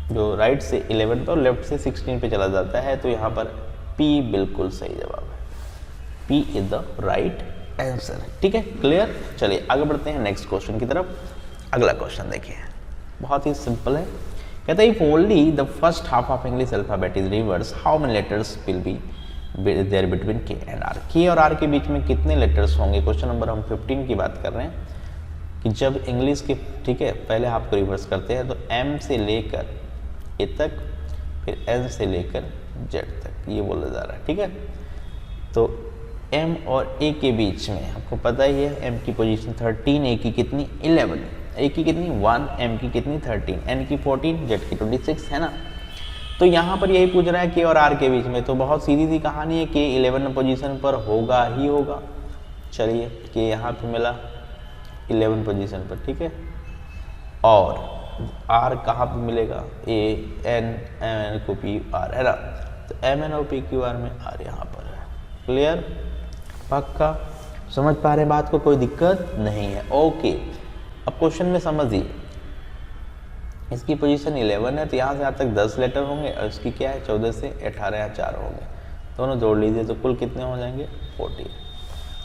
जो राइट से 11 पर लेफ्ट से 16 पे चला जाता है। तो यहाँ पर P बिल्कुल सही जवाब है, P is the right answer, ठीक है, क्लियर। चलिए आगे बढ़ते हैं नेक्स्ट क्वेश्चन की तरफ। अगला क्वेश्चन देखिए, बहुत ही सिंपल है। कहता है if only the first half of English alphabet is reverse how many letters will be there between K and R. K और आर के बीच में कितने लेटर्स होंगे। क्वेश्चन नंबर हम 15 की बात कर रहे हैं कि जब इंग्लिश के, ठीक है, पहले हाफ को रिवर्स करते हैं तो एम से लेकर ए तक, फिर एन से लेकर जेड तक, ये बोला जा रहा है, ठीक है। तो एम और ए के बीच में आपको पता ही है, एम की पोजीशन 13, ए की कितनी 11, ए की कितनी 1, एम की कितनी 13, एन की 14, जेड की 26, है ना। तो यहाँ पर यही पूछ रहा है के और आर के बीच में, तो बहुत सीधी सी कहानी है, के 11 पोजीशन पर होगा ही होगा। चलिए के यहाँ पे मिला 11 पोजीशन पर, ठीक है, और आर कहाँ पे मिलेगा, ए एन एम एन को पी आर, है ना। तो एम एन और पी क्यू आर में आर यहाँ पर है, क्लियर, पक्का समझ पा रहे हैं बात को, कोई दिक्कत नहीं है, ओके। अब क्वेश्चन में समझिए, इसकी पोजीशन 11 है, तो यहाँ से यहाँ तक 10 लेटर होंगे, और इसकी क्या है 14 से 18 या 4 होंगे, दोनों जोड़ लीजिए तो कुल कितने हो जाएंगे 40।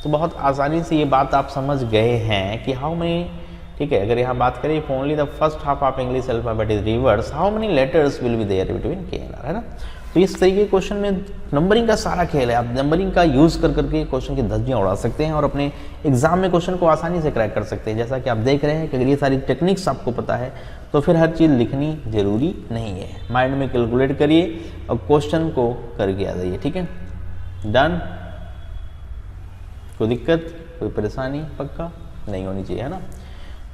तो बहुत आसानी से ये बात आप समझ गए हैं कि हाउ मेनी, ठीक है, अगर यहाँ बात करें if only the first half of English alphabet is reverse how many letters will be there between K and R, है ना। तो इस तरीके के क्वेश्चन में नंबरिंग का सारा खेल है, आप नंबरिंग का यूज़ कर करके क्वेश्चन की धज्जियाँ उड़ा सकते हैं और अपने एग्जाम में क्वेश्चन को आसानी से क्रैक कर सकते हैं। जैसा कि आप देख रहे हैं कि अगर ये सारी टेक्निक्स आपको पता है तो फिर हर चीज़ लिखनी जरूरी नहीं है, माइंड में कैलकुलेट करिए और क्वेश्चन को करके आ जाइए, ठीक है, डन। कोई दिक्कत, कोई परेशानी पक्का नहीं होनी चाहिए, है ना।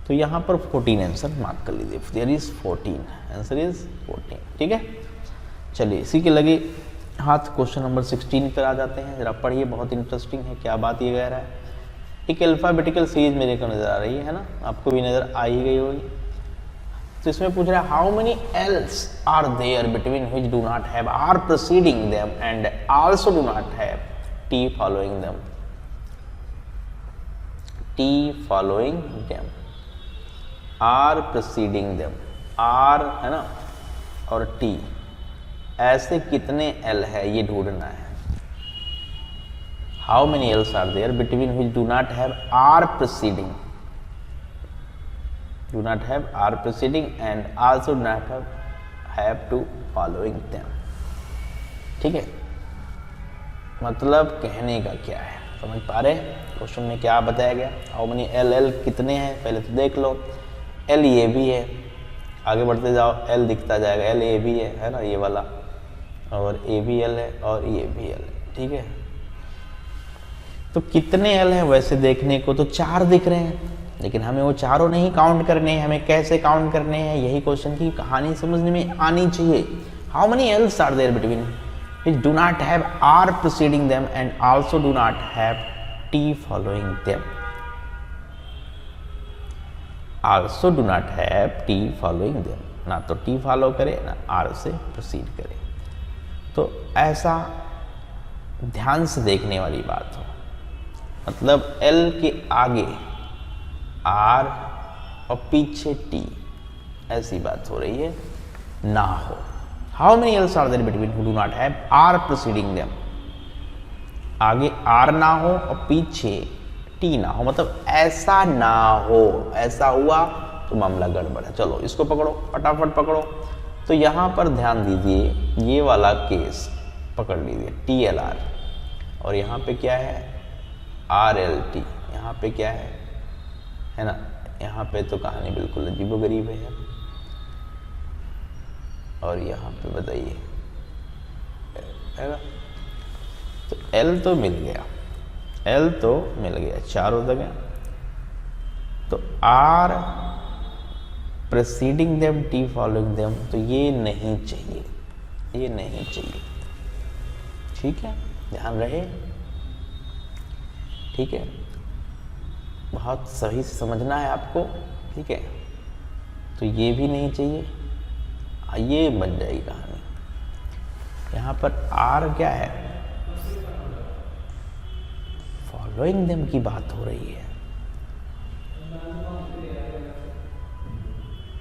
तो यहाँ पर 14 आंसर मार्क कर लीजिए, देयर इज 14, आंसर इज 14, ठीक है। चलिए इसी के लगे हाथ क्वेश्चन नंबर 16 पर आ जाते हैं, जरा पढ़िए, बहुत इंटरेस्टिंग है, क्या बात ये कह रहा है। एक अल्फाबेटिकल सीरीज मेरे को नजर आ रही है ना, आपको भी नजर आ ही गई होगी। तो इसमें पूछ रहा है how many Ls are there between which do not have R preceding them and also do not have T following them, T following them, R preceding them, R है ना और टी, ऐसे कितने एल है ये ढूंढना है। How many Ls are there between which do not have R preceding, do not have are preceding and also do not have to following them, ठीक है। मतलब कहने का क्या है, समझ पा रहे हैं क्वेश्चन में क्या बताया गया। हाउ मेनी एल, एल कितने हैं पहले तो देख लो, एल ये भी है, आगे बढ़ते जाओ एल दिखता जाएगा, एल ए भी है ना ये वाला, और ए भी एल है और ये भी एल है, ठीक है। तो कितने एल है वैसे देखने को तो 4 दिख रहे हैं, लेकिन हमें वो चारों नहीं काउंट करने हैं, हमें कैसे काउंट करने हैं यही क्वेश्चन की कहानी समझने में आनी चाहिए। How many Ls are there between which do not have R preceding them and also do not have T following them, also do not have T following them, ना तो टी फॉलो करे ना आर से प्रोसीड करे। तो ऐसा ध्यान से देखने वाली बात हो, मतलब एल के आगे आर और पीछे टी, ऐसी बात हो रही है ना हो। How many Ls are there between who do not have R preceding them, आगे आर ना हो और पीछे टी ना हो, मतलब ऐसा ना हो, ऐसा हुआ तो मामला गड़बड़ है। चलो इसको पकड़ो, फटाफट पकड़ो। तो यहाँ पर ध्यान दीजिए, ये वाला केस पकड़ लीजिए TLR, और यहाँ पे क्या है RLT, यहाँ पे क्या है ना, यहाँ पे तो कहानी बिल्कुल अजीबोगरीब है। और यहाँ पे बताइए है ना, तो L तो मिल गया, L तो मिल गया, 4 हो गया। तो R preceding them, T following them, तो ये नहीं चाहिए, ये नहीं चाहिए। ठीक है, ध्यान रहे, ठीक है, बहुत सही से समझना है आपको। ठीक है, तो ये भी नहीं चाहिए, ये बन जाएगी कहानी। यहाँ पर R क्या है, फॉलोइंग देम की बात हो रही है,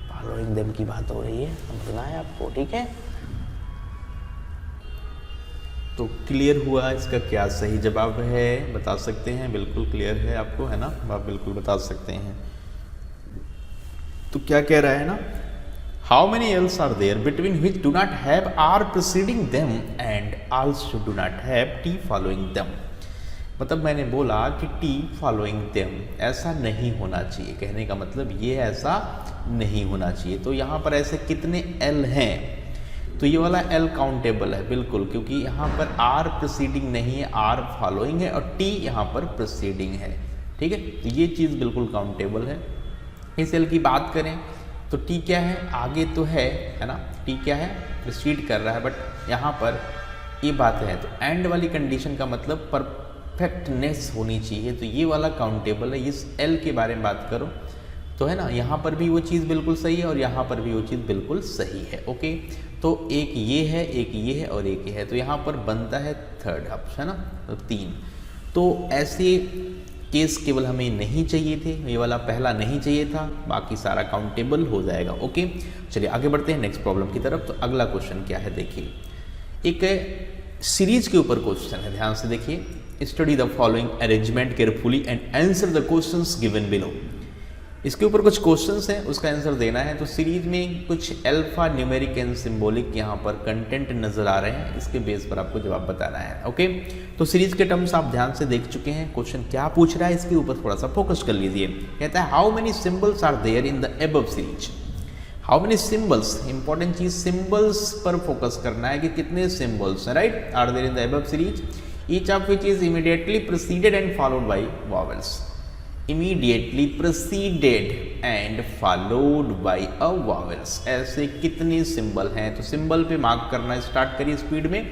फॉलोइंग देम की बात हो रही है, समझना है आपको। ठीक है, तो क्लियर हुआ इसका क्या सही जवाब है, बता सकते हैं? बिल्कुल क्लियर है आपको, है ना, आप बिल्कुल बता सकते हैं। तो क्या कह रहा है ना, how many Ls are there between which do not have R preceding them and also do not have T following them. मतलब मैंने बोला कि टी फॉलोइंग देम ऐसा नहीं होना चाहिए, कहने का मतलब ये ऐसा नहीं होना चाहिए। तो यहाँ पर ऐसे कितने एल हैं, तो ये वाला एल काउंटेबल है बिल्कुल, क्योंकि यहाँ पर आर प्रीसीडिंग नहीं है, आर फॉलोइंग है, और टी यहाँ पर प्रीसीडिंग है। ठीक है, तो ये चीज़ बिल्कुल काउंटेबल है। इस एल की बात करें तो टी क्या है, आगे तो है ना, टी क्या है, प्रीसीड कर रहा है, बट यहाँ पर ये बात है। तो एंड वाली कंडीशन का मतलब परफेक्टनेस होनी चाहिए, तो ये वाला काउंटेबल है। इस एल के बारे में बात करो तो है ना, यहाँ पर भी वो चीज़ बिल्कुल सही है और यहाँ पर भी वो चीज़ बिल्कुल सही है। ओके, तो एक ये है, एक ये है और एक ये है, तो यहाँ पर बनता है थर्ड ऑप्शन, है ना, तो 3। तो ऐसे केस केवल हमें नहीं चाहिए थे, ये वाला पहला नहीं चाहिए था, बाकी सारा काउंटेबल हो जाएगा। ओके, चलिए आगे बढ़ते हैं नेक्स्ट प्रॉब्लम की तरफ। तो अगला क्वेश्चन क्या है, देखिए, एक सीरीज के ऊपर क्वेश्चन है, ध्यान से देखिए। Study the following arrangement carefully and answer the questions given below. इसके ऊपर कुछ क्वेश्चंस हैं, उसका आंसर देना है। तो सीरीज में कुछ अल्फा न्यूमेरिक एंड सिंबॉलिक यहाँ पर कंटेंट नजर आ रहे हैं, इसके बेस पर आपको जवाब बताना है। ओके, तो सीरीज के टर्म्स आप ध्यान से देख चुके हैं, क्वेश्चन क्या पूछ रहा है इसके ऊपर थोड़ा सा फोकस कर लीजिए। कहता है how many symbols are there in the above series. How many symbols, important चीज सिंबल्स पर फोकस करना है कि कितने सिंबल्स हैं, right, are there in the above series, each of which is immediately preceded and followed by vowels. Immediately preceded and followed by a vowels, ऐसे कितने सिंबल हैं। तो सिंबल पे मार्क करना स्टार्ट करिए स्पीड में,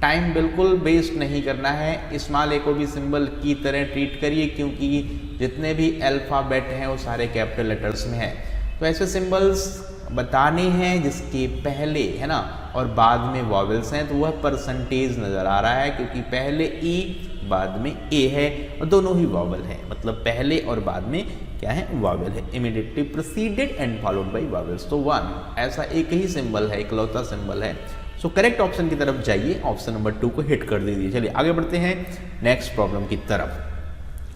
टाइम बिल्कुल वेस्ट नहीं करना है। स्मॉल ए को भी सिंबल की तरह ट्रीट करिए, क्योंकि जितने भी अल्फाबेट हैं वो सारे कैपिटल लेटर्स में हैं। तो ऐसे सिंबल्स बताने हैं जिसके पहले, है ना, और बाद में वॉवेल्स हैं, तो वह परसेंटेज नज़र आ रहा है, क्योंकि पहले ई बाद में ए है और दोनों ही वॉवेल है, मतलब पहले और बाद में क्या है, वॉवेल है। Immediately preceded and followed by vowels, तो 1 ऐसा एक ही सिंबल है, इकलौता सिंबल है। सो करेक्ट ऑप्शन की तरफ जाइए, ऑप्शन नंबर 2 को हिट कर दीजिए। चलिए आगे बढ़ते हैं नेक्स्ट प्रॉब्लम की तरफ।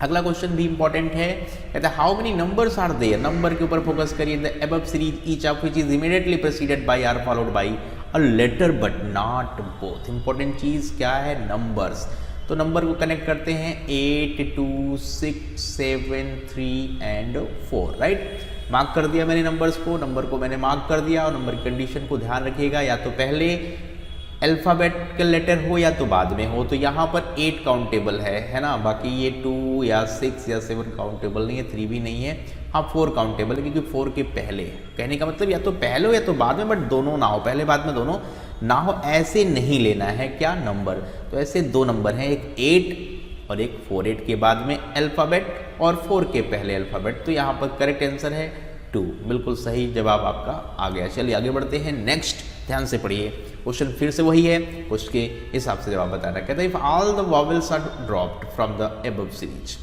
अगला क्वेश्चन भी इंपॉर्टेंट है, कहता है how many numbers are there, number के ऊपर फोकस करिए। The above series each of which is immediately preceded by or followed by a letter but not both. Important चीज क्या है, नंबर्स। तो नंबर को कनेक्ट करते हैं 8, 2, 6, 7, 3 एंड 4, राइट। मार्क कर दिया मैंने नंबर्स को, नंबर को मैंने मार्क कर दिया, और नंबर की कंडीशन को ध्यान रखिएगा, या तो पहले अल्फ़ाबेटिकल लेटर हो या तो बाद में हो। तो यहाँ पर 8 काउंटेबल है ना, बाकी ये 2 या 6 या 7 काउंटेबल नहीं है, 3 भी नहीं है, हाँ 4 काउंटेबल है, क्योंकि 4 के पहले। कहने का मतलब या तो पहले हो या तो बाद में, बट दोनों ना हो, पहले बाद में दोनों ना हो, ऐसे नहीं लेना है क्या नंबर। तो ऐसे 2 नंबर हैं, एक 8 और एक 4, 8 के बाद में अल्फ़ाबेट और 4 के पहले अल्फ़ाबेट। तो यहाँ पर करेक्ट आंसर है 2, बिल्कुल सही जवाब आपका आ गया। चलिए आगे बढ़ते हैं नेक्स्ट, ध्यान से पढ़िए, क्वेश्चन फिर से वही है, उसके हिसाब से जवाब बताना। कहता है if all the vowels are dropped from the above series,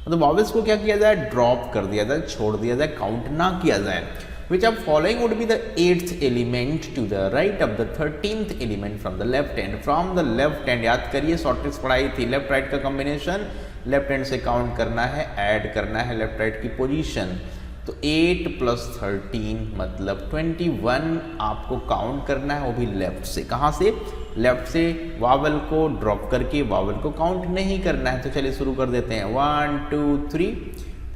मतलब वॉवेल्स को क्या किया जाए, ड्रॉप कर दिया जाए, छोड़ दिया जाए, काउंट ना किया जाए। Which of following would be the 8th element to the right of the 13th element from the left hand. From the left hand, याद करिए शॉर्ट ट्रिक्स पढ़ाई थी, लेफ्ट राइट का कॉम्बिनेशन, लेफ्ट हैंड से काउंट करना है, ऐड करना है लेफ्ट राइट की पोजीशन। तो 8 + 13 मतलब 21 आपको काउंट करना है, वो भी लेफ्ट से। कहाँ से? लेफ्ट से। वावल को ड्रॉप करके वावल को काउंट नहीं करना है। तो चलिए शुरू कर देते हैं। 1 2 3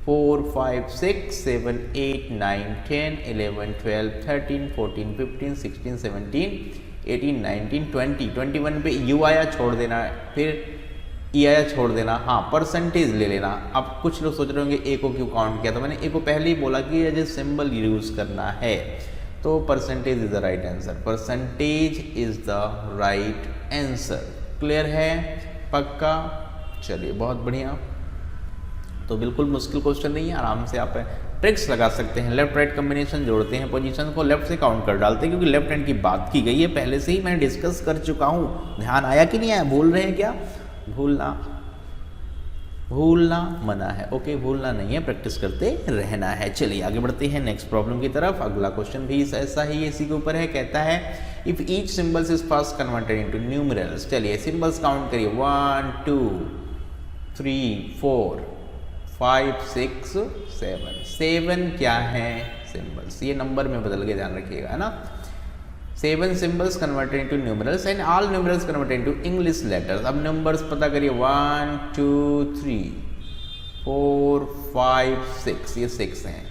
4 5 6 7 8 9 10 11 12 13 14 15 16 17 18 19 20। 21 पे यू आया, छोड़ देना, फिर ई आया, छोड़ देना। हाँ, परसेंटेज ले लेना। अब कुछ लोग सोच रहे होंगे ए को क्यों काउंट किया, तो मैंने ए को पहले ही बोला कि एज ए सिंबल यूज करना है। तो percentage is the right answer, percentage is the right answer. Clear है? पक्का? चलिए बहुत बढ़िया। तो बिल्कुल मुश्किल क्वेश्चन नहीं है, आराम से आप ट्रिक्स लगा सकते हैं। लेफ्ट राइट कॉम्बिनेशन जोड़ते हैं, पोजीशन को लेफ्ट से काउंट कर डालते हैं, क्योंकि लेफ्ट हैंड की बात की गई है, पहले से ही मैंने डिस्कस कर चुका हूँ। ध्यान आया कि नहीं आया? भूल रहे हैं क्या? भूलना मना है। ओके, भूलना नहीं है, प्रैक्टिस करते रहना है। चलिए आगे बढ़ते हैं नेक्स्ट प्रॉब्लम की तरफ। अगला क्वेश्चन भी ऐसा ही इसी के ऊपर है। कहता है if each symbols is first converted into numerals. चलिए सिंबल्स काउंट करिए। 1 2 3 4 5 6 7। 7 क्या है? सिंबल्स। ये नंबर में बदल के ध्यान रखिएगा, है ना। 7 symbols converted into numerals and all numerals converted into English letters। अब नंबर्स पता करिए। 1 2 3 4 5 6, ये 6 हैं।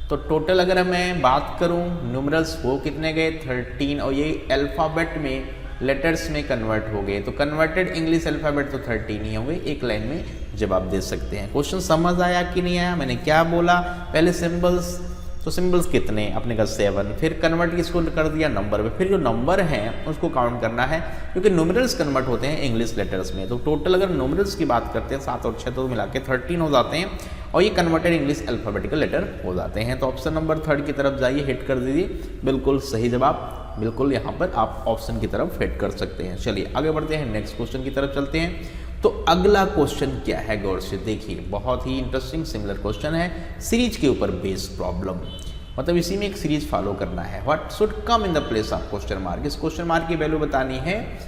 तो टोटल अगर मैं बात करूं न्यूमरल्स वो कितने गए? 13। और ये अल्फ़ाबेट में लेटर्स में कन्वर्ट हो गए, तो कन्वर्टेड इंग्लिश अल्फ़ाबेट तो 13 ही होंगे। एक लाइन में जवाब दे सकते हैं। क्वेश्चन समझ आया कि नहीं आया? मैंने क्या बोला? पहले सिंबल्स, तो सिंबल्स कितने? अपने का 7। फिर कन्वर्ट किसको कर दिया? नंबर पे। फिर जो नंबर हैं उसको काउंट करना है, क्योंकि न्यूमरल्स कन्वर्ट होते हैं इंग्लिश लेटर्स में। तो टोटल अगर न्यूमरल्स की बात करते हैं 7 और 6 तो मिला के 13 हो जाते हैं, और ये कन्वर्टेड इंग्लिश अल्फ़ाबेटिकल लेटर हो जाते हैं। तो ऑप्शन नंबर 3 की तरफ जाइए, हिट कर दीजिए। बिल्कुल सही जवाब, बिल्कुल यहाँ पर आप ऑप्शन की तरफ हिट कर सकते हैं। चलिए आगे बढ़ते हैं, नेक्स्ट क्वेश्चन की तरफ चलते हैं। तो अगला क्वेश्चन क्या है, गौर से देखिए। बहुत ही इंटरेस्टिंग सिमिलर क्वेश्चन है, सीरीज के ऊपर बेस्ड प्रॉब्लम। मतलब इसी में एक सीरीज फॉलो करना है। What should come in the place of question mark. इस क्वेश्चन मार्क की वैल्यू बतानी है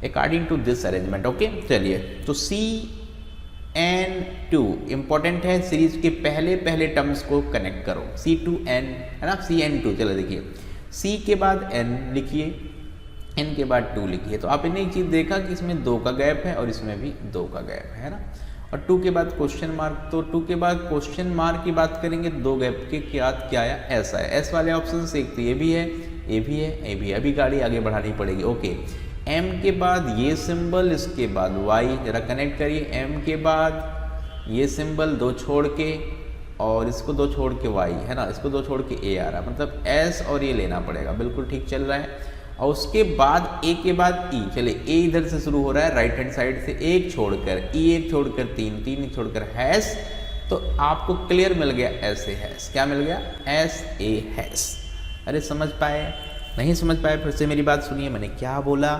according to this arrangement. Okay, चलिए। तो CN2 इंपॉर्टेंट है, सीरीज के पहले पहले टर्म्स को कनेक्ट करो। C2N है ना, CN2। चलो देखिए, C के बाद N लिखिए, N के बाद 2 लिखिए। तो आपने एक चीज़ देखा कि इसमें 2 का गैप है और इसमें भी 2 का गैप है ना। और 2 के बाद क्वेश्चन मार्क, तो 2 के बाद क्वेश्चन मार्क की बात करेंगे, 2 गैप के बाद क्या आया? ऐसा है। एस वाले ऑप्शन से एक तो ये भी है, ये भी है, ये भी है। अभी गाड़ी आगे बढ़ानी पड़ेगी। ओके, M के बाद ये सिंबल, इसके बाद Y। जरा कनेक्ट करिए। M के बाद ये सिंबल 2 छोड़ के, और इसको 2 छोड़ के Y है ना, इसको 2 छोड़ के A आ रहा है, मतलब S और ये लेना पड़ेगा। बिल्कुल ठीक चल रहा है। और उसके बाद ए के बाद ई। चलिए, ए इधर से शुरू हो रहा है राइट हैंड साइड से, एक छोड़कर ई, एक छोड़कर 3, 3 छोड़कर हैश। तो आपको क्लियर मिल गया ऐसे हैश। क्या मिल गया? SA hash. अरे समझ पाए? नहीं समझ पाए? फिर से मेरी बात सुनिए। मैंने क्या बोला?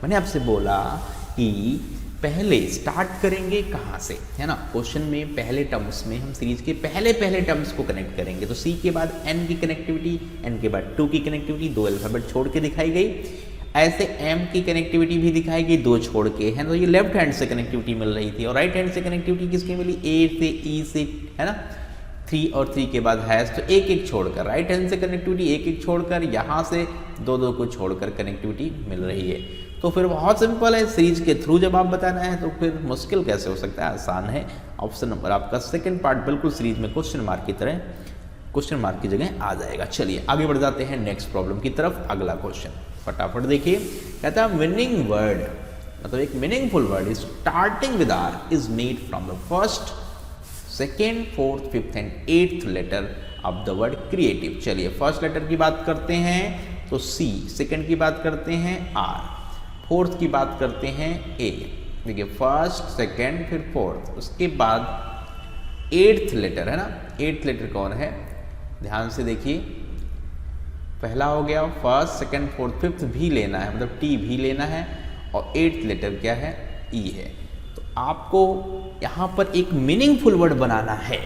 मैंने आपसे बोला कि पहले स्टार्ट करेंगे कहाँ से, है ना। क्वेश्चन में पहले टर्म्स में हम सीरीज के पहले पहले टर्म्स को कनेक्ट करेंगे। तो C के बाद N की कनेक्टिविटी, N के बाद 2 की कनेक्टिविटी, 2 अल्फ़ाबेट छोड़ के दिखाई गई। ऐसे M की कनेक्टिविटी भी दिखाई गई 2 छोड़ के, है ना। तो ये लेफ्ट हैंड से कनेक्टिविटी मिल रही थी, और राइट हैंड से कनेक्टिविटी किसकी मिली? A से E से, है ना। 3 और 3 के बाद हैश, तो एक एक छोड़कर राइट हैंड से कनेक्टिविटी, एक एक छोड़कर, यहाँ से 2 को छोड़कर कनेक्टिविटी मिल रही है। तो फिर बहुत सिंपल है, सीरीज के थ्रू जब आप बताना है तो फिर मुश्किल कैसे हो सकता है? आसान है। ऑप्शन नंबर आपका सेकंड पार्ट बिल्कुल सीरीज में क्वेश्चन मार्क की तरह, क्वेश्चन मार्क की जगह आ जाएगा। चलिए आगे बढ़ जाते हैं नेक्स्ट प्रॉब्लम की तरफ। अगला क्वेश्चन फटाफट देखिए। कहता है मीनिंग वर्ड, मतलब एक meaningful word is starting with R is made from the first, second, fourth, fifth and 8th letter of the word creative. चलिए फर्स्ट लेटर की बात करते हैं तो C, सेकेंड की बात करते हैं R, फोर्थ की बात करते हैं A। देखिए फर्स्ट, सेकेंड, फिर फोर्थ, उसके बाद 8th लेटर है ना। 8th लेटर कौन है? ध्यान से देखिए, पहला हो गया फर्स्ट, सेकेंड, फोर्थ, फिफ्थ भी लेना है, मतलब T भी लेना है, और 8th लेटर क्या है? E है। तो आपको यहाँ पर एक मीनिंगफुल वर्ड बनाना है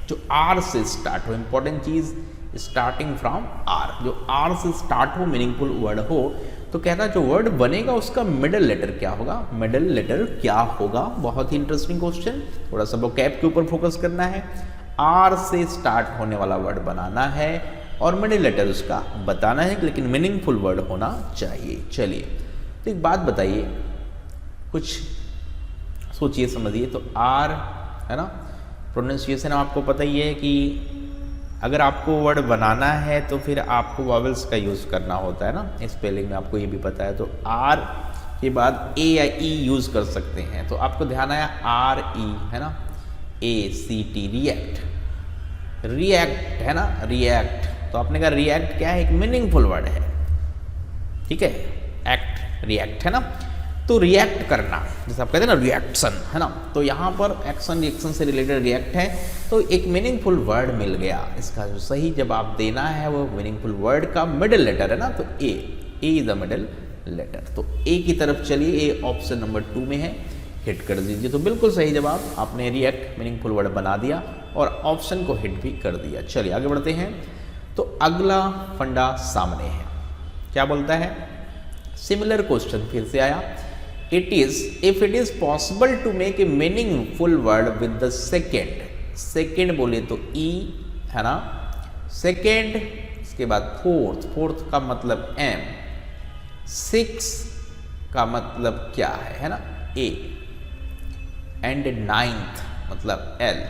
जो R से स्टार्ट हो। इंपॉर्टेंट चीज स्टार्टिंग फ्रॉम आर, जो आर से स्टार्ट हो, मीनिंगफुल वर्ड हो। तो कहता है जो वर्ड बनेगा उसका मिडल लेटर क्या होगा, मिडल लेटर क्या होगा। बहुत ही इंटरेस्टिंग क्वेश्चन, थोड़ा सा वोकैब के ऊपर फोकस करना है। आर से स्टार्ट होने वाला वर्ड बनाना है और मिडिल लेटर उसका बताना है, लेकिन मीनिंगफुल वर्ड होना चाहिए। चलिए, तो एक बात बताइए, कुछ सोचिए समझिए। तो आर है ना, प्रोनाउंसिएशन आपको पता ही है कि अगर आपको वर्ड बनाना है तो फिर आपको वॉवेल्स का यूज़ करना होता है ना, स्पेलिंग में आपको ये भी पता है। तो आर के बाद ए या ई यूज़ कर सकते हैं। तो आपको ध्यान आया आर ई है ना, ACT रिएक्ट, रिएक्ट है ना, रिएक्ट। तो आपने कहा रिएक्ट क्या है, एक मीनिंगफुल वर्ड है, ठीक है। एक्ट, रिएक्ट है ना, तो रिएक्ट करना, जैसे आप कहते हैं ना रिएक्शन है ना, तो यहाँ पर एक्शन रिएक्शन से रिलेटेड रिएक्ट है, तो एक मीनिंगफुल वर्ड मिल गया। इसका जो सही जवाब देना है वो मीनिंगफुल वर्ड का मिडिल लेटर है ना, तो ए इज द मिडिल लेटर। तो ए की तरफ चलिए, ए ऑप्शन नंबर 2 में है, हिट कर दीजिए। तो बिल्कुल सही जवाब, आपने रिएक्ट मीनिंगफुल वर्ड बना दिया और ऑप्शन को हिट भी कर दिया। चलिए आगे बढ़ते हैं। तो अगला फंडा सामने है, क्या बोलता है, सिमिलर क्वेश्चन फिर से आया। It is if it is possible to make a meaningful word with the second, second बोले तो ई है ना, सेकेंड, इसके बाद फोर्थ, फोर्थ का मतलब एम, सिक्स का मतलब क्या है ना, ए, एंड नाइन्थ मतलब एल।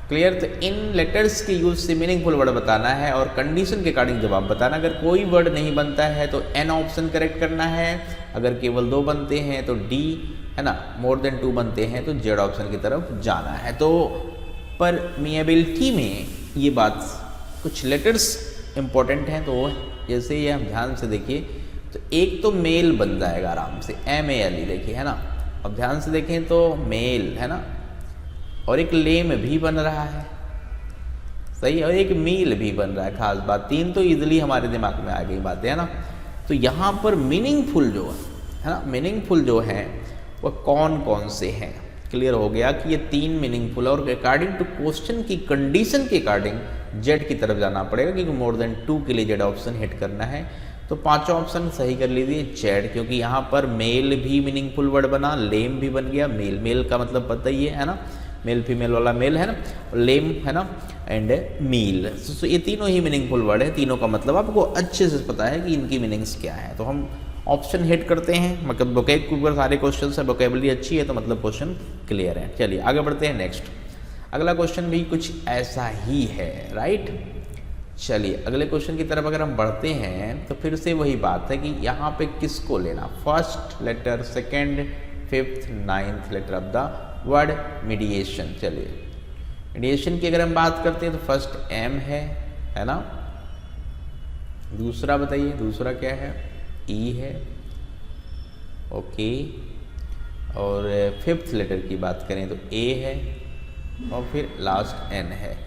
क्लियर। तो इन लेटर्स के यूज से मीनिंगफुल वर्ड बताना है और कंडीशन के अकॉर्डिंग जवाब बताना। अगर कोई वर्ड नहीं बनता है तो एन ऑप्शन करेक्ट करना है, अगर केवल 2 बनते हैं तो डी है ना, मोर देन 2 बनते हैं तो जेड ऑप्शन की तरफ जाना है। तो परमिएबिलिटी में ये बात, कुछ लेटर्स इंपॉर्टेंट हैं, तो जैसे ये हम ध्यान से देखिए, तो एक तो मेल बन जाएगा आराम से, MALE देखिए है ना। अब ध्यान से देखें तो मेल है ना, और एक लेम भी बन रहा है, सही, और एक मील भी बन रहा है। खास बात 3 तो इजीली हमारे दिमाग में आ गई बातें है ना। तो यहाँ पर मीनिंगफुल जो है ना, मीनिंगफुल जो है वह कौन कौन से हैं, क्लियर हो गया कि ये 3 मीनिंगफुल, और अकॉर्डिंग टू क्वेश्चन की कंडीशन के अकॉर्डिंग जेड की तरफ जाना पड़ेगा, क्योंकि मोर देन 2 के लिए जेड ऑप्शन हिट करना है। तो 5 ऑप्शन सही कर लीजिए जेड, क्योंकि यहाँ पर मेल भी मीनिंगफुल वर्ड बना, लेम भी बन गया। मेल, मेल का मतलब पता ही है ना, मेल फीमेल वाला मेल है ना, लेम है ना, एंड मील। तो ये तीनों ही मीनिंगफुल वर्ड है, तीनों का मतलब आपको अच्छे से पता है कि इनकी मीनिंग्स क्या है। तो हम ऑप्शन हिट करते हैं, मतलब वोकैब के ऊपर सारे क्वेश्चन है, वोकैबुलरी अच्छी है तो मतलब क्वेश्चन क्लियर है। चलिए आगे बढ़ते हैं नेक्स्ट। अगला क्वेश्चन भी कुछ ऐसा ही है, राइट। चलिए अगले क्वेश्चन की तरफ अगर हम बढ़ते हैं तो फिर से वही बात है कि यहाँ पे किसको लेना, first letter, second, fifth, ninth letter of the word mediation. चलिए मीडिएशन की अगर हम बात करते हैं तो फर्स्ट एम है ना, दूसरा बताइए, दूसरा क्या है, ई है, ओके, और फिफ्थ लेटर की बात करें तो ए है, और फिर लास्ट एन है।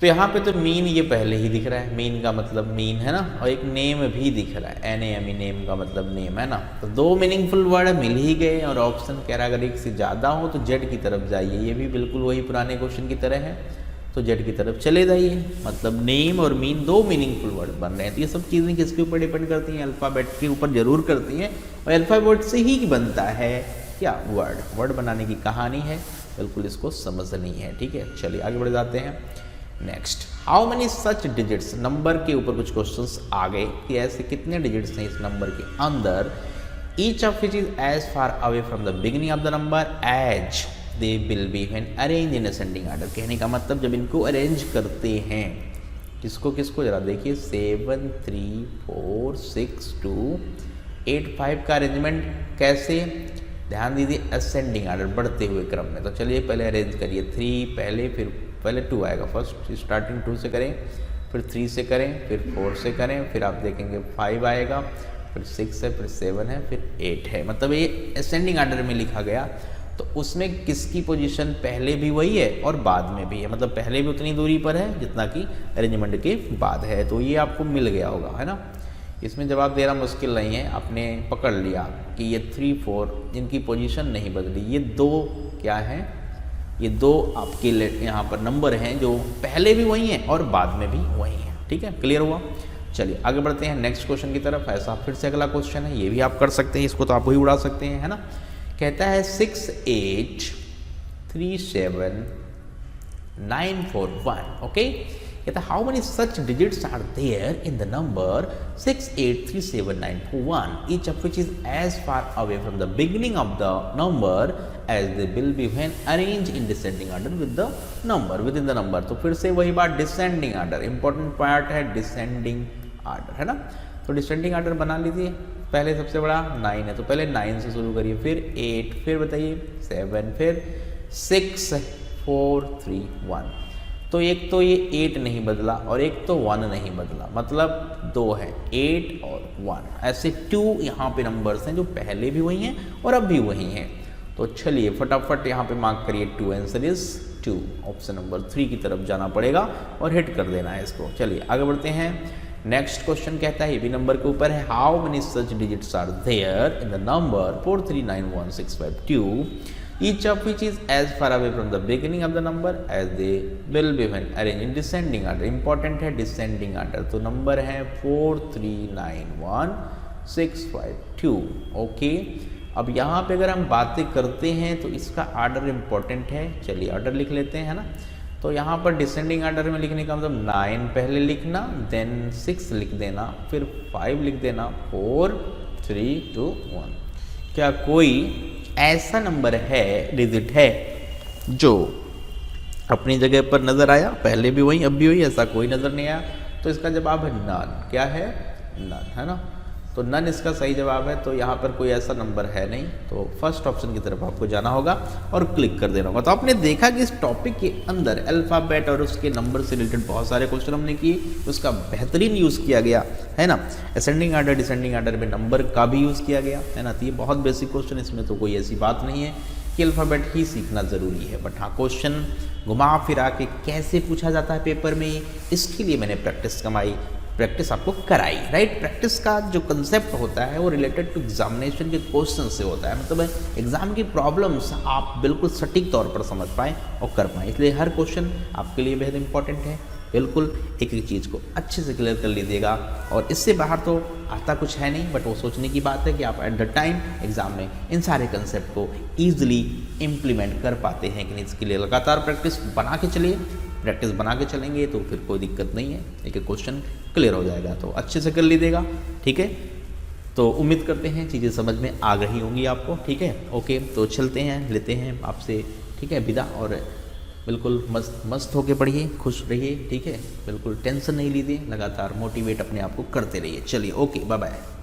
तो यहाँ पे तो मीन ये पहले ही दिख रहा है, मीन का मतलब मीन है ना, और एक नेम भी दिख रहा है, NAME, नेम का मतलब नेम है ना। तो 2 मीनिंगफुल वर्ड मिल ही गए, और ऑप्शन कह रहा है अगर एक से ज़्यादा हो तो जेड की तरफ जाइए। ये भी बिल्कुल वही पुराने क्वेश्चन की तरह है, तो जेड की तरफ चले जाइए। मतलब नेम और मीन 2 मीनिंगफुल वर्ड बन रहे हैं। तो ये सब चीज़ें किसके ऊपर डिपेंड करती हैं, अल्फ़ाबेट के ऊपर जरूर करती हैं, और अल्फ़ाबेट से ही बनता है क्या, वर्ड बनाने की कहानी है, बिल्कुल इसको समझनी है, ठीक है। चलिए आगे बढ़ जाते हैं next. How many such digits, number के ऊपर कुछ क्वेश्चंस आ गए कि ऐसे कितने डिजिट्स हैं इस नंबर के अंदर, each of which is as far away from the beginning of the number as they will be when arrange in ascending order. कहने का मतलब जब इनको अरेंज करते हैं, किसको किसको जरा देखिए, 7 3 4 6 2 8 5 का अरेंजमेंट कैसे, ध्यान दीजिए, असेंडिंग ऑर्डर, बढ़ते हुए क्रम में। तो चलिए पहले अरेंज करिए, 3 पहले, फिर पहले 2 आएगा, फर्स्ट स्टार्टिंग 2 से करें, फिर 3 से करें, फिर 4 से करें, फिर आप देखेंगे 5 आएगा, फिर 6 है, फिर 7 है, फिर 8 है। मतलब ये असेंडिंग ऑर्डर में लिखा गया। तो उसमें किसकी पोजीशन पहले भी वही है और बाद में भी है, मतलब पहले भी उतनी दूरी पर है जितना कि अरेंजमेंट के बाद है। तो ये आपको मिल गया होगा, है ना। इसमें जवाब देना मुश्किल नहीं है, आपने पकड़ लिया कि ये 3 4 इनकी पोजीशन नहीं बदली, ये 2 क्या है, ये दो आपके यहाँ पर नंबर हैं जो पहले भी वही हैं और बाद में भी वही हैं। ठीक है, क्लियर हुआ। चलिए आगे बढ़ते हैं नेक्स्ट क्वेश्चन की तरफ। ऐसा फिर से अगला क्वेश्चन है, ये भी आप कर सकते हैं, इसको तो आप वही उड़ा सकते हैं, है ना। कहता है 6837941। ओके, कहता है how many such digits are there in the number 6837941 each of which is as far away from the beginning of the number as they will be when arrange in descending order with the number within the number. तो फिर से वही बात, डिसेंडिंग ऑर्डर इंपॉर्टेंट पार्ट है, डिसेंडिंग ऑर्डर, है ना। तो डिसेंडिंग ऑर्डर बना लीजिए। पहले सबसे बड़ा 9 है तो पहले 9 से शुरू करिए, फिर 8, फिर बताइए 7, फिर 6 4 3 1। तो एक तो ये 8 नहीं बदला और एक तो 1 नहीं बदला, मतलब 2 है, 8 और 1, ऐसे 2 यहाँ पे नंबर्स हैं जो पहले भी वही हैं और अब भी वही हैं। तो चलिए फटाफट यहाँ पे मार्क करिए 2, आंसर इज 2, ऑप्शन नंबर 3 की तरफ जाना पड़ेगा और हिट कर देना है इसको। चलिए आगे बढ़ते हैं। नेक्स्ट क्वेश्चन कहता है, ये भी नंबर के ऊपर है, how many such digits are there in the number 4391652 each of which is as far away from the beginning of the number as they will be when arranged in descending order। Important है डिसेंडिंग ऑर्डर, तो नंबर है 4391652। ओके, अब यहाँ पे अगर हम बातें करते हैं तो इसका ऑर्डर इंपॉर्टेंट है। चलिए ऑर्डर लिख लेते हैं, है ना। तो यहाँ पर डिसेंडिंग ऑर्डर में लिखने का मतलब 9 पहले लिखना, देन 6 लिख देना, फिर 5 लिख देना, 4 3 2 1। क्या कोई ऐसा नंबर है, डिजिट है जो अपनी जगह पर नज़र आया, पहले भी वही अब भी वही, ऐसा कोई नज़र नहीं आया? तो इसका जवाब है नन। क्या है? नन, है ना। तो नन इसका सही जवाब है। तो यहाँ पर कोई ऐसा नंबर है नहीं, तो फर्स्ट ऑप्शन की तरफ आपको जाना होगा और क्लिक कर देना होगा। तो आपने देखा कि इस टॉपिक के अंदर अल्फ़ाबेट और उसके नंबर से रिलेटेड बहुत सारे क्वेश्चन हमने किए, उसका बेहतरीन यूज़ किया गया, है ना। असेंडिंग ऑर्डर डिसेंडिंग ऑर्डर में नंबर का भी यूज़ किया गया, है ना। तो ये बहुत बेसिक क्वेश्चन, इसमें तो कोई ऐसी बात नहीं है कि अल्फ़ाबेट ही सीखना ज़रूरी है। बट हाँ, क्वेश्चन घुमा फिरा के कैसे पूछा जाता है पेपर में, इसके लिए मैंने प्रैक्टिस आपको कराई, राइट। प्रैक्टिस का जो कंसेप्ट होता है वो रिलेटेड टू एग्जामिनेशन के क्वेश्चन से होता है, मतलब एग्जाम की प्रॉब्लम्स आप बिल्कुल सटीक तौर पर समझ पाएँ और कर पाएँ। इसलिए हर क्वेश्चन आपके लिए बेहद इंपॉर्टेंट है। बिल्कुल एक एक चीज़ को अच्छे से क्लियर कर लीजिएगा, और इससे बाहर तो आता कुछ है नहीं, बट वो सोचने की बात है कि आप एट द टाइम एग्ज़ाम में इन सारे कंसेप्ट को ईजिली इम्प्लीमेंट कर पाते हैं कि नहीं। इसके लिए लगातार प्रैक्टिस बना के चलिए, प्रैक्टिस बना के चलेंगे तो फिर कोई दिक्कत नहीं है, एक एक क्वेश्चन क्लियर हो जाएगा। तो अच्छे से कर लीजिएगा, ठीक है। तो उम्मीद करते हैं चीज़ें समझ में आ गई होंगी आपको, ठीक है। ओके, तो चलते हैं, लेते हैं आपसे, ठीक है, विदा। और बिल्कुल मस्त होके पढ़िए, खुश रहिए, ठीक है। बिल्कुल टेंशन नहीं लीजिए, लगातार मोटिवेट अपने आप को करते रहिए। चलिए, ओके, बाय बाय।